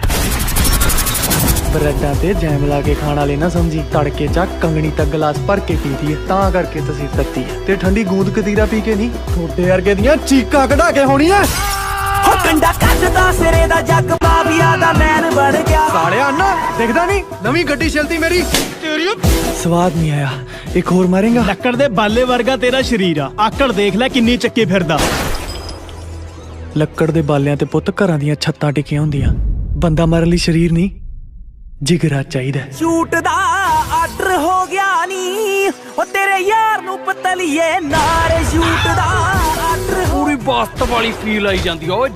ਬ੍ਰੈਡਾਂ ਤੇ ਜੈਮ ਲਾ ਕੇ ਖਾਣ ਵਾਲੇ ਨਾ ਸਮਝੀ ਤੜਕੇ ਚ ਕੰਗਣੀ ਤੱਕ ਗਲਾਸ ਭਰ ਕੇ ਪੀਦੀ ਹੈ ਤਾਂ ਕਰਕੇ ਤੁਸੀਂ ਤੱਤੀ ਹੈ ਤੇ ਠੰਡੀ ਗੂੰਦ ਕਤੀਰਾ ਪੀ ਕੇ ਨਹੀਂ ਥੋੜੇ ਵਰਗੇ ਦੀਆਂ ਚੀਕਾਂ ਕਢਾ ਕੇ ਹੋਣੀਆਂ ਹੋ ਕੰਡਾ ਕੱਢਦਾ ਸਿਰੇ ਦਾ ਜੱਗ ਮਾਫੀਆ ਦਾ ਮੈਨ ਬਣ ਗਿਆ ਸਾਲਿਆ ਨਾ ਦਿਖਦਾ ਨਹੀਂ ਨਵੀਂ ਗੱਡੀ ਚਲਦੀ ਮੇਰੀ ਸਵਾਦ ਨਹੀਂ ਆਇਆ ਇੱਕ ਹੋਰ ਮਾਰੇਗਾ ਲੱਕੜ ਦੇ ਬਾਲੇ ਵਰਗਾ ਤੇਰਾ ਸ਼ਰੀਰ ਆ ਆਕੜ ਦੇਖ ਲੈ ਕਿੰਨੀ ਚੱਕੀ ਫਿਰਦਾ ਲੱਕੜ ਦੇ ਬਾਲਿਆਂ ਤੇ ਪੁੱਤ ਘਰਾਂ ਦੀਆਂ ਛੱਤਾਂ ਟਿਕੀਆਂ ਹੁੰਦੀਆਂ ਬੰਦਾ ਮਾਰਨ ਲਈ ਸਰੀਰ ਨਹੀਂ ਜਿਗਰਾ ਚਾਹੀਦਾ ਸ਼ੂਟ ਦਾ ਆਰਡਰ ਹੋ ਗਿਆ ਨੀ ਉਹ ਤੇਰੇ ਯਾਰ ਨੂੰ ਪਤਲੀਏ ਨਾਰੇ ਸ਼ੂਟ ਦਾ ਆਰਡਰ ਪੂਰੀ ਬਾਸਤ ਵਾਲੀ ਫੀਲ ਆਈ ਜਾਂਦੀ ਓਏ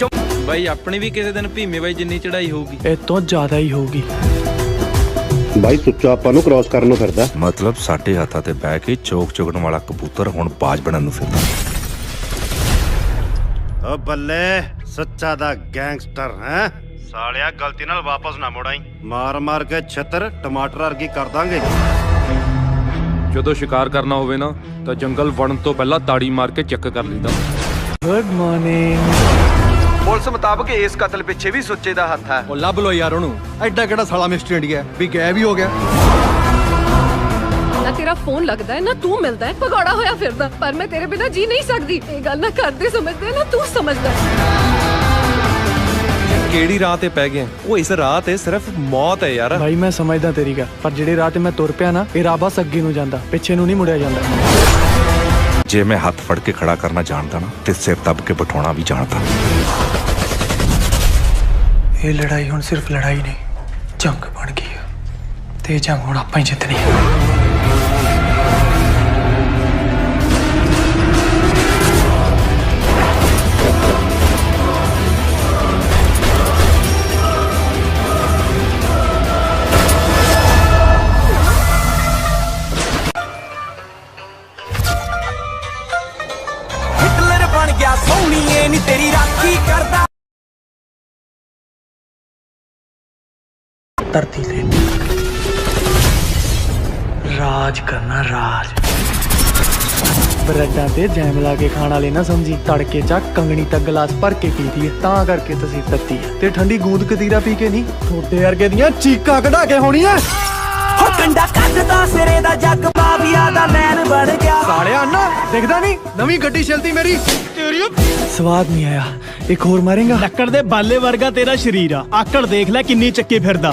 ਬਾਈ ਆਪਣੀ ਵੀ ਕਿਸੇ ਦਿਨ ਭੀਮੇ ਬਾਈ ਜਿੰਨੀ ਚੜਾਈ ਹੋਊਗੀ ਇਹ ਤੋਂ ਜ਼ਿਆਦਾ ਹੀ ਹੋਊਗੀ ਬਾਈ ਸੁੱਚਾ ਆਪਾਂ ਨੂੰ ਕ੍ਰਾਸ ਕਰਨ ਨੂੰ ਫਿਰਦਾ ਮਤਲਬ ਸਾਡੇ ਹੱਥਾਂ ਤੇ ਬਹਿ ਕੇ ਚੋਕ ਚੁਗਣ ਵਾਲਾ ਕਬੂਤਰ ਹੁਣ ਬਾਜ ਬਣਨ ਨੂੰ ਫਿਰਦਾ ਓ ਬੱਲੇ ਸੱਚਾ ਦਾ ਗੈਂਗਸਟਰ ਹੈ ਸਾਲਿਆ ਗਲਤੀ ਨਾਲ ਵਾਪਸ ਨਾ ਮੁੜਾਈ ਮਾਰ ਮਾਰ ਕੇ ਛਿੱਤਰ ਟਮਾਟਰ ਵਰਗੀ ਕਰ ਦਾਂਗੇ ਜਦੋਂ ਸ਼ਿਕਾਰ ਕਰਨਾ ਹੋਵੇ ਨਾ ਤਾਂ ਜੰਗਲ ਵੜਨ ਤੋਂ ਪਹਿਲਾਂ ਤਾੜੀ ਮਾਰ ਕੇ ਚੈੱਕ ਕਰ ਲਈਦਾ ਗੁੱਡ ਮਾਰਨਿੰਗ ਪੁਲਿਸ ਮੁਤਾਬਕ ਇਸ ਕਤਲ ਪਿੱਛੇ ਵੀ ਸੁੱਚੇ ਦਾ ਹੱਥ ਹੈ ਉਹ ਲੱਭ ਲੋ ਯਾਰ ਉਹਨੂੰ ਐਡਾ ਕਿਹੜਾ ਸਾਲਾ ਮਿਸਟਰ ਇੰਡੀਆ ਵੀ ਗਾਇਬ ਹੀ ਹੋ ਗਿਆ ਨਾ ਤੇਰਾ ਫੋਨ ਲੱਗਦਾ ਹੈ ਨਾ ਤੂੰ ਮਿਲਦਾ ਹੈ ਭਗੌੜਾ ਹੋਇਆ ਫਿਰਦਾ ਪਰ ਮੈਂ ਤੇਰੇ ਬਿਨਾ ਜੀ ਨਹੀਂ ਸਕਦੀ ਇਹ ਗੱਲ ਨਾ ਕਰਦੇ ਸਮਝਦੇ ਨਾ ਤੂੰ ਸਮਝਦਾ ਕਿਹੜੀ ਰਾਹ ਤੇ ਪੈ ਗਏ ਉਹ ਇਸ ਰਾਹ ਤੇ ਸਿਰਫ ਮੌਤ ਹੈ ਯਾਰ ਭਾਈ ਮੈਂ ਸਮਝਦਾ ਤੇਰੀ ਗੱਲ ਪਰ ਜਿਹੜੇ ਰਾਹ ਤੇ ਮੈਂ ਤੁਰ ਪਿਆ ਨਾ ਇਹ ਰਾਹ ਬਸ ਅੱਗੇ ਨੂੰ ਜਾਂਦਾ ਪਿੱਛੇ ਨੂੰ ਨਹੀਂ ਮੁੜਿਆ ਜਾਂਦਾ ਜੇ ਮੈਂ ਹੱਥ ਫੜ ਕੇ ਖੜਾ ਕਰਨਾ ਜਾਣਦਾ ਨਾ ਤੇ ਸਿਰ ਦੱਬ ਕੇ ਬਿਠਾਉਣਾ ਵੀ ਜਾਣਦਾ ਇਹ ਲੜਾਈ ਹੁਣ ਸਿਰਫ ਲੜਾਈ ਨਹੀਂ ਜੰਗ ਬਣ ਗਈ ਹੈ ਤੇ ਜੰਗ ਹੁਣ ਆਪਾਂ ਹੀ ਜਿੱਤਣੀ ਹੈ ਹਿਟਲਰ ਬਣ ਗਿਆ ਸੋਹਣੀਏ ਨੀ ਤੇਰੀ ਰਾਖੀ ਕਰਦਾ ਧਰਤੀ ਤੇ ਰਾਜ ਕਰਨਾ ਰਾਜ ਬ੍ਰੈਡਾਂ ਤੇ ਜੈਮ ਲਾ ਕੇ ਖਾਣ ਵਾਲੇ ਨਾ ਸਮਝੀ ਤੜਕੇ ਚ ਕੰਗਣੀ ਤੱਕ ਗਲਾਸ ਭਰ ਕੇ ਪੀਦੀ ਹੈ ਤਾਂ ਕਰਕੇ ਤੁਸੀਂ ਤੱਤੀ ਹੈ ਤੇ ਠੰਡੀ ਗੂੰਦ ਕਤੀਰਾ ਪੀ ਕੇ ਨਹੀਂ ਥੋੜੇ ਵਰਗੇ ਦੀਆਂ ਚੀਕਾਂ ਕਢਾ ਕੇ ਹੋਣੀਆਂ ਹੋ ਕੰਡਾ ਕੱਢਦਾ ਸਿਰੇ ਦਾ ਜੱਗ ਮਾਫੀਆ ਦਾ ਮੈਨ ਬਣ ਗਿਆ ਸਾਲਿਆ ਅੰਨਾ ਦਿਖਦਾ ਨਹੀਂ ਨਵੀਂ ਗੱਡੀ ਚਲਦੀ ਮੇਰੀ ਸਵਾਦ ਨਹੀਂ ਆਇਆ ਇੱਕ ਹੋਰ ਮਾਰੇਗਾ ਲੱਕੜ ਦੇ ਬਾਲੇ ਵਰਗਾ ਤੇਰਾ ਸ਼ਰੀਰ ਆ ਆਕੜ ਦੇਖ ਲੈ ਕਿੰਨੀ ਚੱਕੀ ਫਿਰਦਾ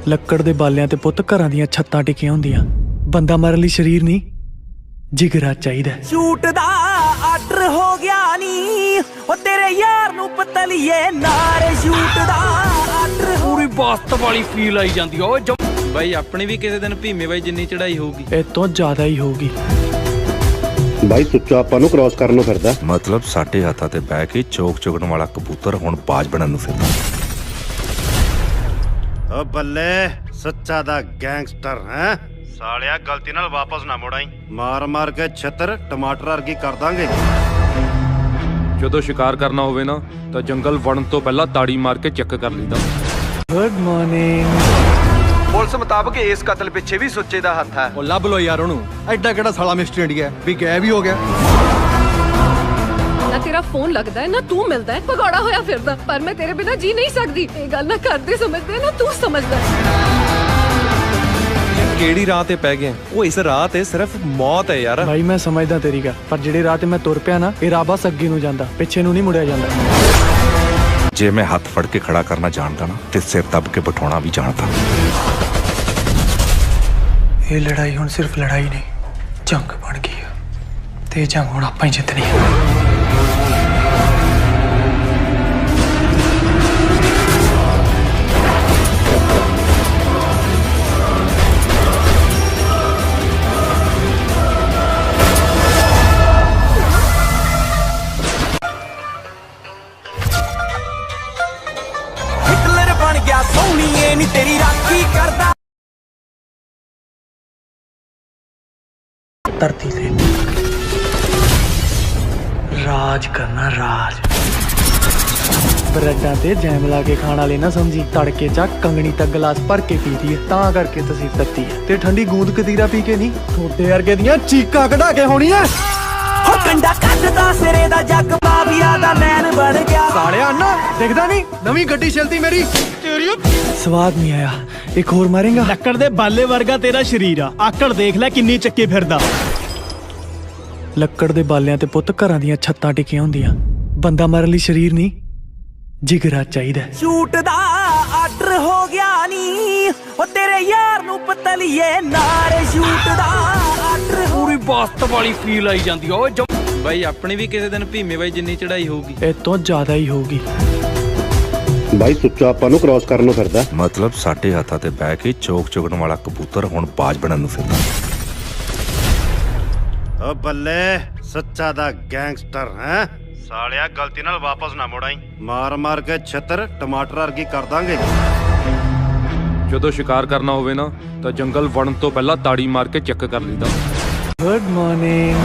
ਲੱਕੜ ਦੇ ਬਾਲਿਆਂ ਤੇ ਪੁੱਤ ਘਰਾਂ ਦੀਆਂ ਛੱਤਾਂ ਟਿਕੀਆਂ ਹੁੰਦੀਆਂ ਬੰਦਾ ਮਾਰਨ ਲਈ ਸਰੀਰ ਨਹੀਂ ਜਿਗਰਾ ਚਾਹੀਦਾ ਸ਼ੂਟ ਦਾ ਆਰਡਰ ਹੋ ਗਿਆ ਨੀ ਉਹ ਤੇਰੇ ਯਾਰ ਨੂੰ ਪਤਲੀਏ ਨਾਰੇ ਸ਼ੂਟ ਦਾ ਆਰਡਰ ਪੂਰੀ ਬਾਸਤ ਵਾਲੀ ਫੀਲ ਆਈ ਜਾਂਦੀ ਓਏ ਬਾਈ ਆਪਣੀ ਵੀ ਕਿਸੇ ਦਿਨ ਭੀਮੇ ਬਾਈ ਜਿੰਨੀ ਚੜਾਈ ਹੋਊਗੀ ਇਹ ਤੋਂ ਜ਼ਿਆਦਾ ਹੀ ਹੋਊਗੀ ਬਾਈ ਸੁੱਚਾ ਆਪਾਂ ਨੂੰ ਕ੍ਰਾਸ ਕਰਨ ਨੂੰ ਫਿਰਦਾ ਮਤਲਬ ਸਾਡੇ ਹੱਥਾਂ ਤੇ ਬਹਿ ਕੇ ਚੋਕ ਚੁਗਣ ਵਾਲਾ ਕਬੂਤਰ ਹੁਣ ਬਾਜ ਬਣਨ ਨੂੰ ਫਿਰਦਾ ਓ ਬੱਲੇ ਸੱਚਾ ਦਾ ਗੈਂਗਸਟਰ ਹੈ ਸਾਲਿਆ ਗਲਤੀ ਨਾਲ ਵਾਪਸ ਨਾ ਮੁੜਾਈ ਮਾਰ ਮਾਰ ਕੇ ਛੱਤਰ ਟਮਾਟਰ ਵਰਗੀ ਕਰ ਦਾਂਗੇ ਜਦੋਂ ਸ਼ਿਕਾਰ ਕਰਨਾ ਹੋਵੇ ਨਾ ਤਾਂ ਜੰਗਲ ਵੜਨ ਤੋਂ ਪਹਿਲਾਂ ਤਾੜੀ ਮਾਰ ਕੇ ਚੈੱਕ ਕਰ ਲਈਦਾ ਗੁੱਡ ਮਾਰਨਿੰਗ ਪੁਲਿਸ ਮੁਤਾਬਕ ਇਸ ਕਤਲ ਪਿੱਛੇ ਵੀ ਸੁੱਚੇ ਦਾ ਹੱਥ ਹੈ ਉਹ ਲੱਭ ਲੋ ਯਾਰ ਉਹਨੂੰ ਐਡਾ ਕਿਹੜਾ ਸਾਲਾ ਮਿਸਟਰ ਇੰਡੀਆ ਵੀ ਗਾਇਬ ਹੀ ਹੋ ਗਿਆ ਨਾ ਤੇਰਾ ਫੋਨ ਲੱਗਦਾ ਹੈ ਨਾ ਤੂੰ ਮਿਲਦਾ ਹੈ ਭਗੌੜਾ ਹੋਇਆ ਫਿਰਦਾ ਪਰ ਮੈਂ ਤੇਰੇ ਬਿਨਾ ਜੀ ਨਹੀਂ ਸਕਦੀ ਇਹ ਗੱਲ ਨਾ ਕਰਦੇ ਸਮਝਦੇ ਨਾ ਤੂੰ ਸਮਝਦਾ ਕਿਹੜੀ ਰਾਹ ਤੇ ਪੈ ਗਏ ਉਹ ਇਸ ਰਾਹ ਤੇ ਸਿਰਫ ਮੌਤ ਹੈ ਯਾਰ ਭਾਈ ਮੈਂ ਸਮਝਦਾ ਤੇਰੀ ਗੱਲ ਪਰ ਜਿਹੜੇ ਰਾਹ ਤੇ ਮੈਂ ਤੁਰ ਪਿਆ ਨਾ ਇਹ ਰਾਹ ਬਸ ਅੱਗੇ ਨੂੰ ਜਾਂਦਾ ਪਿੱਛੇ ਨੂੰ ਨਹੀਂ ਮੁੜਿਆ ਜਾਂਦਾ ਜੇ ਮੈਂ ਹੱਥ ਫੜ ਕੇ ਖੜਾ ਕਰਨਾ ਜਾਣਦਾ ਨਾ ਤੇ ਸਿਰ ਦੱਬ ਕੇ ਬਿਠਾਉਣਾ ਵੀ ਜਾਣਦਾ ਇਹ ਲੜਾਈ ਹੁਣ ਸਿਰਫ ਲੜਾਈ ਨਹੀਂ ਜੰਗ ਬਣ ਗਈ ਹੈ ਤੇ ਇਹ ਜੰਗ ਹੁਣ ਆਪਾਂ ਹੀ ਜਿੱਤਣੀ ਹੈ ਹਿਟਲਰ ਬਣ ਗਿਆ ਸੋਹਣੀਏ ਨੀ ਤੇਰੀ ਰਾਖੀ ਕਰਦਾ ਧਰਤੀ ਤੇ ਰਾਜ ਕਰਨਾ ਰਾਜ ਬਰੈਡਾਂ ਤੇ ਜੈਮ ਲਾ ਕੇ ਖਾਣ ਵਾਲੇ ਨਾ ਸਮਝੀ ਤੜਕੇ ਚ ਕੰਗਣੀ ਤੱਕ ਗਲਾਸ ਭਰ ਕੇ ਪੀਦੀ ਹੈ ਤਾਂ ਕਰਕੇ ਤੁਸੀਂ ਤੱਤੀ ਹੈ ਤੇ ਠੰਡੀ ਗੂੰਦ ਕਤੀਰਾ ਪੀ ਕੇ ਨਹੀਂ ਥੋੜੇ ਵਰਗੇ ਦੀਆਂ ਚੀਕਾਂ ਕਢਾ ਕੇ ਹੋਣੀਆਂ ਹੋ ਕੰਡਾ ਕੱਢਦਾ ਸਿਰੇ ਦਾ ਜੱਗ ਮਾਫੀਆ ਦਾ ਮੈਨ ਬਣ ਗਿਆ ਸਾਲਿਆ ਅੰਨਾ ਦਿਖਦਾ ਨਹੀਂ ਨਵੀਂ ਗੱਡੀ ਚਲਦੀ ਮੇਰੀ ਸਵਾਦ ਨਹੀਂ ਆਇਆ ਇੱਕ ਹੋਰ ਮਾਰੇਗਾ ਲੱਕੜ ਦੇ ਬਾਲੇ ਵਰਗਾ ਤੇਰਾ ਸ਼ਰੀਰ ਆ ਆਕੜ ਦੇਖ ਲੈ ਕਿੰਨੀ ਚੱਕੀ ਫਿਰਦਾ ਲੱਕੜ ਦੇ ਬਾਲਿਆਂ ਤੇ ਪੁੱਤ ਘਰਾਂ ਦੀਆਂ ਛੱਤਾਂ ਟਿਕੀਆਂ ਹੁੰਦੀਆਂ ਬੰਦਾ ਮਾਰਨ ਲਈ ਸਰੀਰ ਨਹੀਂ ਜਿਗਰਾ ਚਾਹੀਦਾ ਸ਼ੂਟ ਦਾ ਆਰਡਰ ਹੋ ਗਿਆ ਨੀ ਉਹ ਤੇਰੇ ਯਾਰ ਨੂੰ ਪਤਲੀਏ ਨਾਰੇ ਸ਼ੂਟ ਦਾ ਆਰਡਰ ਪੂਰੀ ਬਾਸਤ ਵਾਲੀ ਫੀਲ ਆਈ ਜਾਂਦੀ ਓਏ ਬਾਈ ਆਪਣੀ ਵੀ ਕਿਸੇ ਦਿਨ ਭੀਮੇ ਬਾਈ ਜਿੰਨੀ ਚੜਾਈ ਹੋਊਗੀ ਇਹ ਤੋਂ ਜ਼ਿਆਦਾ ਹੀ ਹੋਊਗੀ ਬਾਈ ਸੁੱਚਾ ਆਪਾਂ ਨੂੰ ਕ੍ਰਾਸ ਕਰਨ ਨੂੰ ਫਿਰਦਾ ਮਤਲਬ ਸਾਡੇ ਹੱਥਾਂ ਤੇ ਬਹਿ ਕੇ ਚੋਕ ਚੁਗਣ ਵਾਲਾ ਕਬੂਤਰ ਹੁਣ ਬਾਜ ਬਣਨ ਨੂੰ ਫਿਰਦਾ ਓ ਬੱਲੇ ਸੱਚਾ ਦਾ ਗੈਂਗਸਟਰ ਹੈ ਸਾਲਿਆ ਗਲਤੀ ਨਾਲ ਵਾਪਸ ਨਾ ਮੁੜਾਈ ਮਾਰ ਮਾਰ ਕੇ ਛੱਤਰ ਟਮਾਟਰ ਵਰਗੀ ਕਰ ਦਾਂਗੇ ਜਦੋਂ ਸ਼ਿਕਾਰ ਕਰਨਾ ਹੋਵੇ ਨਾ ਤਾਂ ਜੰਗਲ ਵੜਨ ਤੋਂ ਪਹਿਲਾਂ ਤਾੜੀ ਮਾਰ ਕੇ ਚੈੱਕ ਕਰ ਲਈਦਾ ਗੁੱਡ ਮਾਰਨਿੰਗ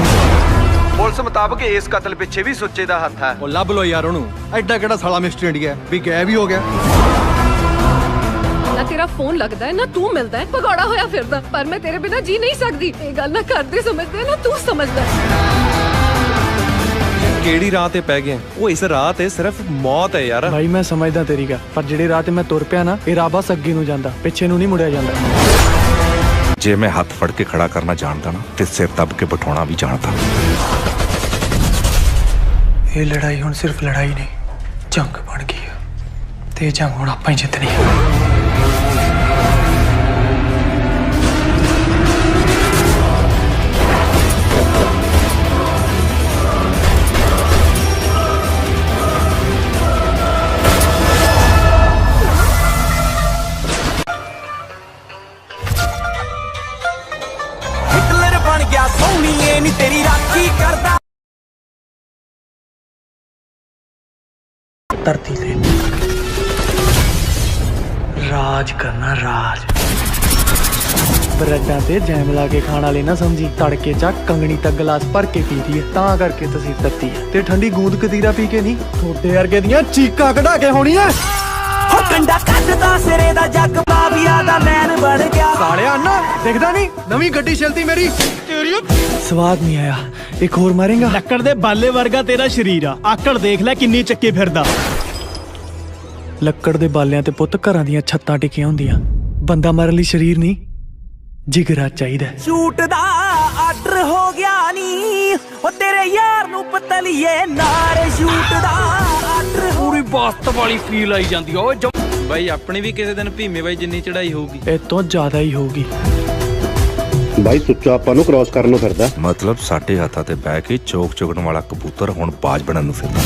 ਪੁਲਿਸ ਮੁਤਾਬਕ ਇਸ ਕਤਲ ਪਿੱਛੇ ਵੀ ਸੁੱਚੇ ਦਾ ਹੱਥ ਹੈ ਉਹ ਲੱਭ ਲੋ ਯਾਰ ਉਹਨੂੰ ਐਡਾ ਕਿਹੜਾ ਸਾਲਾ ਮਿਸਟਰ ਇੰਡੀਆ ਵੀ ਗਾਇਬ ਹੀ ਹੋ ਗਿਆ ਨਾ ਤੇਰਾ ਫੋਨ ਲੱਗਦਾ ਹੈ ਨਾ ਤੂੰ ਮਿਲਦਾ ਹੈ ਭਗੌੜਾ ਹੋਇਆ ਫਿਰਦਾ ਪਰ ਮੈਂ ਤੇਰੇ ਬਿਨਾ ਜੀ ਨਹੀਂ ਸਕਦੀ ਇਹ ਗੱਲ ਨਾ ਕਰਦੇ ਸਮਝਦੇ ਨਾ ਤੂੰ ਸਮਝਦਾ ਕਿਹੜੀ ਰਾਹ ਤੇ ਪੈ ਗਏ ਉਹ ਇਸ ਰਾਹ ਤੇ ਸਿਰਫ ਮੌਤ ਹੈ ਯਾਰ ਭਾਈ ਮੈਂ ਸਮਝਦਾ ਤੇਰੀ ਗੱਲ ਪਰ ਜਿਹੜੇ ਰਾਹ ਤੇ ਮੈਂ ਤੁਰ ਪਿਆ ਨਾ ਇਹ ਰਾਹ ਬਸ ਅੱਗੇ ਨੂੰ ਜਾਂਦਾ ਪਿੱਛੇ ਨੂੰ ਨਹੀਂ ਮੁੜਿਆ ਜਾਂਦਾ ਜੇ ਮੈਂ ਹੱਥ ਫੜ ਕੇ ਖੜਾ ਕਰਨਾ ਜਾਣਦਾ ਨਾ ਤੇ ਸਿਰ ਦੱਬ ਕੇ ਬਿਠਾਉਣਾ ਵੀ ਜਾਣਦਾ ਇਹ ਲੜਾਈ ਹੁਣ ਸਿਰਫ ਲੜਾਈ ਨਹੀਂ ਜੰਗ ਬਣ ਗਈ ਹੈ ਤੇ ਇਹ ਜੰਗ ਹੁਣ ਆਪਾਂ ਹੀ ਜਿੱਤਣੀ ਹੈ ਹਿਟਲਰ ਬਣ ਗਿਆ ਸੋਹਣੀਏ ਨੀ ਤੇਰੀ ਰਾਖੀ ਕਰਦਾ ਧਰਤੀ ਤੇ ਰਾਜ ਕਰਨਾ ਰਾਜ ਬਰੈਡਾਂ ਤੇ ਜੈਮ ਲਾ ਕੇ ਖਾਣ ਵਾਲੇ ਨਾ ਸਮਝੀ ਤੜਕੇ ਚ ਕੰਗਣੀ ਤੱਕ ਗਲਾਸ ਭਰ ਕੇ ਪੀਦੀ ਹੈ ਤਾਂ ਕਰਕੇ ਤੁਸੀਂ ਤੱਤੀ ਹੈ ਤੇ ਠੰਡੀ ਗੂੰਦ ਕਤੀਰਾ ਪੀ ਕੇ ਨਹੀਂ ਥੋੜੇ ਵਰਗੇ ਦੀਆਂ ਚੀਕਾਂ ਕਢਾ ਕੇ ਹੋਣੀਆਂ ਹੋ ਕੰਡਾ ਕੱਢਦਾ ਸਿਰੇ ਦਾ ਜੱਗ ਮਾਫੀਆ ਦਾ ਮੈਨ ਬਣ ਗਿਆ ਸਾਲਿਆ ਅੰਨਾ ਦਿਖਦਾ ਨਹੀਂ ਨਵੀਂ ਗੱਡੀ ਚਲਦੀ ਮੇਰੀ ਸਵਾਦ ਨਹੀਂ ਆਇਆ ਇੱਕ ਹੋਰ ਮਾਰੇਗਾ ਲੱਕੜ ਦੇ ਬਾਲੇ ਵਰਗਾ ਤੇਰਾ ਸ਼ਰੀਰ ਆ ਆਕੜ ਦੇਖ ਲੈ ਕਿੰਨੀ ਚੱਕੀ ਫਿਰਦਾ ਲੱਕੜ ਦੇ ਬਾਲਿਆਂ ਤੇ ਪੁੱਤ ਘਰਾਂ ਦੀਆਂ ਛੱਤਾਂ ਟਿਕੀਆਂ ਹੁੰਦੀਆਂ ਬੰਦਾ ਮਾਰਨ ਲਈ ਸਰੀਰ ਨਹੀਂ ਜਿਗਰਾ ਚਾਹੀਦਾ। ਸ਼ੂਟ ਦਾ ਆਰਡਰ ਹੋ ਗਿਆ ਨੀ ਉਹ ਤੇਰੇ ਯਾਰ ਨੂੰ ਪਤਲੀਏ ਨਾਰੇ ਸ਼ੂਟ ਦਾ ਆਰਡਰ ਪੂਰੀ ਬਾਸਤ ਵਾਲੀ ਫੀਲ ਆਈ ਜਾਂਦੀ ਓਏ ਬਾਈ ਆਪਣੀ ਵੀ ਕਿਸੇ ਦਿਨ ਭੀਮੇ ਬਾਈ ਜਿੰਨੀ ਚੜਾਈ ਹੋਊਗੀ। ਇਹ ਤੋਂ ਜ਼ਿਆਦਾ ਹੀ ਹੋਊਗੀ। ਬਾਈ ਸੁੱਚਾ ਆਪਾਂ ਨੂੰ ਕ੍ਰਾਸ ਕਰਨ ਨੂੰ ਫਿਰਦਾ। ਮਤਲਬ ਸਾਡੇ ਹੱਥਾਂ ਤੇ ਬਹਿ ਕੇ ਚੋਕ ਚੁਗਣ ਵਾਲਾ ਕਬੂਤਰ ਹੁਣ ਬਾਜ ਬਣਨ ਨੂੰ ਫਿਰਦਾ।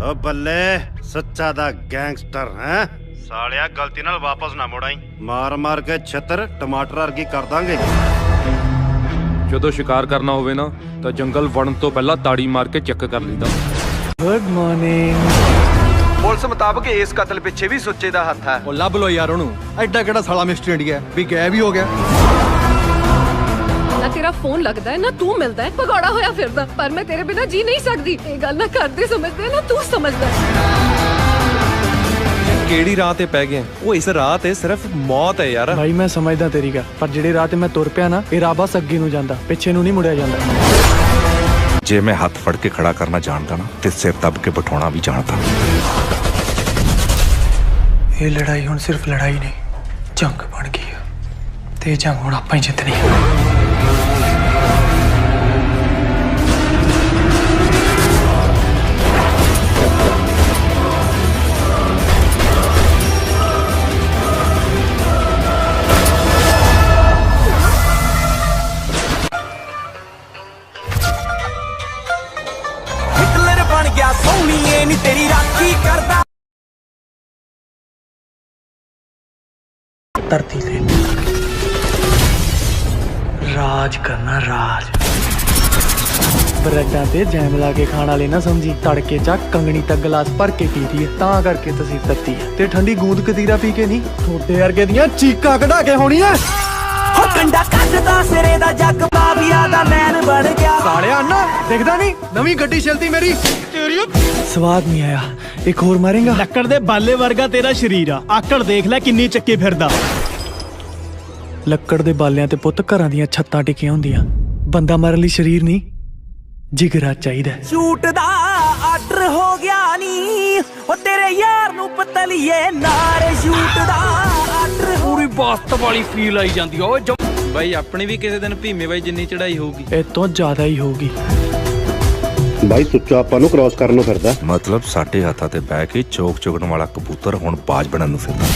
ਓ ਬੱਲੇ ਸੱਚਾ ਦਾ ਗੈਂਗਸਟਰ ਹੈ ਸਾਲਿਆ, ਗਲਤੀ ਨਾਲ ਵਾਪਸ ਨਾ ਮੁੜਾਈ। ਮਾਰ ਮਾਰ ਕੇ ਛੱਤਰ ਟਮਾਟਰ ਵਰਗੀ ਕਰ ਦਾਂਗੇ। ਜਦੋਂ ਸ਼ਿਕਾਰ ਕਰਨਾ ਹੋਵੇ ਨਾ ਤਾਂ ਜੰਗਲ ਵੜਨ ਤੋਂ ਪਹਿਲਾਂ ਤਾੜੀ ਮਾਰ ਕੇ ਚੈੱਕ ਕਰ ਲਈਦਾ। Good morning. ਪੁਲਿਸ ਮੁਤਾਬਕ ਇਸ ਕਤਲ ਪਿੱਛੇ ਵੀ ਸੁੱਚੇ ਦਾ ਹੱਥ ਹੈ। ਉਹ ਲੱਭ ਲੋ ਯਾਰ ਉਹਨੂੰ, ਐਡਾ ਕਿਹੜਾ ਸਾਲਾ ਮਿਸਟਰ ਇੰਡੀਆ ਵੀ ਗਾਇਬ ਹੀ ਹੋ ਗਿਆ। ਨਾ ਤੇਰਾ ਫੋਨ ਲੱਗਦਾ ਹੈ ਨਾ ਤੂੰ ਮਿਲਦਾ ਹੈ, ਭਗੌੜਾ ਹੋਇਆ ਫਿਰਦਾ। ਪਰ ਮੈਂ ਤੇਰੇ ਬਿਨਾਂ ਜੀ ਨਹੀਂ ਸਕਦੀ। ਇਹ ਗੱਲ ਨਾ ਕਰਦੇ ਸਮਝਦੇ ਨਾ ਤੂੰ ਸਮਝਦਾ। ਕਿਹੜੀ ਰਾਹ ਤੇ ਪੈ ਗਏ? ਉਹ ਇਸ ਰਾਹ ਤੇ ਸਿਰਫ ਮੌਤ ਹੈ ਯਾਰ। ਭਾਈ ਮੈਂ ਸਮਝਦਾ ਤੇਰੀ ਗੱਲ, ਪਰ ਜਿਹੜੇ ਰਾਹ ਤੇ ਮੈਂ ਤੁਰ ਪਿਆ ਨਾ ਇਹ ਰਾਹ ਬਸ ਅੱਗੇ ਨੂੰ ਜਾਂਦਾ, ਪਿੱਛੇ ਨੂੰ ਨਹੀਂ ਮੁੜਿਆ ਜਾਂਦਾ। ਜੇ ਮੈਂ ਹੱਥ ਫੜ ਕੇ ਖੜਾ ਕਰਨਾ ਜਾਣਦਾ ਨਾ ਤੇ ਸਿਰ ਦੱਬ ਕੇ ਬਿਠਾਉਣਾ ਵੀ ਜਾਣਦਾ। ਇਹ ਲੜਾਈ ਹੁਣ ਸਿਰਫ ਲੜਾਈ ਨਹੀਂ ਜੰਗ ਬਣ ਗਈ ਹੈ ਤੇ ਜੰਗ ਹੁਣ ਆਪਾਂ ਹੀ ਜਿੱਤਣੀ ਹੈ। ਹਿਟਲਰ ਬਣ ਗਿਆ ਸੋਹਣੀਏ ਨੀ ਤੇਰੀ ਰਾਖੀ ਕਰਦਾ। ਧਰਤੀ ਤੇ ਰਾਜ ਕਰਨਾ ਰਾਜ। ਬਰੈਡਾਂ ਤੇ ਜੈਮ ਲਾ ਕੇ ਖਾਣ ਵਾਲੇ ਨਾ ਸਮਝੀ, ਤੜਕੇ ਚ ਕੰਗਣੀ ਤੱਕ ਗਲਾਸ ਭਰ ਕੇ ਪੀਦੀ ਹੈ ਤਾਂ ਕਰਕੇ ਤਸੀਰ ਤੱਤੀ ਹੈ। ਤੇ ਠੰਡੀ ਗੂੰਦ ਕਤੀਰਾ ਪੀ ਕੇ ਨਹੀਂ ਥੋੜੇ ਵਰਗੇ ਦੀਆਂ ਚੀਕਾਂ ਕਢਾ ਕੇ ਹੋਣੀਆਂ। ਹੋ ਕੰਡਾ ਕੱਢਦਾ ਸਿਰੇ ਦਾ ਜੱਗ ਮਾਫੀਆ ਦਾ ਮੈਨ ਬਣ ਗਿਆ। ਸਾਲਿਆ ਨਾ ਦਿਖਦਾ ਨਹੀਂ ਨਵੀਂ ਗੱਡੀ ਚਲਦੀ ਮੇਰੀ। ਸਵਾਦ ਨਹੀਂ ਆਇਆ, ਇੱਕ ਹੋਰ ਮਾਰੇਗਾ। ਲੱਕੜ ਦੇ ਬਾਲੇ ਵਰਗਾ ਤੇਰਾ ਸਰੀਰ ਆ, ਆਕੜ ਦੇਖ ਲੈ ਕਿੰਨੀ ਚੱਕੀ ਫਿਰਦਾ। ਲੱਕੜ ਦੇ ਬਾਲਿਆਂ ਤੇ ਪੁੱਤ ਘਰਾਂ ਦੀਆਂ ਛੱਤਾਂ ਟਿਕੀਆਂ ਹੁੰਦੀਆਂ। ਬੰਦਾ ਮਾਰਨ ਲਈ ਸਰੀਰ ਨਹੀਂ ਜਿਗਰਾ ਚਾਹੀਦਾ। ਸ਼ੂਟ ਦਾ ਆਰਡਰ ਹੋ ਗਿਆ ਨੀ ਉਹ ਤੇਰੇ ਯਾਰ ਨੂੰ ਪਤਲੀਏ ਨਾਰੇ ਸ਼ੂਟ ਦਾ ਆਰਡਰ ਪੂਰੀ ਬਾਸਤ ਵਾਲੀ ਫੀਲ ਆਈ ਜਾਂਦੀ ਓਏ ਬਾਈ ਆਪਣੀ ਵੀ ਕਿਸੇ ਦਿਨ ਭੀਮੇ ਬਾਈ ਜਿੰਨੀ ਚੜਾਈ ਹੋਊਗੀ। ਇਹ ਤੋਂ ਜ਼ਿਆਦਾ ਹੀ ਹੋਊਗੀ। ਬਾਈ ਸੁੱਚਾ ਆਪਾਂ ਨੂੰ ਕ੍ਰਾਸ ਕਰਨ ਨੂੰ ਫਿਰਦਾ। ਮਤਲਬ ਸਾਡੇ ਹੱਥਾਂ ਤੇ ਬਹਿ ਕੇ ਚੋਕ ਚੁਗਣ ਵਾਲਾ ਕਬੂਤਰ ਹੁਣ ਬਾਜ ਬਣਨ ਨੂੰ ਫਿਰਦਾ।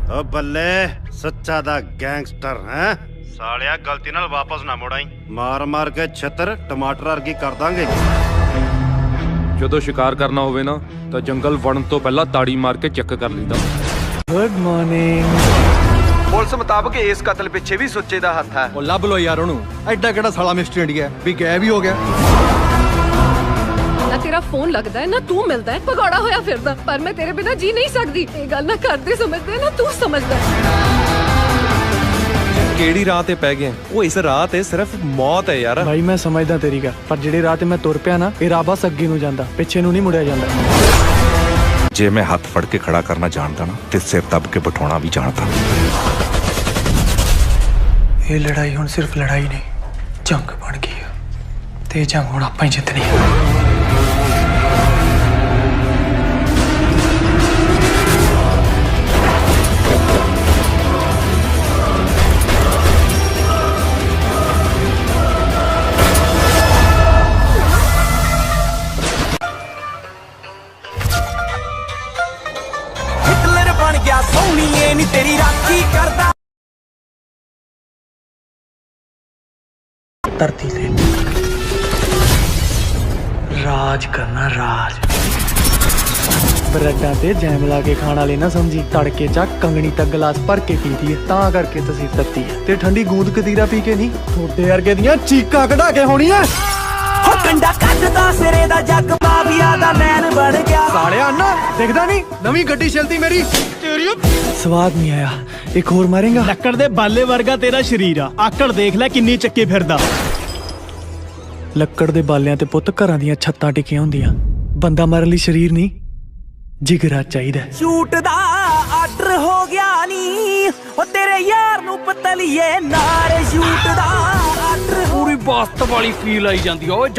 ਓ ਬੱਲੇ ਸੱਚਾ ਦਾ ਗੈਂਗਸਟਰ ਹੈ ਸਾਲਿਆ, ਗਲਤੀ ਨਾਲ ਵਾਪਸ ਨਾ ਮੁੜਾਈ। ਮਾਰ ਮਾਰ ਕੇ ਛੱਤਰ ਟਮਾਟਰ ਵਰਗੀ ਕਰ ਦਾਂਗੇ। ਜਦੋਂ ਸ਼ਿਕਾਰ ਕਰਨਾ ਹੋਵੇ ਨਾ ਤਾਂ ਜੰਗਲ ਵੜਨ ਤੋਂ ਪਹਿਲਾਂ ਤਾੜੀ ਮਾਰ ਕੇ ਚੈੱਕ ਕਰ ਲਈਦਾ। Good morning. ਪੁਲਿਸ ਮੁਤਾਬਕ ਇਸ ਕਤਲ ਪਿੱਛੇ ਵੀ ਸੁੱਚੇ ਦਾ ਹੱਥ ਹੈ। ਉਹ ਲੱਭ ਲੋ ਯਾਰ ਉਹਨੂੰ, ਐਡਾ ਕਿਹੜਾ ਸਾਲਾ ਮਿਸਟਰ ਇੰਡੀਆ ਵੀ ਗਾਇਬ ਹੀ ਹੋ ਗਿਆ। ਨਾ ਤੇਰਾ ਫੋਨ ਲੱਗਦਾ ਹੈ ਨਾ ਤੂੰ ਮਿਲਦਾ ਹੈ, ਭਗੌੜਾ ਹੋਇਆ ਫਿਰਦਾ। ਪਰ ਮੈਂ ਤੇਰੇ ਬਿਨਾਂ ਜੀ ਨਹੀਂ ਸਕਦੀ। ਇਹ ਗੱਲ ਨਾ ਕਰਦੇ ਸਮਝਦੇ ਨਾ ਤੂੰ ਸਮਝਦਾ। ਕਿਹੜੀ ਰਾਹ ਤੇ ਪੈ ਗਏ? ਉਹ ਇਸ ਰਾਹ ਤੇ ਸਿਰਫ ਮੌਤ ਹੈ ਯਾਰ। ਭਾਈ ਮੈਂ ਸਮਝਦਾ ਤੇਰੀ ਗੱਲ, ਪਰ ਜਿਹੜੇ ਰਾਹ ਤੇ ਮੈਂ ਤੁਰ ਪਿਆ ਨਾ ਇਹ ਰਾਹ ਬਸ ਅੱਗੇ ਨੂੰ ਜਾਂਦਾ, ਪਿੱਛੇ ਨੂੰ ਨਹੀਂ ਮੁੜਿਆ ਜਾਂਦਾ। ਜੇ ਮੈਂ ਹੱਥ ਫੜ ਕੇ ਖੜਾ ਕਰਨਾ ਜਾਣਦਾ ਨਾ ਤੇ ਸਿਰ ਦੱਬ ਕੇ ਬਿਠਾਉਣਾ ਵੀ ਜਾਣਦਾ। ਇਹ ਲੜਾਈ ਹੁਣ ਸਿਰਫ ਲੜਾਈ ਨਹੀਂ ਜੰਗ ਬਣ ਗਈ ਹੈ ਤੇ ਜੰਗ ਹੁਣ ਆਪਾਂ ਹੀ ਜਿੱਤਣੀ ਹੈ। ਹਿਟਲਰ ਬਣ ਗਿਆ ਸੋਹਣੀਏ ਨੀ ਤੇਰੀ ਰਾਖੀ ਕਰਦਾ। ਧਰਤੀ ਤੇ ਰਾਜ ਕਰਨਾ ਰਾਜ। ਬਰੈਡਾਂ ਤੇ ਜੈਮ ਲਾ ਕੇ ਖਾਣ ਵਾਲੇ ਨਾ ਸਮਝੀ, ਤੜਕੇ ਚ ਕੰਗਣੀ ਤੱਕ ਗਲਾਸ ਭਰ ਕੇ ਪੀਦੀ ਹੈ ਤਾਂ ਕਰਕੇ ਤਸੀਰ ਤੱਤੀ ਹੈ। ਤੇ ਠੰਡੀ ਗੂੰਦ ਕਤੀਰਾ ਪੀ ਕੇ ਨਹੀਂ ਥੋੜੇ ਵਰਗੇ ਦੀਆਂ ਚੀਕਾਂ ਕਢਾ ਕੇ ਹੋਣੀਆਂ। ਹੋ ਕੰਡਾ ਕੱਢਦਾ ਸਿਰੇ ਦਾ ਜੱਗ ਮਾਫੀਆ ਦਾ ਮੈਨ ਬਣ ਗਿਆ। ਸਾਲਿਆ ਨਾ ਦਿਖਦਾ ਨਹੀਂ ਨਵੀਂ ਗੱਡੀ ਚਲਦੀ ਮੇਰੀ। ਸਵਾਦ ਨਹੀਂ ਆਇਆ, ਇੱਕ ਹੋਰ ਮਾਰੇਗਾ। ਲੱਕੜ ਦੇ ਬਾਲੇ ਵਰਗਾ ਤੇਰਾ ਸਰੀਰ ਆ, ਆਕੜ ਦੇਖ ਲੈ ਕਿੰਨੀ ਚੱਕੀ ਫਿਰਦਾ। ਲੱਕੜ ਦੇ ਬਾਲਿਆਂ ਤੇ ਪੁੱਤ ਘਰਾਂ ਦੀਆਂ ਛੱਤਾਂ ਟਿਕੀਆਂ ਹੁੰਦੀਆਂ। ਬੰਦਾ ਮਾਰਨ ਲਈ ਸਰੀਰ ਨਹੀਂ ਜਿਗਰਾ ਚਾਹੀਦਾ। ਸ਼ੂਟ ਦਾ ਆਰਡਰ ਹੋ ਗਿਆ ਨੀ ਉਹ ਤੇਰੇ ਯਾਰ ਨੂੰ ਪਤਲੀਏ ਨਾਰੇ ਸ਼ੂਟ ਦਾ ਆਰਡਰ ਪੂਰੀ ਬਾਸਤ ਵਾਲੀ ਫੀਲ ਆਈ ਜਾਂਦੀ ਓਏ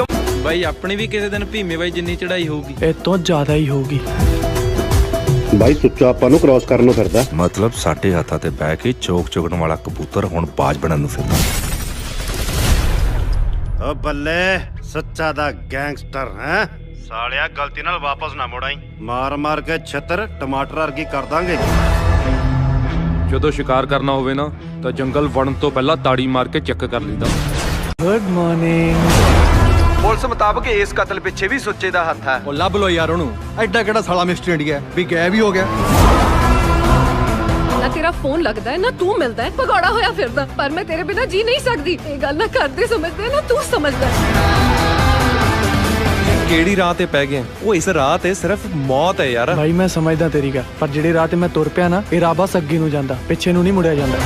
ਬਾਈ ਆਪਣੀ ਵੀ ਕਿਸੇ ਦਿਨ ਭੀਮੇ ਬਾਈ ਜਿੰਨੀ ਚੜਾਈ ਹੋਊਗੀ। ਇਹ ਤੋਂ ਜ਼ਿਆਦਾ ਹੀ ਹੋਊਗੀ। ਬਾਈ ਸੁੱਚਾ ਆਪਾਂ ਨੂੰ ਕ੍ਰਾਸ ਕਰਨ ਨੂੰ ਫਿਰਦਾ। ਮਤਲਬ ਸਾਡੇ ਹੱਥਾਂ ਤੇ ਬਹਿ ਕੇ ਚੋਕ ਚੁਗਣ ਵਾਲਾ ਕਬੂਤਰ ਹੁਣ ਬਾਜ ਬਣਨ ਨੂੰ ਫਿਰਦਾ। ਓ ਬੱਲੇ ਸੱਚਾ ਦਾ ਗੈਂਗਸਟਰ ਹੈ ਸਾਲਿਆ, ਗਲਤੀ ਨਾਲ ਵਾਪਸ ਨਾ ਮੁੜਾਈ। ਮਾਰ ਮਾਰ ਕੇ ਛਿੱਤਰ ਟਮਾਟਰ ਵਰਗੀ ਕਰ ਦਾਂਗੇ। ਜਦੋਂ ਸ਼ਿਕਾਰ ਕਰਨਾ ਹੋਵੇ ਨਾ ਤਾਂ ਜੰਗਲ ਵੜਨ ਤੋਂ ਪਹਿਲਾਂ ਤਾੜੀ ਮਾਰ ਕੇ ਚੈੱਕ ਕਰ ਲਈਦਾ। Good morning. ਪੁਲਿਸ ਮੁਤਾਬਕ ਇਸ ਕਤਲ ਪਿੱਛੇ ਵੀ ਸੁੱਚੇ ਦਾ ਹੱਥ ਹੈ। ਉਹ ਲੱਭ ਲੋ ਯਾਰ ਉਹਨੂੰ। ਐਡਾ ਕਿਹੜਾ ਸਾਲਾ ਮਿਸਟਰ ਇੰਡੀਆ ਵੀ ਗਾਇਬ ਹੀ ਹੋ ਗਿਆ। ਨਾ ਤੇਰਾ ਫੋਨ ਲੱਗਦਾ ਹੈ ਨਾ ਤੂੰ ਮਿਲਦਾ ਹੈ, ਭਗੌੜਾ ਹੋਇਆ ਫਿਰਦਾ। ਪਰ ਮੈਂ ਤੇਰੇ ਬਿਨਾਂ ਜੀ ਨਹੀਂ ਸਕਦੀ। ਇਹ ਗੱਲ ਨਾ ਕਰਦੇ ਸਮਝਦੇ ਨਾ ਤੂੰ ਸਮਝਦਾ। ਕਿਹੜੀ ਰਾਹ ਤੇ ਪੈ ਗਏ? ਉਹ ਇਸ ਰਾਹ ਤੇ ਸਿਰਫ ਮੌਤ ਹੈ ਯਾਰ। ਭਾਈ ਮੈਂ ਸਮਝਦਾ ਤੇਰੀ ਗੱਲ, ਪਰ ਜਿਹੜੇ ਰਾਹ ਤੇ ਮੈਂ ਤੁਰ ਪਿਆ ਨਾ, ਇਹ ਰਾਹ ਬਸ ਅੱਗੇ ਨੂੰ ਜਾਂਦਾ, ਪਿੱਛੇ ਨੂੰ ਨਹੀਂ ਮੁੜਿਆ ਜਾਂਦਾ।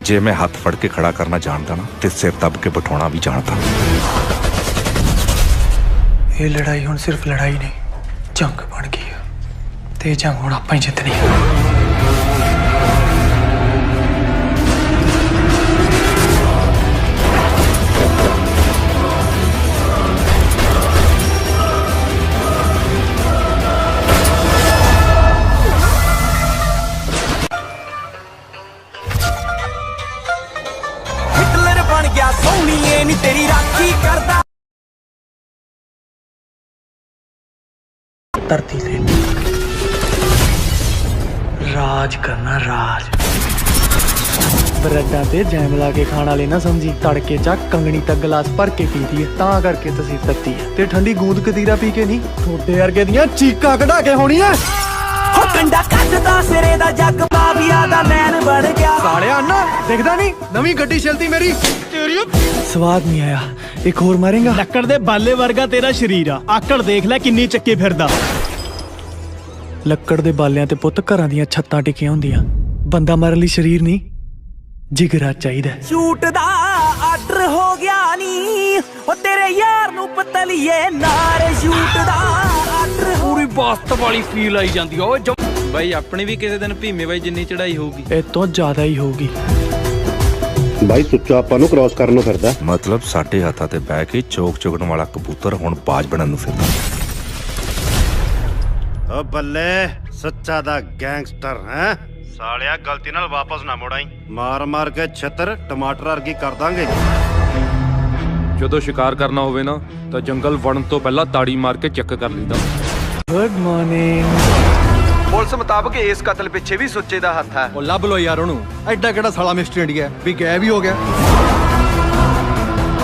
ਜੇ ਮੈਂ ਹੱਥ ਫੜ ਕੇ ਖੜਾ ਕਰਨਾ ਜਾਣਦਾ ਨਾ ਤੇ ਸਿਰ ਦੱਬ ਕੇ ਬਿਠਾਉਣਾ ਵੀ ਜਾਣਦਾ। ਇਹ ਲੜਾਈ ਹੁਣ ਸਿਰਫ ਲੜਾਈ ਨਹੀਂ, ਜੰਗ ਬਣ ਗਈ ਹੈ ਤੇ ਇਹ ਜੰਗ ਹੁਣ ਆਪਾਂ ਹੀ ਜਿੱਤਣੀ ਹੈ। ਹਿਟਲਰ ਬਣ ਗਿਆ ਸੋਹਣੀਏ ਨੀ ਤੇਰੀ ਰਾਖੀ ਕਰਦਾ। ਧਰਤੀ ਤੇ ਰਾਜ ਕਰਨਾ, ਰਾਜ। ਬਰੈਡਾਂ ਤੇ ਜੈਮ ਲਾ ਕੇ ਖਾਣ ਵਾਲੇ ਨਾ ਸਮਝੀ, ਤੜਕੇ ਚ ਕੰਗਣੀ ਤੱਕ ਗਲਾਸ ਭਰ ਕੇ ਪੀਦੀ ਹੈ, ਤਾਂ ਕਰਕੇ ਤਸੀਰ ਤੱਤੀ ਹੈ। ਤੇ ਠੰਡੀ ਗੂੰਦ ਕਤੀਰਾ ਪੀ ਕੇ ਨਹੀਂ, ਥੋੜੇ ਵਰਗੇ ਦੀਆਂ ਚੀਕਾਂ ਕਢਾ ਕੇ ਹੋਣੀ ਐ। ਹੋ ਕੰਡਾ ਕੱਢਦਾ ਸਿਰੇ ਦਾ ਜੱਗ ਮਾਫੀਆ ਦਾ ਮੈਨ ਬਣ ਗਿਆ। ਸਾਲਿਆ ਨਾ ਦਿਖਦਾ ਨਹੀਂ, ਨਵੀਂ ਗੱਡੀ ਚਲਦੀ ਮੇਰੀ। ਸਵਾਦ ਨਹੀਂ ਆਇਆ, ਇੱਕ ਹੋਰ ਮਾਰੇਗਾ। ਲੱਕੜ ਦੇ ਬਾਲੇ ਵਰਗਾ ਤੇਰਾ ਸ਼ਰੀਰ ਆ, ਆਕੜ ਦੇਖ ਲੈ ਕਿੰਨੀ ਚੱਕੀ ਫਿਰਦਾ। ਲੱਕੜ ਦੇ ਬਾਲਿਆਂ ਤੇ ਪੁੱਤ ਘਰਾਂ ਦੀਆਂ ਛੱਤਾਂ ਟਿਕੀਆਂ ਹੁੰਦੀਆਂ, ਬੰਦਾ ਮਾਰਨ ਲਈ ਸਰੀਰ ਨਹੀਂ, ਜਿਗਰਾ ਚਾਹੀਦਾ। ਸ਼ੂਟ ਦਾ ਆਰਡਰ ਹੋ ਗਿਆ ਨੀ, ਉਹ ਤੇਰੇ ਯਾਰ ਨੂੰ ਪਤਲੀਏ ਨਾਰੇ ਸ਼ੂਟ ਦਾ ਆਰਡਰ। ਪੂਰੀ ਬਾਸਤ ਵਾਲੀ ਫੀਲ ਆਈ ਜਾਂਦੀ ਓਏ। ਬਾਈ ਆਪਣੀ ਵੀ ਕਿਸੇ ਦਿਨ ਭੀਮੇ ਬਾਈ ਜਿੰਨੀ ਚੜਾਈ ਹੋਊਗੀ। ਇਹ ਤੋਂ ਜ਼ਿਆਦਾ ਹੀ ਹੋਊਗੀ। ਬਾਈ ਸੁੱਚਾ ਆਪਾਂ ਨੂੰ ਕ੍ਰਾਸ ਕਰਨ ਨੂੰ ਫਿਰਦਾ। ਮਤਲਬ ਸਾਡੇ ਹੱਥਾਂ ਤੇ ਬਹਿ ਕੇ ਚੋਕ ਚੁਗਣ ਵਾਲਾ ਕਬੂਤਰ ਹੁਣ ਬਾਜ ਬਣਨ ਨੂੰ ਫਿਰਦਾ। ਓ ਬੱਲੇ ਸੱਚਾ ਦਾ ਗੈਂਗਸਟਰ ਹੈ ਸਾਲਿਆ, ਗਲਤੀ ਨਾਲ ਵਾਪਸ ਨਾ ਮੁੜਾਈ। ਮਾਰ ਮਾਰ ਕੇ ਛਿੱਤਰ ਟਮਾਟਰ ਵਰਗੀ ਕਰ ਦਾਂਗੇ। ਜਦੋਂ ਸ਼ਿਕਾਰ ਕਰਨਾ ਹੋਵੇ ਨਾ ਤਾਂ ਜੰਗਲ ਵੜਨ ਤੋਂ ਪਹਿਲਾਂ ਤਾੜੀ ਮਾਰ ਕੇ ਚੈੱਕ ਕਰ ਲਈਦਾ। Good morning. ਪੁਲਿਸ ਮੁਤਾਬਕ ਇਸ ਕਤਲ ਪਿੱਛੇ ਵੀ ਸੁੱਚੇ ਦਾ ਹੱਥ ਹੈ। ਉਹ ਲੱਭ ਲੋ ਯਾਰ ਉਹਨੂੰ। ਐਡਾ ਕਿਹੜਾ ਸਾਲਾ ਮਿਸਟਰ ਇੰਡੀਆ ਵੀ ਗਾਇਬ ਹੀ ਹੋ ਗਿਆ।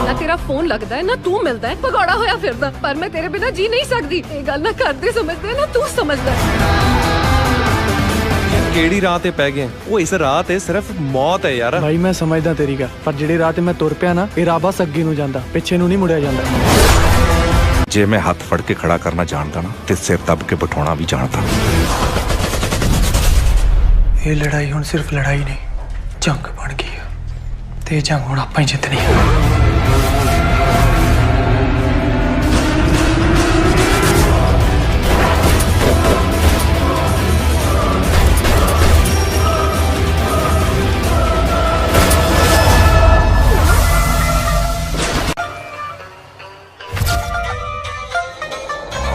ਨਾ ਤੇਰਾ ਫੋਨ ਲੱਗਦਾ ਹੈ ਨਾ ਤੂੰ ਮਿਲਦਾ ਹੈ, ਭਗੌੜਾ ਹੋਇਆ ਫਿਰਦਾ। ਪਰ ਮੈਂ ਤੇਰੇ ਬਿਨਾਂ ਜੀ ਨਹੀਂ ਸਕਦੀ। ਇਹ ਗੱਲ ਨਾ ਕਰਦੇ ਸਮਝਦੇ ਨਾ ਤੂੰ ਸਮਝਦਾ। ਕਿਹੜੀ ਰਾਹ ਤੇ ਪੈ ਗਏ? ਉਹ ਇਸ ਰਾਹ ਤੇ ਸਿਰਫ ਮੌਤ ਹੈ ਯਾਰ। ਭਾਈ ਮੈਂ ਸਮਝਦਾ ਤੇਰੀ ਗੱਲ, ਪਰ ਜਿਹੜੇ ਰਾਹ ਤੇ ਮੈਂ ਤੁਰ ਪਿਆ ਨਾ, ਇਹ ਰਾਹ ਬਸ ਅੱਗੇ ਨੂੰ ਜਾਂਦਾ, ਪਿੱਛੇ ਨੂੰ ਨਹੀਂ ਮੁੜਿਆ ਜਾਂਦਾ। ਜੇ ਮੈਂ ਹੱਥ ਫੜ ਕੇ ਖੜਾ ਕਰਨਾ ਜਾਣਦਾ ਨਾ ਤੇ ਸਿਰ ਦੱਬ ਕੇ ਬਿਠਾਉਣਾ ਵੀ ਜਾਣਦਾ। ਇਹ ਲੜਾਈ ਹੁਣ ਸਿਰਫ ਲੜਾਈ ਨਹੀਂ, ਜੰਗ ਬਣ ਗਈ ਹੈ ਤੇ ਇਹ ਜੰਗ ਹੁਣ ਆਪਾਂ ਹੀ ਜਿੱਤਣੀ ਹੈ।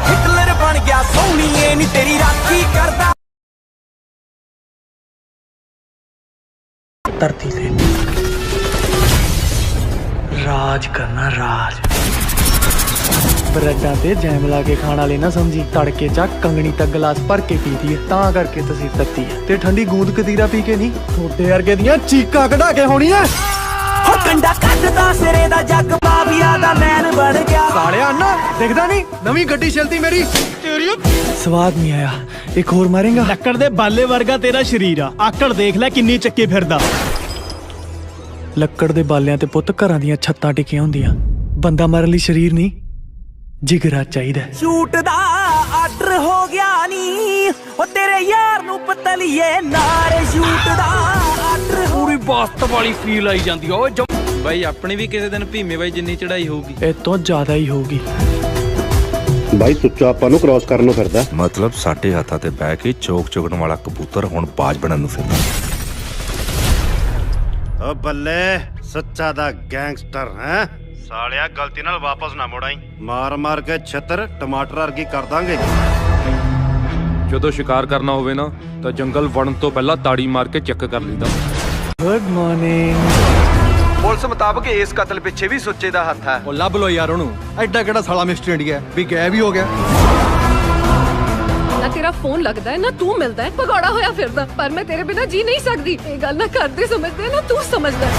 ਹਿਟਲਰ ਬਣ ਗਿਆ ਸੋਹਣੀਏ ਨੀ ਤੇਰੀ ਰਾਖੀ ਕਰਦਾ। ਧਰਤੀ ਤੇ ਰਾਜ ਕਰਨਾ, ਰਾਜ। ਬਰੈਡਾਂ ਤੇ ਜੈਮ ਲਾ ਕੇ ਖਾਣ ਵਾਲੇ ਨਾ ਸਮਝੀ, ਤੜਕੇ ਚ ਕੰਗਣੀ ਤੱਕ ਗਲਾਸ ਭਰ ਕੇ ਪੀਦੀ ਹੈ, ਤਾਂ ਕਰਕੇ ਤਸੀਰ ਤੱਤੀ ਹੈ। ਤੇ ਠੰਡੀ ਗੂੰਦ ਕਤੀਰਾ ਪੀ ਕੇ ਨਹੀਂ, ਥੋੜੇ ਵਰਗੇ ਦੀਆਂ ਚੀਕਾਂ ਕਢਾ ਕੇ ਹੋਣੀ ਐ। ਹੋ ਕੰਡਾ ਕੱਢਦਾ ਸਿਰੇ ਦਾ ਜੱਗ ਮਾਫੀਆ ਦਾ ਮੈਨ ਬਣ ਗਿਆ। ਸਾਲਿਆ ਨਾ ਦਿਖਦਾ ਨਹੀਂ, ਨਵੀਂ ਗੱਡੀ ਚਲਦੀ ਮੇਰੀ। ਸਵਾਦ ਨਹੀਂ ਆਇਆ, ਇੱਕ ਹੋਰ ਮਾਰੇਗਾ। ਲੱਕੜ ਦੇ ਬਾਲੇ ਵਰਗਾ ਤੇਰਾ ਸ਼ਰੀਰ ਆ, ਆਕੜ ਦੇਖ ਲੈ ਕਿੰਨੀ ਚੱਕੀ ਫਿਰਦਾ। ਲੱਕੜ ਦੇ ਬਾਲਿਆਂ ਤੇ ਪੁੱਤ ਘਰਾਂ ਦੀਆਂ ਛੱਤਾਂ ਟਿਕੀਆਂ ਹੁੰਦੀਆਂ, ਬੰਦਾ ਮਾਰਨ ਲਈ ਸਰੀਰ ਨਹੀਂ, ਜਿਗਰਾ ਚਾਹੀਦਾ। ਸ਼ੂਟ ਦਾ ਆਰਡਰ ਹੋ ਗਿਆ ਨੀ, ਉਹ ਤੇਰੇ ਯਾਰ ਨੂੰ ਪਤਲੀਏ ਨਾਰੇ ਸ਼ੂਟ ਦਾ ਆਰਡਰ। ਪੂਰੀ ਬਾਸਤ ਵਾਲੀ ਫੀਲ ਆਈ ਜਾਂਦੀ ਓਏ। ਬਾਈ ਆਪਣੀ ਵੀ ਕਿਸੇ ਦਿਨ ਭੀਮੇ ਬਾਈ ਜਿੰਨੀ ਚੜਾਈ ਹੋਊਗੀ। ਇਹ ਤੋਂ ਜ਼ਿਆਦਾ ਹੀ ਹੋਊਗੀ। ਬਾਈ ਸੁੱਚਾ ਆਪਾਂ ਨੂੰ ਕ੍ਰਾਸ ਕਰਨ ਨੂੰ ਫਿਰਦਾ। ਮਤਲਬ ਸਾਡੇ ਹੱਥਾਂ ਤੇ ਬਹਿ ਕੇ ਚੋਕ ਚੁਗਣ ਵਾਲਾ ਕਬੂਤਰ ਹੁਣ ਬਾਜ ਬਣਨ ਨੂੰ ਫਿਰਦਾ। ਓ ਬੱਲੇ ਸੱਚਾ ਦਾ ਗੈਂਗਸਟਰ ਹੈ ਸਾਲਿਆ, ਗਲਤੀ ਨਾਲ ਵਾਪਸ ਨਾ ਮੁੜਾਈ। ਮਾਰ ਮਾਰ ਕੇ ਛਿੱਤਰ ਟਮਾਟਰ ਵਰਗੀ ਕਰ ਦਾਂਗੇ। ਜਦੋਂ ਸ਼ਿਕਾਰ ਕਰਨਾ ਹੋਵੇ ਨਾ ਤਾਂ ਜੰਗਲ ਵੜਨ ਤੋਂ ਪਹਿਲਾਂ ਤਾੜੀ ਮਾਰ ਕੇ ਚੈੱਕ ਕਰ ਲਈਦਾ। Good morning. ਪੁਲਿਸ ਮੁਤਾਬਕ ਇਸ ਕਤਲ ਪਿੱਛੇ ਵੀ ਸੁੱਚੇ ਦਾ ਹੱਥ ਹੈ। ਉਹ ਲੱਭ ਲੋ ਯਾਰ ਉਹਨੂੰ। ਐਡਾ ਕਿਹੜਾ ਸਾਲਾ ਮਿਸਟਰ ਇੰਡੀਆ ਵੀ ਗਾਇਬ ਹੀ ਹੋ ਗਿਆ। ਨਾ ਤੇਰਾ ਫੋਨ ਲੱਗਦਾ ਹੈ ਨਾ ਤੂੰ ਮਿਲਦਾ ਹੈ ਭਗੌੜਾ ਹੋਇਆ ਫਿਰਦਾ, ਪਰ ਮੈਂ ਤੇਰੇ ਬਿਨਾ ਜੀ ਨਹੀਂ ਸਕਦੀ। ਇਹ ਗੱਲ ਨਾ ਕਰਦੇ ਸਮਝਦੇ ਨਾ ਤੂੰ ਸਮਝਦਾ।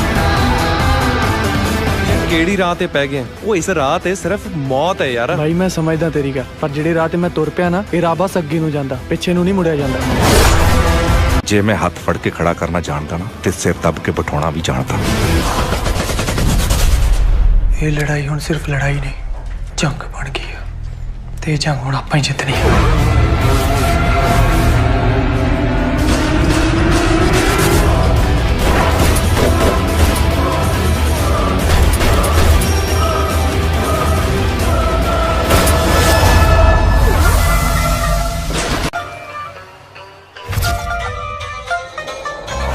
ਕਿਹੜੀ ਰਾਹ ਤੇ ਪੈ ਗਏ? ਉਹ ਇਸ ਰਾਹ ਤੇ ਸਿਰਫ ਮੌਤ ਹੈ ਯਾਰ। ਭਾਈ ਮੈਂ ਸਮਝਦਾ ਤੇਰੀ ਗੱਲ, ਪਰ ਜਿਹੜੇ ਰਾਹ ਤੇ ਮੈਂ ਤੁਰ ਪਿਆ ਨਾ ਇਹ ਰਾਹ ਬਸ ਅੱਗੇ ਨੂੰ ਜਾਂਦਾ, ਪਿੱਛੇ ਨੂੰ ਨਹੀਂ ਮੁੜਿਆ ਜਾਂਦਾ। ਜੇ ਮੈਂ ਹੱਥ ਫੜ ਕੇ ਖੜਾ ਕਰਨਾ ਜਾਣਦਾ ਨਾ ਤੇ ਸਿਰ ਦੱਬ ਕੇ ਬਿਠਾਉਣਾ ਵੀ ਜਾਣਦਾ। ਇਹ ਲੜਾਈ ਹੁਣ ਸਿਰਫ ਲੜਾਈ ਨਹੀਂ, ਜੰਗ ਬਣ ਗਈ ਹੈ ਤੇ ਇਹ ਜੰਗ ਹੁਣ ਆਪਾਂ ਹੀ ਜਿੱਤਣੀ ਹੈ।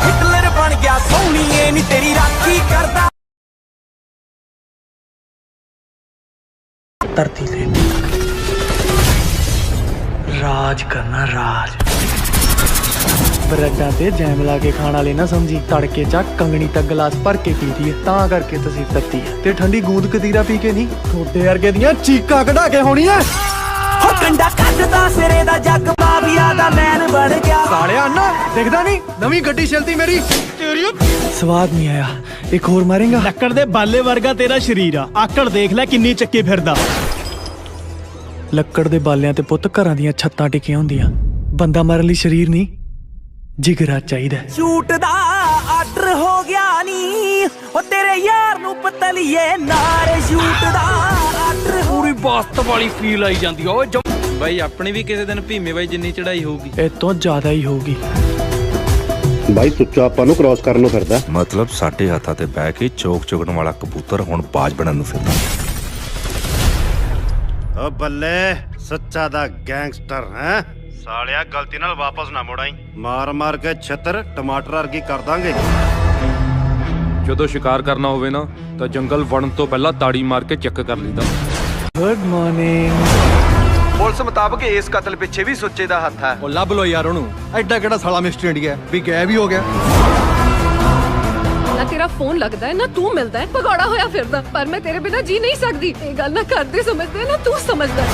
ਹਿਟਲਰ ਬਣ ਗਿਆ ਸੋਹਣੀਏ ਨੀ ਤੇਰੀ ਰਾਖੀ ਕਰਦਾ। ਧਰਤੀ ਤੇ ਰਾਜ ਕਰਨਾ ਰਾਜ। ਬਰੈਡਾਂ ਤੇ ਜੈਮ ਲਾ ਕੇ ਖਾਣ ਵਾਲੇ ਨਾ ਸਮਝੀ, ਤੜਕੇ ਚ ਕੰਗਣੀ ਤੱਕ ਗਲਾਸ ਭਰ ਕੇ ਪੀਦੀ ਹੈ ਤਾਂ ਕਰਕੇ ਤਸੀਰ ਤੱਤੀ ਹੈ। ਤੇ ਠੰਡੀ ਗੂੰਦ ਕਤੀਰਾ ਪੀ ਕੇ ਨਹੀਂ, ਥੋੜੇ ਵਰਗੇ ਦੀਆਂ ਚੀਕਾਂ ਕਢਾ ਕੇ ਹੋਣੀ ਐ। ਹੋ ਕੰਡਾ ਕੱਢਦਾ ਸਿਰੇ ਦਾ ਜੱਗ ਮਾਫੀਆ ਦਾ ਮੈਨ ਬਣ ਗਿਆ। ਸਾਲਿਆ ਨਾ ਦਿਖਦਾ ਨਹੀਂ ਨਵੀਂ ਗੱਡੀ ਚਲਦੀ ਮੇਰੀ। ਸਵਾਦ ਨਹੀਂ ਆਇਆ, ਇੱਕ ਹੋਰ ਮਾਰੇਗਾ। ਲੱਕੜ ਦੇ ਬਾਲੇ ਵਰਗਾ ਤੇਰਾ ਸ਼ਰੀਰ ਆ, ਆਕੜ ਦੇਖ ਲੈ ਕਿੰਨੀ ਚੱਕੀ ਫਿਰਦਾ। ਲੱਕੜ ਦੇ ਬਾਲਿਆਂ ਤੇ ਪੁੱਤ ਘਰਾਂ ਦੀਆਂ ਛੱਤਾਂ ਟਿਕੀਆਂ ਹੁੰਦੀਆਂ, ਬੰਦਾ ਮਾਰਨ ਲਈ ਸਰੀਰ ਨਹੀਂ ਜਿਗਰਾ ਚਾਹੀਦਾ। ਸ਼ੂਟ ਦਾ ਆਰਡਰ ਹੋ ਗਿਆ ਨੀ, ਉਹ ਤੇਰੇ ਯਾਰ ਨੂੰ ਪਤਲੀਏ ਨਾਰੇ ਸ਼ੂਟ ਦਾ ਆਰਡਰ। ਪੂਰੀ ਬਾਸਤ ਵਾਲੀ ਫੀਲ ਆਈ ਜਾਂਦੀ ਓਏ। ਬਾਈ ਆਪਣੀ ਵੀ ਕਿਸੇ ਦਿਨ ਭੀਮੇ ਬਾਈ ਜਿੰਨੀ ਚੜਾਈ ਹੋਊਗੀ। ਇਹ ਤੋਂ ਜ਼ਿਆਦਾ ਹੀ ਹੋਊਗੀ। ਬਾਈ ਸੁੱਚਾ ਆਪਾਂ ਨੂੰ ਕ੍ਰਾਸ ਕਰਨ ਨੂੰ ਫਿਰਦਾ। ਮਤਲਬ ਸਾਡੇ ਹੱਥਾਂ ਤੇ ਬਹਿ ਕੇ ਚੋਕ ਚੁਗਣ ਵਾਲਾ ਕਬੂਤਰ ਹੁਣ ਬਾਜ ਬਣਨ ਨੂੰ ਫਿਰਦਾ। ਓ ਬੱਲੇ ਸੱਚਾ ਦਾ ਗੈਂਗਸਟਰ ਹੈ। ਸਾਲਿਆ ਗਲਤੀ ਨਾਲ ਵਾਪਸ ਨਾ ਮੁੜਾਈ, ਮਾਰ ਮਾਰ ਕੇ ਛੱਤਰ ਟਮਾਟਰ ਵਰਗੀ ਕਰ ਦਾਂਗੇ। ਜਦੋਂ ਸ਼ਿਕਾਰ ਕਰਨਾ ਹੋਵੇ ਨਾ ਤਾਂ ਜੰਗਲ ਵੜਨ ਤੋਂ ਪਹਿਲਾਂ ਤਾੜੀ ਮਾਰ ਕੇ ਚੈੱਕ ਕਰ ਲਈਦਾ। Good morning. ਪੁਲਿਸ ਮੁਤਾਬਕ ਇਸ ਕਤਲ ਪਿੱਛੇ ਵੀ ਸੁੱਚੇ ਦਾ ਹੱਥ ਹੈ। ਉਹ ਲੱਭ ਲੋ ਯਾਰ ਉਹਨੂੰ। ਐਡਾ ਕਿਹੜਾ ਸਾਲਾ ਮਿਸਟਰ ਇੰਡੀਆ ਵੀ ਗਾਇਬ ਹੀ ਹੋ ਗਿਆ। ਨਾ ਤੇਰਾ ਫੋਨ ਲੱਗਦਾ ਹੈ ਨਾ ਤੂੰ ਮਿਲਦਾ ਹੈ ਭਗੌੜਾ ਹੋਇਆ ਫਿਰਦਾ, ਪਰ ਮੈਂ ਤੇਰੇ ਬਿਨਾ ਜੀ ਨਹੀਂ ਸਕਦੀ। ਇਹ ਗੱਲ ਨਾ ਕਰਦੇ ਸਮਝਦੇ ਨਾ ਤੂੰ ਸਮਝਦਾ।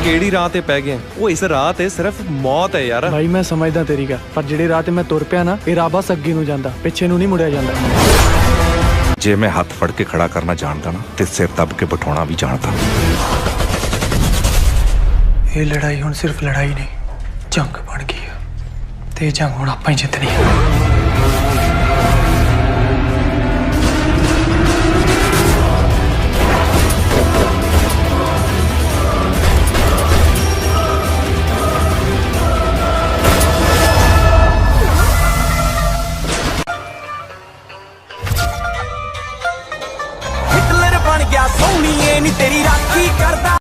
ਕਿਹੜੀ ਰਾਹ ਤੇ ਪੈ ਗਏ? ਉਹ ਇਸ ਰਾਹ ਤੇ ਸਿਰਫ ਮੌਤ ਹੈ ਯਾਰ। ਭਾਈ ਮੈਂ ਸਮਝਦਾ ਤੇਰੀ ਗੱਲ, ਪਰ ਜਿਹੜੇ ਰਾਹ ਤੇ ਮੈਂ ਤੁਰ ਪਿਆ ਨਾ ਇਹ ਰਾਹ ਬਸ ਅੱਗੇ ਨੂੰ ਜਾਂਦਾ, ਪਿੱਛੇ ਨੂੰ ਨਹੀਂ ਮੁੜਿਆ ਜਾਂਦਾ। ਜੇ ਮੈਂ ਹੱਥ ਫੜ ਕੇ ਖੜਾ ਕਰਨਾ ਜਾਣਦਾ ਨਾ ਤੇ ਸਿਰ ਦੱਬ ਕੇ ਬਿਠਾਉਣਾ ਵੀ ਜਾਣਦਾ। ਇਹ ਲੜਾਈ ਹੁਣ ਸਿਰਫ ਲੜਾਈ ਨਹੀਂ, ਜੰਗ ਬਣ ਗਈ ਹੈ ਤੇ ਇਹ ਜੰਗ ਹੁਣ ਆਪਾਂ ਹੀ ਜਿੱਤਣੀ ਹੈ। ਹਿਟਲਰ ਬਣ ਗਿਆ ਸੋਹਣੀਏ ਨੀ ਤੇਰੀ ਰਾਖੀ ਕਰਦਾ।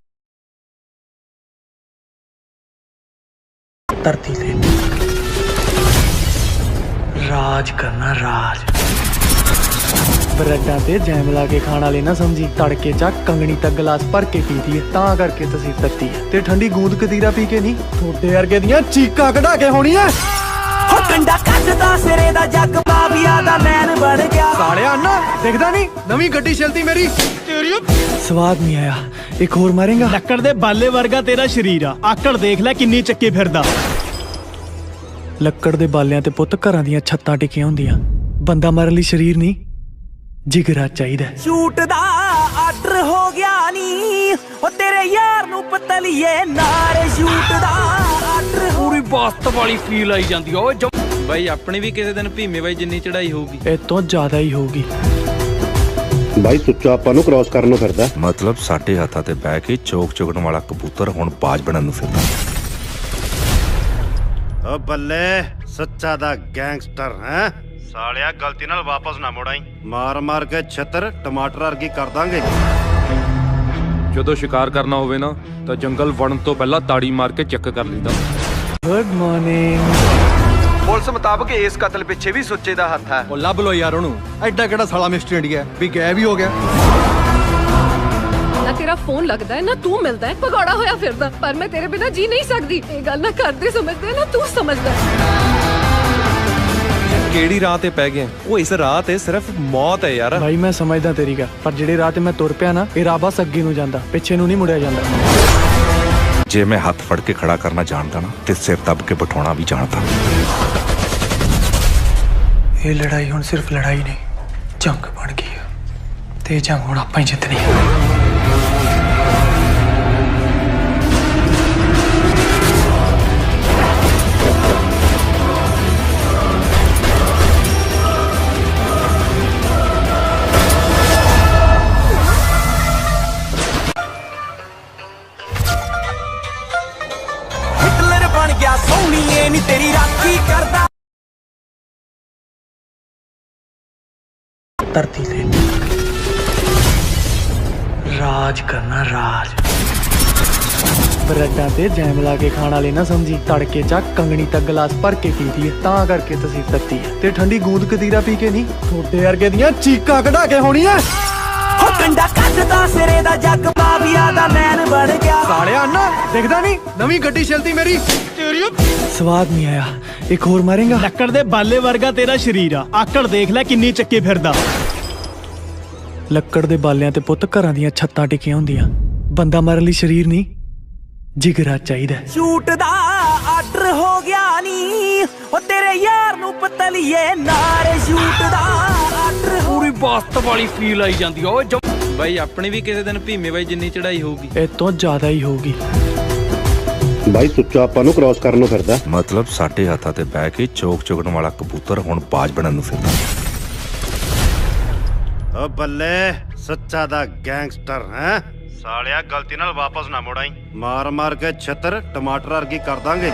ਧਰਤੀ ਤੇ ਰਾਜ ਕਰਨਾ ਰਾਜ। ਬਰੈਡਾਂ ਤੇ ਜੈਮ ਲਾ ਕੇ ਖਾਣ ਵਾਲੇ ਨਾ ਸਮਝੀ, ਤੜਕੇ ਚ ਕੰਗਣੀ ਤੱਕ ਗਲਾਸ ਭਰ ਕੇ ਪੀਦੀ ਹੈ ਤਾਂ ਕਰਕੇ ਤਸੀਰ ਤੱਤੀ ਹੈ। ਤੇ ਠੰਡੀ ਗੂੰਦ ਕਤੀਰਾ ਪੀ ਕੇ ਨਹੀਂ, ਥੋੜੇ ਵਰਗੇ ਦੀਆਂ ਚੀਕਾਂ ਕਢਾ ਕੇ ਹੋਣੀ ਐ। ਹੋ ਕੰਡਾ ਕੱਢਦਾ ਸਿਰੇ ਦਾ ਜੱਗ ਮਾਫੀਆ ਦਾ ਮੈਨ ਬਣ ਗਿਆ। ਸਾਲਿਆ ਨਾ ਦਿਖਦਾ ਨਹੀਂ ਨਵੀਂ ਗੱਡੀ ਚਲਦੀ ਮੇਰੀ। ਸਵਾਦ ਨਹੀਂ ਆਇਆ, ਇੱਕ ਹੋਰ ਮਾਰੇਗਾ। ਲੱਕੜ ਦੇ ਬਾਲੇ ਵਰਗਾ ਤੇਰਾ ਸ਼ਰੀਰ ਆ, ਆਕੜ ਦੇਖ ਲੈ ਕਿੰਨੀ ਚੱਕੀ ਫਿਰਦਾ। ਲੱਕੜ ਦੇ ਬਾਲਿਆਂ ਤੇ ਪੁੱਤ ਘਰਾਂ ਦੀਆਂ ਛੱਤਾਂ ਟਿਕੀਆਂ ਹੁੰਦੀਆਂ, ਬੰਦਾ ਮਾਰਨ ਲਈ ਸਰੀਰ ਨਹੀਂ ਜਿਗਰਾ ਚਾਹੀਦਾ। ਸ਼ੂਟ ਦਾ ਆਰਡਰ ਹੋ ਗਿਆ ਨੀ, ਉਹ ਤੇਰੇ ਯਾਰ ਨੂੰ ਪਤਲੀਏ ਨਾਰੇ ਸ਼ੂਟ ਦਾ ਆਰਡਰ। ਪੂਰੀ ਬਾਸਤ ਵਾਲੀ ਫੀਲ ਆਈ ਜਾਂਦੀ ਓਏ। ਬਾਈ ਆਪਣੀ ਵੀ ਕਿਸੇ ਦਿਨ ਭੀਮੇ ਬਾਈ ਜਿੰਨੀ ਚੜਾਈ ਹੋਊਗੀ। ਇਹ ਤੋਂ ਜ਼ਿਆਦਾ ਹੀ ਹੋਊਗੀ। ਬਾਈ ਸੁੱਚਾ ਆਪਾਂ ਨੂੰ ਕ੍ਰਾਸ ਕਰਨ ਨੂੰ ਫਿਰਦਾ। ਮਤਲਬ ਸਾਡੇ ਹੱਥਾਂ ਤੇ ਬਹਿ ਕੇ ਚੋਕ ਚੁਗਣ ਵਾਲਾ ਕਬੂਤਰ ਹੁਣ ਬਾਜ ਬਣਨ ਨੂੰ ਫਿਰਦਾ। ਓ ਬੱਲੇ ਸੱਚਾ ਦਾ ਗੈਂਗਸਟਰ ਹੈ। ਸਾਲਿਆ ਗਲਤੀ ਨਾਲ ਵਾਪਸ ਨਾ ਮੁੜਾਈ, ਮਾਰ ਮਾਰ ਕੇ ਛੱਤਰ ਟਮਾਟਰ ਵਰਗੀ ਕਰ ਦਾਂਗੇ। ਜਦੋਂ ਸ਼ਿਕਾਰ ਕਰਨਾ ਹੋਵੇ ਨਾ ਤਾਂ ਜੰਗਲ ਵੜਨ ਤੋਂ ਪਹਿਲਾਂ ਤਾੜੀ ਮਾਰ ਕੇ ਚੈੱਕ ਕਰ ਲਈਦਾ। Good morning. ਪੁਲਿਸ ਮੁਤਾਬਕ ਇਸ ਕਤਲ ਪਿੱਛੇ ਵੀ ਸੁੱਚੇ ਦਾ ਹੱਥ ਹੈ। ਉਹ ਲੱਭ ਲੋ ਯਾਰ ਉਹਨੂੰ। ਐਡਾ ਕਿਹੜਾ ਸਾਲਾ ਮਿਸਟਰ ਇੰਡੀਆ ਵੀ ਗਾਇਬ ਹੀ ਹੋ ਗਿਆ। ਨਾ ਤੇਰਾ ਤੇਰਾ ਫੋਨ ਲੱਗਦਾ ਹੈ ਨਾ ਤੂੰ ਮਿਲਦਾ ਹੈ ਭਗੌੜਾ ਹੋਇਆ ਫਿਰਦਾ ਪਰ ਮੈਂ ਤੇਰੇ ਬਿਨਾ ਜੀ ਨਹੀਂ ਸਕਦੀ ਇਹ ਗੱਲ ਨਾ ਕਰਦੇ ਸਮਝਦੇ ਨਾ ਤੂੰ ਸਮਝਦਾ ਕਿਹੜੀ ਰਾਹ ਤੇ ਪੈ ਗਏ ਉਹ ਇਸ ਰਾਹ ਤੇ ਸਿਰਫ ਮੌਤ ਹੈ ਯਾਰ ਭਾਈ ਮੈਂ ਸਮਝਦਾ ਤੇਰੀ ਗੱਲ ਪਰ ਜਿਹੜੇ ਰਾਹ ਤੇ ਮੈਂ ਤੁਰ ਪਿਆ ਨਾ ਇਹ ਰਾਹ ਬਸ ਅੱਗੇ ਨੂੰ ਜਾਂਦਾ ਪਿੱਛੇ ਨੂੰ ਨਹੀਂ ਮੁੜਿਆ ਜਾਂਦਾ ਜੇ ਮੈਂ ਹੱਥ ਫੜ ਕੇ ਖੜਾ ਕਰਨਾ ਜਾਣਦਾ ਨਾ ਤੇ ਸਿਰ ਦੱਬ ਕੇ ਬਿਠਾਉਣਾ ਵੀ ਜਾਣਦਾ ਇਹ ਲੜਾਈ ਹੁਣ ਸਿਰਫ ਲੜਾਈ ਨਹੀਂ ਜੰਗ ਬਣ ਗਈ ਹੈ ਤੇ ਇਹ ਜੰਗ ਹੁਣ ਆਪਾਂ ਹੀ ਜਿੱਤਣੀ ਹੈ ਹਿਟਲਰ ਬਣ ਗਿਆ ਸੋਹਣੀਏ ਨੀ ਤੇਰੀ ਰਾਖੀ ਕਰਦਾ ਧਰਤੀ ਤੇ ਰਾਜ ਕਰਨਾ ਰਾਜ ਬਰੱਡਾਂ ਤੇ ਜੈਮ ਲਾ ਕੇ ਖਾਣ ਵਾਲੇ ਨਾ ਸਮਝੀ ਤੜਕੇ ਚ ਕੰਗਣੀ ਤੱਕ ਗਲਾਸ ਭਰ ਕੇ ਪੀਦੀ ਹੈ ਤਾਂ ਕਰਕੇ ਤਸੀਰ ਤੱਤੀ ਹੈ ਤੇ ਠੰਡੀ ਗੂੰਦ ਕਤੀਰਾ ਪੀ ਕੇ ਨਹੀਂ ਥੋੜੇ ਵਰਗੇ ਦੀਆਂ ਚੀਕਾਂ ਕਢਾ ਕੇ ਹੋਣੀ ਐ ਹੋ ਕੰਡਾ ਕੱਢਦਾ ਸਿਰੇ ਦਾ ਜੱਗ ਮਾਫੀਆ ਦਾ ਮੈਨ ਬਣ ਗਿਆ ਸਾਲਿਆ ਨਾ ਦਿਖਦਾ ਨਹੀਂ ਨਵੀਂ ਗੱਡੀ ਚਲਦੀ ਮੇਰੀ ਸਵਾਦ ਨਹੀਂ ਆਇਆ ਇੱਕ ਹੋਰ ਮਾਰੇਗਾ ਲੱਕੜ ਦੇ ਬਾਲੇ ਵਰਗਾ ਤੇਰਾ ਸ਼ਰੀਰ ਆ ਆਕੜ ਦੇਖ ਲੈ ਕਿੰਨੀ ਚੱਕੀ ਫਿਰਦਾ ਲੱਕੜ ਦੇ ਬਾਲਿਆਂ ਤੇ ਪੁੱਤ ਘਰਾਂ ਦੀਆਂ ਛੱਤਾਂ ਟਿਕੀਆਂ ਹੁੰਦੀਆਂ ਬੰਦਾ ਮਾਰਨ ਲਈ ਸਰੀਰ ਨਹੀਂ ਜਿਗਰਾ ਚਾਹੀਦਾ ਸ਼ੂਟ ਦਾ ਆਰਡਰ ਹੋ ਗਿਆ ਨੀ ਉਹ ਤੇਰੇ ਯਾਰ ਨੂੰ ਪਤਲੀਏ ਨਾਰੇ ਸ਼ੂਟ ਦਾ ਆਰਡਰ ਪੂਰੀ ਬਾਸਤ ਵਾਲੀ ਫੀਲ ਆਈ ਜਾਂਦੀ ਓਏ ਬਾਈ ਆਪਣੀ ਵੀ ਕਿਸੇ ਦਿਨ ਭੀਮੇ ਬਾਈ ਜਿੰਨੀ ਚੜਾਈ ਹੋਊਗੀ ਇਹ ਤੋਂ ਜ਼ਿਆਦਾ ਹੀ ਹੋਊਗੀ ਬਾਈ ਸੁੱਚਾ ਆਪਾਂ ਨੂੰ ਕ੍ਰਾਸ ਕਰਨ ਨੂੰ ਫਿਰਦਾ ਮਤਲਬ ਸਾਡੇ ਹੱਥਾਂ ਤੇ ਬਹਿ ਕੇ ਚੋਕ ਚੁਗਣ ਵਾਲਾ ਕਬੂਤਰ ਹੁਣ ਬਾਜ ਬਣਨ ਨੂੰ ਫਿਰਦਾ ਓ ਬੱਲੇ ਸੱਚਾ ਦਾ ਗੈਂਗਸਟਰ ਹੈ ਸਾਲਿਆ ਗਲਤੀ ਨਾਲ ਵਾਪਸ ਨਾ ਮੁੜਾਈ ਮਾਰ ਮਾਰ ਕੇ ਛੱਤਰ ਟਮਾਟਰ ਵਰਗੀ ਕਰ ਦਾਂਗੇ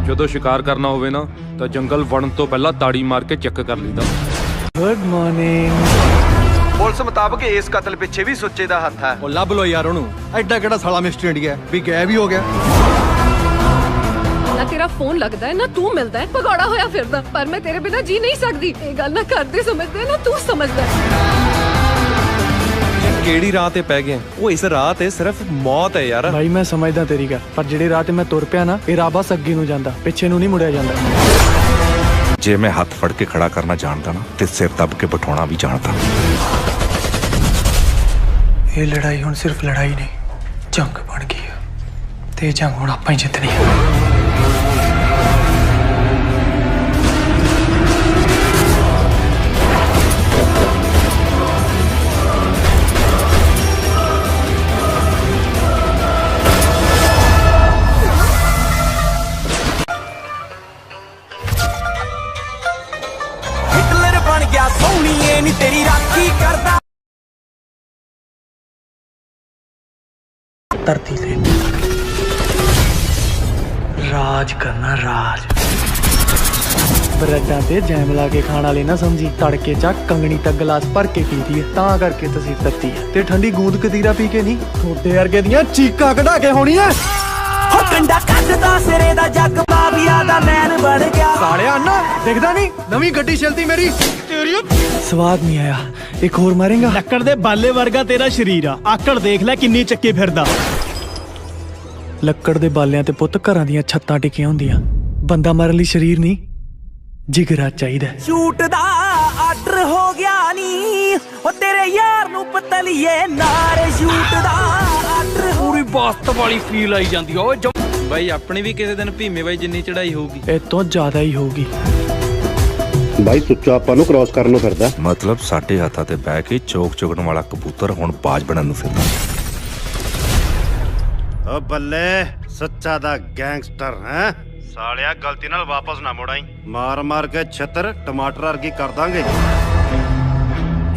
ਜਦੋਂ ਸ਼ਿਕਾਰ ਕਰਨਾ ਹੋਵੇ ਨਾ ਤਾਂ ਜੰਗਲ ਵੜਨ ਤੋਂ ਪਹਿਲਾਂ ਤਾੜੀ ਮਾਰ ਕੇ ਚੈੱਕ ਕਰ ਲਈਦਾ ਗੁੱਡ ਮਾਰਨਿੰਗ ਪੁਲਿਸ ਮੁਤਾਬਕ ਇਸ ਕਤਲ ਪਿੱਛੇ ਵੀ ਸੁੱਚੇ ਦਾ ਹੱਥ ਹੈ ਉਹ ਲੱਭ ਲੋ ਯਾਰ ਉਹਨੂੰ ਐਡਾ ਕਿਹੜਾ ਸਾਲਾ ਮਿਸਟਰ ਇੰਡੀਆ ਵੀ ਗਾਇਬ ਹੀ ਹੋ ਗਿਆ ਨਾ ਤੇਰਾ ਫੋਨ ਲੱਗਦਾ ਹੈ ਨਾ ਤੂੰ ਮਿਲਦਾ ਹੈ ਭਗੌੜਾ ਹੋਇਆ ਫਿਰਦਾ ਪਰ ਮੈਂ ਤੇਰੇ ਬਿਨਾ ਜੀ ਨਹੀਂ ਸਕਦੀ ਇਹ ਗੱਲ ਨਾ ਕਰਦੇ ਸਮਝਦੇ ਨਾ ਤੂੰ ਸਮਝਦਾ ਕਿਹੜੀ ਰਾਹ ਤੇ ਪੈ ਗਏ ਉਹ ਇਸ ਰਾਹ ਤੇ ਸਿਰਫ ਮੌਤ ਹੈ ਯਾਰ ਭਾਈ ਮੈਂ ਸਮਝਦਾ ਤੇਰੀ ਗੱਲ ਪਰ ਜਿਹੜੇ ਰਾਹ ਤੇ ਮੈਂ ਤੁਰ ਪਿਆ ਨਾ ਇਹ ਰਾਹ ਬਸ ਅੱਗੇ ਨੂੰ ਜਾਂਦਾ ਪਿੱਛੇ ਨੂੰ ਨਹੀਂ ਮੁੜਿਆ ਜਾਂਦਾ ਜੇ ਮੈਂ ਹੱਥ ਫੜ ਕੇ ਖੜਾ ਕਰਨਾ ਜਾਣਦਾ ਨਾ ਤੇ ਸਿਰ ਦੱਬ ਕੇ ਬਿਠਾਉਣਾ ਵੀ ਜਾਣਦਾ ਇਹ ਲੜਾਈ ਹੁਣ ਸਿਰਫ ਲੜਾਈ ਨਹੀਂ ਜੰਗ ਬਣ ਗਈ ਹੈ ਤੇ ਇਹ ਜੰਗ ਹੁਣ ਆਪਾਂ ਹੀ ਜਿੱਤਣੀ ਹੈ ਹਿਟਲਰ ਬਣ ਗਿਆ ਸੋਹਣੀਏ ਨੀ ਤੇਰੀ ਰਾਖੀ ਕਰਦਾ ਧਰਤੀ ਤੇ ਰਾਜ ਕਰਨਾ ਰਾਜ ਬਰੱਡਾਂ ਤੇ ਜੈਮ ਲਾ ਕੇ ਖਾਣ ਵਾਲੇ ਨਾ ਸਮਝੀ ਤੜਕੇ ਚ ਕੰਗਣੀ ਤੱਕ ਗਲਾਸ ਭਰ ਕੇ ਪੀਦੀ ਹੈ ਤਾਂ ਕਰਕੇ ਤਸੀਰ ਤੱਤੀ ਹੈ ਤੇ ਠੰਡੀ ਗੂੰਦ ਕਤੀਰਾ ਪੀ ਕੇ ਨਹੀਂ ਥੋੜੇ ਵਰਗੇ ਦੀਆਂ ਚੀਕਾਂ ਕਢਾ ਕੇ ਹੋਣੀ ਐ ਹੋ ਕੰਡਾ ਕੱਢਦਾ ਸਿਰੇ ਦਾ ਜੱਗ ਮਾਫੀਆ ਦਾ ਮੈਨ ਬਣ ਗਿਆ ਸਾਲਿਆ ਨਾ ਦਿਖਦਾ ਨਹੀਂ ਨਵੀਂ ਗੱਡੀ ਚਲਦੀ ਮੇਰੀ ਸਵਾਦ ਨਹੀਂ ਆਇਆ ਇੱਕ ਹੋਰ ਮਾਰੇਗਾ ਲੱਕੜ ਦੇ ਬਾਲੇ ਵਰਗਾ ਤੇਰਾ ਸ਼ਰੀਰ ਆ ਆਕੜ ਦੇਖ ਲੈ ਕਿੰਨੀ ਚੱਕੀ ਫਿਰਦਾ ਲੱਕੜ ਦੇ ਬਾਲਿਆਂ ਤੇ ਪੁੱਤ ਘਰਾਂ ਦੀਆਂ ਛੱਤਾਂ ਟਿਕੀਆਂ ਹੁੰਦੀਆਂ ਬੰਦਾ ਮਾਰਨ ਲਈ ਸਰੀਰ ਨਹੀਂ ਜਿਗਰਾ ਚਾਹੀਦਾ ਸ਼ੂਟ ਦਾ ਆਰਡਰ ਹੋ ਗਿਆ ਨੀ ਉਹ ਤੇਰੇ ਯਾਰ ਨੂੰ ਪਤਲੀਏ ਨਾਰੇ ਸ਼ੂਟ ਦਾ ਆਰਡਰ ਪੂਰੀ ਬਾਸਤ ਵਾਲੀ ਫੀਲ ਆਈ ਜਾਂਦੀ ਓਏ ਬਾਈ ਆਪਣੀ ਵੀ ਕਿਸੇ ਦਿਨ ਭੀਮੇ ਬਾਈ ਜਿੰਨੀ ਚੜਾਈ ਹੋਊਗੀ ਇਹ ਤੋਂ ਜ਼ਿਆਦਾ ਹੀ ਹੋਊਗੀ ਬਾਈ ਸੁੱਚਾ ਆਪਾਂ ਨੂੰ ਕ੍ਰਾਸ ਕਰਨ ਨੂੰ ਫਿਰਦਾ ਮਤਲਬ ਸਾਡੇ ਹੱਥਾਂ ਤੇ ਬਹਿ ਕੇ ਚੋਕ ਚੁਗਣ ਵਾਲਾ ਕਬੂਤਰ ਹੁਣ ਬਾਜ ਬਣਨ ਨੂੰ ਫਿਰਦਾ ਓ ਬੱਲੇ ਸੱਚਾ ਦਾ ਗੈਂਗਸਟਰ ਹੈ ਸਾਲਿਆ ਗਲਤੀ ਨਾਲ ਵਾਪਸ ਨਾ ਮੁੜਾਈ ਮਾਰ ਮਾਰ ਕੇ ਛੱਤਰ ਟਮਾਟਰ ਵਰਗੀ ਕਰ ਦਾਂਗੇ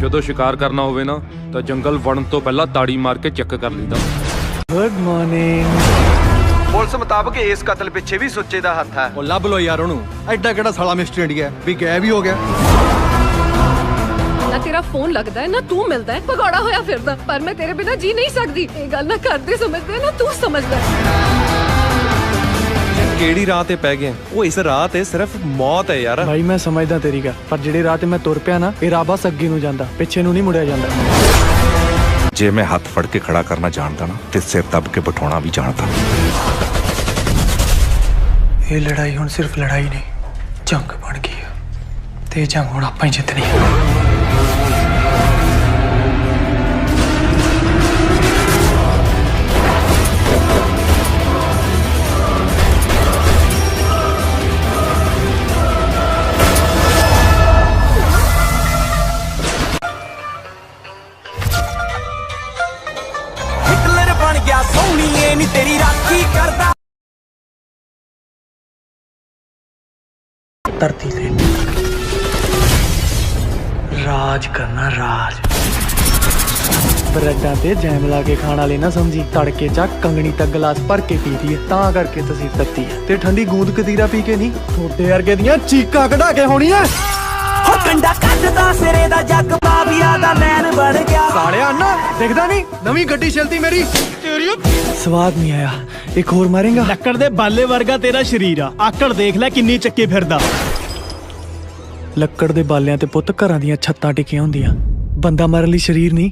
ਜਦੋਂ ਸ਼ਿਕਾਰ ਕਰਨਾ ਹੋਵੇ ਨਾ ਤਾਂ ਜੰਗਲ ਵੜਨ ਤੋਂ ਪਹਿਲਾਂ ਤਾੜੀ ਮਾਰ ਕੇ ਚੈੱਕ ਕਰ ਲਈਦਾ ਗੁੱਡ ਮਾਰਨਿੰਗ ਪੁਲਿਸ ਮੁਤਾਬਕ ਇਸ ਕਤਲ ਪਿੱਛੇ ਵੀ ਸੁੱਚੇ ਦਾ ਹੱਥ ਹੈ ਉਹ ਲੱਭ ਲੋ ਯਾਰ ਉਹਨੂੰ ਐਡਾ ਕਿਹੜਾ ਸਾਲਾ ਮਿਸਟਰ ਇੰਡੀਆ ਵੀ ਗਾਇਬ ਹੀ ਹੋ ਗਿਆ ਨਾ ਤੇਰਾ ਫੋਨ ਲੱਗਦਾ ਹੈ ਨਾ ਤੂੰ ਮਿਲਦਾ ਹੈ ਭਗੌੜਾ ਹੋਇਆ ਫਿਰਦਾ ਪਰ ਮੈਂ ਤੇਰੇ ਬਿਨਾ ਜੀ ਨਹੀਂ ਸਕਦੀ ਇਹ ਗੱਲ ਨਾ ਕਰਦੇ ਸਮਝਦੇ ਨਾ ਤੂੰ ਸਮਝਦਾ ਕਿਹੜੀ ਰਾਹ ਤੇ ਪੈ ਗਏ ਉਹ ਇਸ ਰਾਹ ਤੇ ਸਿਰਫ ਮੌਤ ਹੈ ਯਾਰ ਭਾਈ ਮੈਂ ਸਮਝਦਾ ਤੇਰੀ ਗੱਲ ਪਰ ਜਿਹੜੇ ਰਾਹ ਤੇ ਮੈਂ ਤੁਰ ਪਿਆ ਨਾ ਇਹ ਰਾਹ ਬਸ ਅੱਗੇ ਨੂੰ ਜਾਂਦਾ ਪਿੱਛੇ ਨੂੰ ਨਹੀਂ ਮੁੜਿਆ ਜਾਂਦਾ ਜੇ ਮੈਂ ਹੱਥ ਫੜ ਕੇ ਖੜਾ ਕਰਨਾ ਜਾਣਦਾ ਨਾ ਤੇ ਸਿਰ ਦੱਬ ਕੇ ਬਿਠਾਉਣਾ ਵੀ ਜਾਣਦਾ। ਇਹ ਲੜਾਈ ਹੁਣ ਸਿਰਫ ਲੜਾਈ ਨਹੀਂ, ਜੰਗ ਬਣ ਗਈ ਹੈ ਤੇ ਇਹ ਜੰਗ ਹੁਣ ਆਪਾਂ ਹੀ ਜਿੱਤਣੀ ਹੈ। ਹਿਟਲਰ ਬਣ ਗਿਆ ਸੋਹਣੀਏ ਨੀ ਤੇਰੀ ਰਾਖੀ ਕਰਦਾ ਧਰਤੀ ਤੇ ਰਾਜ ਕਰਨਾ ਰਾਜ। ਬਰੈਡਾਂ ਤੇ ਜੈਮ ਲਾ ਕੇ ਖਾਣ ਵਾਲੇ ਨਾ ਸਮਝੀ, ਤੜਕੇ ਚ ਕੰਗਣੀ ਤੱਕ ਗਲਾਸ ਭਰ ਕੇ ਪੀਦੀ ਹੈ ਤਾਂ ਕਰਕੇ ਤਸੀਰ ਤੱਤੀ ਹੈ। ਤੇ ਠੰਡੀ ਗੂੰਦ ਕਤੀਰਾ ਪੀ ਕੇ ਨਹੀਂ, ਥੋੜੇ ਵਰਗੇ ਦੀਆਂ ਚੀਕਾਂ ਕਢਾ ਕੇ ਹੋਣੀਆਂ। ਹੋ ਕੰਡਾ ਕੱਢਦਾ ਸਿਰੇ ਦਾ ਜੱਗ ਮਾਫੀਆ ਦਾ ਮੈਨ ਬਣ ਗਿਆ। ਸਾਲਿਆ ਨਾ ਦਿਖਦਾ ਨਹੀਂ ਨਵੀਂ ਗੱਡੀ ਚਲਦੀ ਮੇਰੀ, ਸਵਾਦ ਨਹੀਂ ਆਇਆ, ਇੱਕ ਹੋਰ ਮਾਰੇਗਾ। ਲੱਕੜ ਦੇ ਬਾਲੇ ਵਰਗਾ ਤੇਰਾ ਸ਼ਰੀਰ ਆ, ਆਕੜ ਦੇਖ ਲੈ ਕਿੰਨੀ ਚੱਕੀ ਫਿਰਦਾ। ਲੱਕੜ ਦੇ ਬਾਲਿਆਂ ਤੇ ਪੁੱਤ ਘਰਾਂ ਦੀਆਂ ਛੱਤਾਂ ਟਿਕੀਆਂ ਹੁੰਦੀਆਂ, ਬੰਦਾ ਮਾਰਨ ਲਈ ਸਰੀਰ ਨਹੀਂ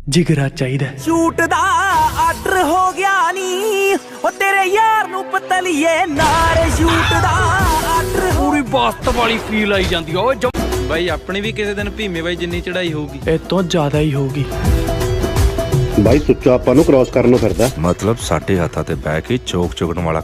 ਜਿਗਰਾ ਚਾਹੀਦਾ। ਸ਼ੂਟ ਦਾ ਆਰਡਰ ਹੋ ਗਿਆ ਨੀ, ਉਹ ਤੇਰੇ ਯਾਰ ਨੂੰ ਪਤਲੀਏ ਨਾਰ ਸ਼ੂਟ ਦਾ ਆਰਡਰ ਪੂਰੀ ਬਾਸਤ ਵਾਲੀ ਫੀਲ ਆਈ ਜਾਂਦੀ ਆ ਓਏ। ਬਾਈ ਆਪਣੀ ਵੀ ਕਿਸੇ ਦਿਨ ਭੀਮੇ ਬਾਈ ਜਿੰਨੀ ਚੜਾਈ ਹੋਊਗੀ। ਇਹ ਤੋਂ ਜ਼ਿਆਦਾ ਹੀ ਹੋਊਗੀ। ਬਾਈ ਸੁੱਚਾ ਆਪਾਂ ਨੂੰ ਕ੍ਰਾਸ ਕਰਨ ਨੂੰ ਫਿਰਦਾ। ਮਤਲਬ ਸਾਡੇ ਹੱਥਾਂ ਤੇ ਬਹਿ ਕੇ ਚੋਕ ਚੁਗਣ ਵਾਲਾ